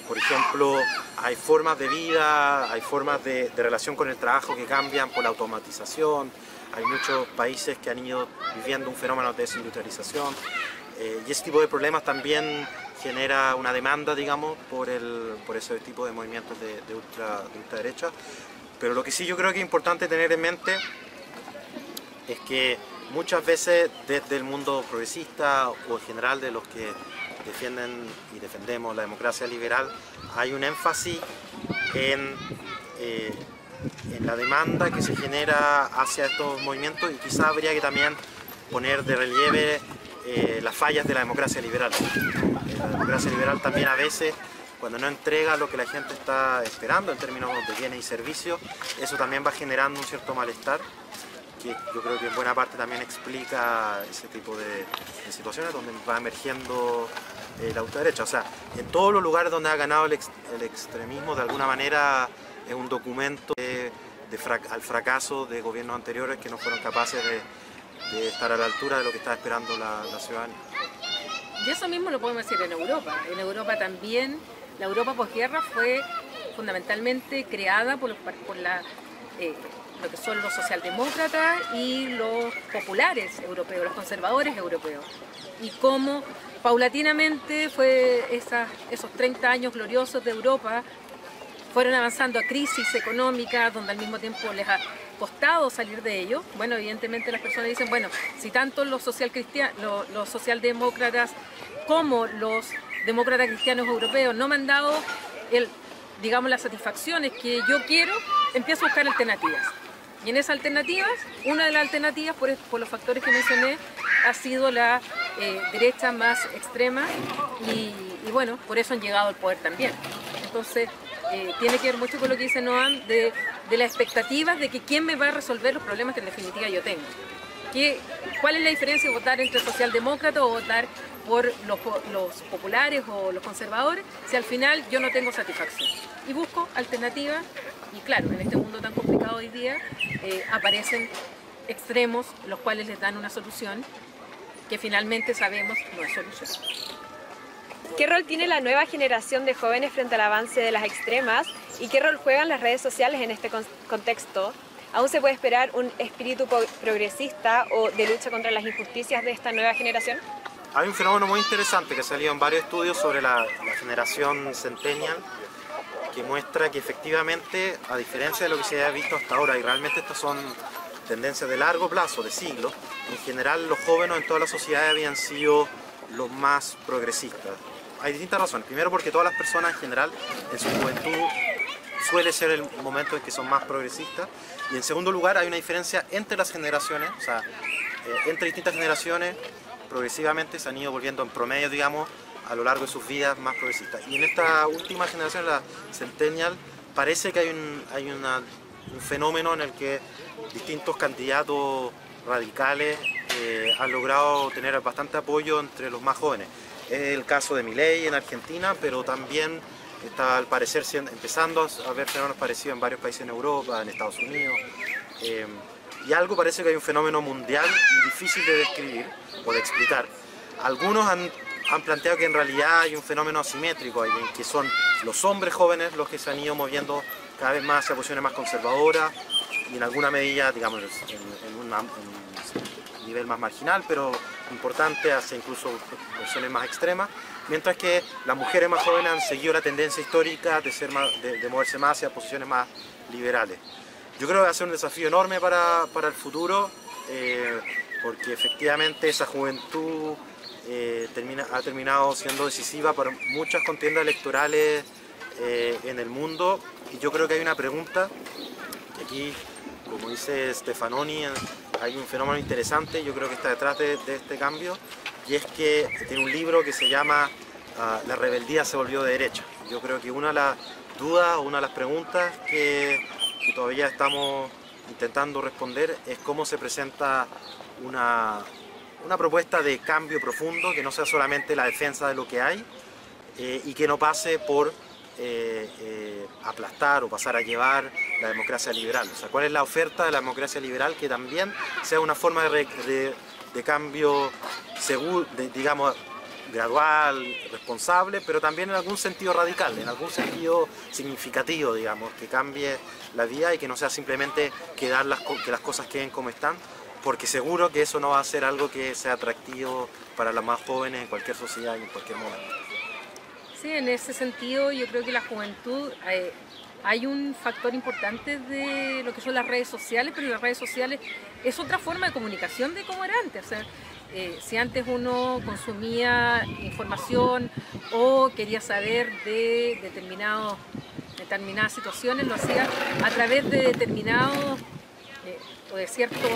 Por ejemplo, hay formas de vida, hay formas de relación con el trabajo que cambian por la automatización. Hay muchos países que han ido viviendo un fenómeno de desindustrialización. Y ese tipo de problemas también genera una demanda, digamos, por ese tipo de movimientos de ultraderecha. Pero lo que sí yo creo que es importante tener en mente es que muchas veces desde el mundo progresista o en general de los que defienden y defendemos la democracia liberal, hay un énfasis en la demanda que se genera hacia estos movimientos, y quizás habría que también poner de relieve las fallas de la democracia liberal. La democracia liberal también a veces, cuando no entrega lo que la gente está esperando en términos de bienes y servicios, eso también va generando un cierto malestar, que yo creo que en buena parte también explica ese tipo de situaciones donde va emergiendo la ultraderecha. O sea, en todos los lugares donde ha ganado el extremismo, de alguna manera es un documento al fracaso de gobiernos anteriores que no fueron capaces de estar a la altura de lo que está esperando la ciudadanía. Y eso mismo lo podemos decir en Europa. En Europa también, la Europa posguerra fue fundamentalmente creada por lo que son los socialdemócratas y los populares europeos, los conservadores europeos. Y cómo paulatinamente esos 30 años gloriosos de Europa fueron avanzando a crisis económicas, donde al mismo tiempo les ha costado salir de ello. Bueno, evidentemente las personas dicen, bueno, si tanto los socialdemócratas como los demócratas cristianos europeos no me han dado digamos, las satisfacciones que yo quiero, empiezo a buscar alternativas. Y en esas alternativas, una de las alternativas, por los factores que mencioné, ha sido la derecha más extrema y bueno, por eso han llegado al poder también. Entonces, tiene que ver mucho con lo que dice Noam de las expectativas de que quién me va a resolver los problemas que en definitiva yo tengo. ¿Cuál es la diferencia de votar entre socialdemócratas o votar por los populares o los conservadores si al final yo no tengo satisfacción? Y busco alternativas, y claro, en este mundo tan complicado hoy día aparecen extremos los cuales les dan una solución que finalmente sabemos no es solución. ¿Qué rol tiene la nueva generación de jóvenes frente al avance de las extremas y qué rol juegan las redes sociales en este contexto? ¿Aún se puede esperar un espíritu progresista o de lucha contra las injusticias de esta nueva generación? Hay un fenómeno muy interesante que ha salido en varios estudios sobre la generación centennial, que muestra que efectivamente, a diferencia de lo que se había visto hasta ahora, y realmente estas son tendencias de largo plazo, de siglos, en general los jóvenes en toda la sociedad habían sido los más progresistas. Hay distintas razones. Primero, porque todas las personas en general en su juventud suele ser el momento en que son más progresistas. Y en segundo lugar, hay una diferencia entre las generaciones, o sea, entre distintas generaciones progresivamente se han ido volviendo en promedio, digamos, a lo largo de sus vidas más progresistas. Y en esta última generación, la centennial, parece que hay un fenómeno en el que distintos candidatos radicales han logrado tener bastante apoyo entre los más jóvenes. Es el caso de Milei en Argentina, pero también está al parecer empezando a haber fenómenos parecidos en varios países en Europa, en Estados Unidos. Y algo parece que hay un fenómeno mundial difícil de describir o de explicar. Algunos han planteado que en realidad hay un fenómeno asimétrico, en que son los hombres jóvenes los que se han ido moviendo cada vez más hacia posiciones más conservadoras y en alguna medida, digamos, en un nivel más marginal, pero importante, hacia incluso versiones más extremas, mientras que las mujeres más jóvenes han seguido la tendencia histórica de moverse más hacia posiciones más liberales. Yo creo que va a ser un desafío enorme para el futuro, porque efectivamente esa juventud ha terminado siendo decisiva para muchas contiendas electorales en el mundo, y yo creo que hay una pregunta, aquí, como dice Stefanoni, hay un fenómeno interesante, yo creo que está detrás de este cambio, y es que tiene un libro que se llama La rebeldía se volvió de derecha. Yo creo que una de las dudas, una de las preguntas que todavía estamos intentando responder es cómo se presenta una propuesta de cambio profundo, que no sea solamente la defensa de lo que hay y que no pase por aplastar o pasar a llevar la democracia liberal. O sea, ¿cuál es la oferta de la democracia liberal que también sea una forma de cambio seguro, digamos, gradual, responsable, pero también en algún sentido radical, en algún sentido significativo, digamos, que cambie la vida y que no sea simplemente que las cosas queden como están, porque seguro que eso no va a ser algo que sea atractivo para las más jóvenes en cualquier sociedad y en cualquier momento. Sí, en ese sentido yo creo que la juventud, hay un factor importante de lo que son las redes sociales, pero las redes sociales es otra forma de comunicación de como era antes. O sea, si antes uno consumía información o quería saber de determinadas situaciones, lo hacía a través de determinados o de ciertos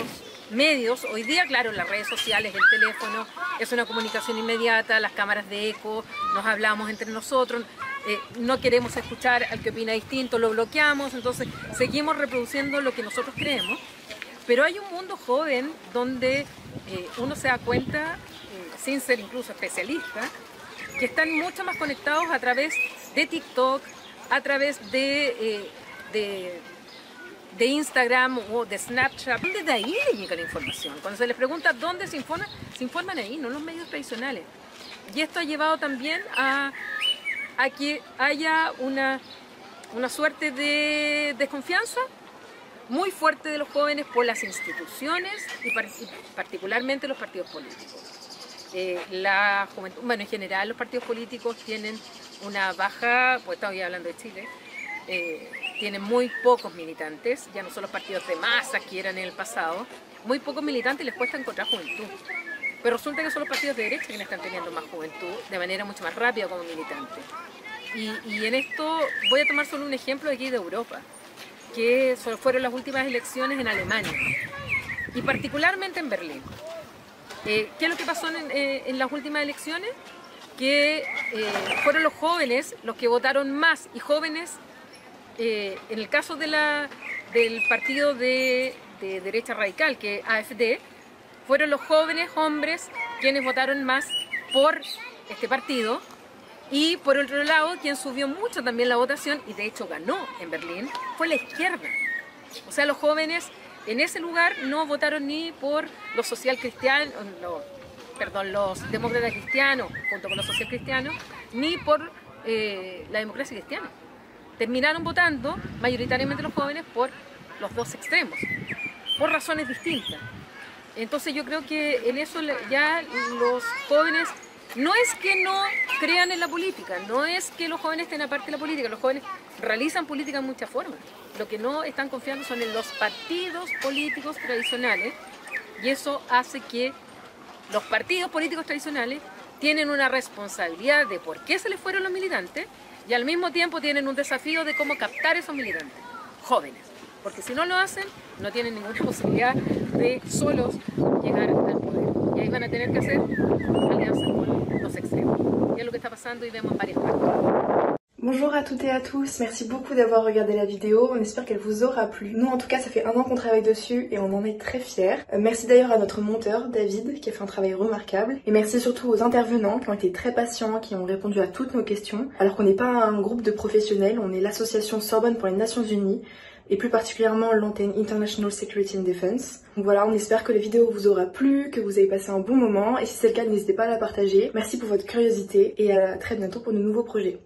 medios. Hoy día, claro, las redes sociales, el teléfono, es una comunicación inmediata, las cámaras de eco, nos hablamos entre nosotros, no queremos escuchar al que opina distinto, lo bloqueamos, entonces seguimos reproduciendo lo que nosotros creemos. Pero hay un mundo joven donde uno se da cuenta, sin ser incluso especialista, que están mucho más conectados a través de TikTok, a través de Instagram o de Snapchat. Desde ahí le llega la información. Cuando se les pregunta dónde se informan ahí, no en los medios tradicionales. Y esto ha llevado también a que haya una suerte de desconfianza muy fuerte de los jóvenes por las instituciones y particularmente los partidos políticos. La juventud, bueno, en general los partidos políticos tienen una baja, pues estamos hablando de Chile, tienen muy pocos militantes, ya no son los partidos de masas que eran en el pasado, muy pocos militantes y les cuesta encontrar juventud. Pero resulta que son los partidos de derecha quienes están teniendo más juventud de manera mucho más rápida como militantes. Y en esto voy a tomar solo un ejemplo de aquí de Europa, que fueron las últimas elecciones en Alemania y particularmente en Berlín. ¿Qué es lo que pasó en las últimas elecciones? Que fueron los jóvenes los que votaron más, y jóvenes, en el caso del partido de derecha radical, que es AfD, fueron los jóvenes hombres quienes votaron más por este partido. Y por otro lado, quien subió mucho también la votación, y de hecho ganó en Berlín, fue la izquierda. O sea, los jóvenes en ese lugar no votaron ni por los socialcristianos, los demócratas cristianos, junto con los socialcristianos, ni por la democracia cristiana. Terminaron votando mayoritariamente los jóvenes por los dos extremos, por razones distintas. Entonces yo creo que en eso ya los jóvenes, no es que no crean en la política, no es que los jóvenes estén aparte de la política, los jóvenes realizan política en muchas formas. Lo que no están confiando son en los partidos políticos tradicionales, y eso hace que los partidos políticos tradicionales tienen una responsabilidad de por qué se les fueron los militantes, y al mismo tiempo tienen un desafío de cómo captar esos militantes jóvenes, porque si no lo hacen, no tienen ninguna posibilidad de solos llegar al poder. Y ahí van a tener que hacer alianzas con los extremos. Y es lo que está pasando y vemos en varias partes. Bonjour à toutes et à tous, merci beaucoup d'avoir regardé la vidéo, on espère qu'elle vous aura plu. Nous en tout cas ça fait 1 an qu'on travaille dessus et on en est très fiers. Merci d'ailleurs à notre monteur David qui a fait un travail remarquable, et merci surtout aux intervenants qui ont été très patients, qui ont répondu à toutes nos questions. Alors qu'on n'est pas un groupe de professionnels, on est l'association Sorbonne pour les Nations Unies, et plus particulièrement l'antenne International Security and Defense. Donc voilà, on espère que la vidéo vous aura plu, que vous avez passé un bon moment, et si c'est le cas n'hésitez pas à la partager. Merci pour votre curiosité et à très bientôt pour de nouveaux projets.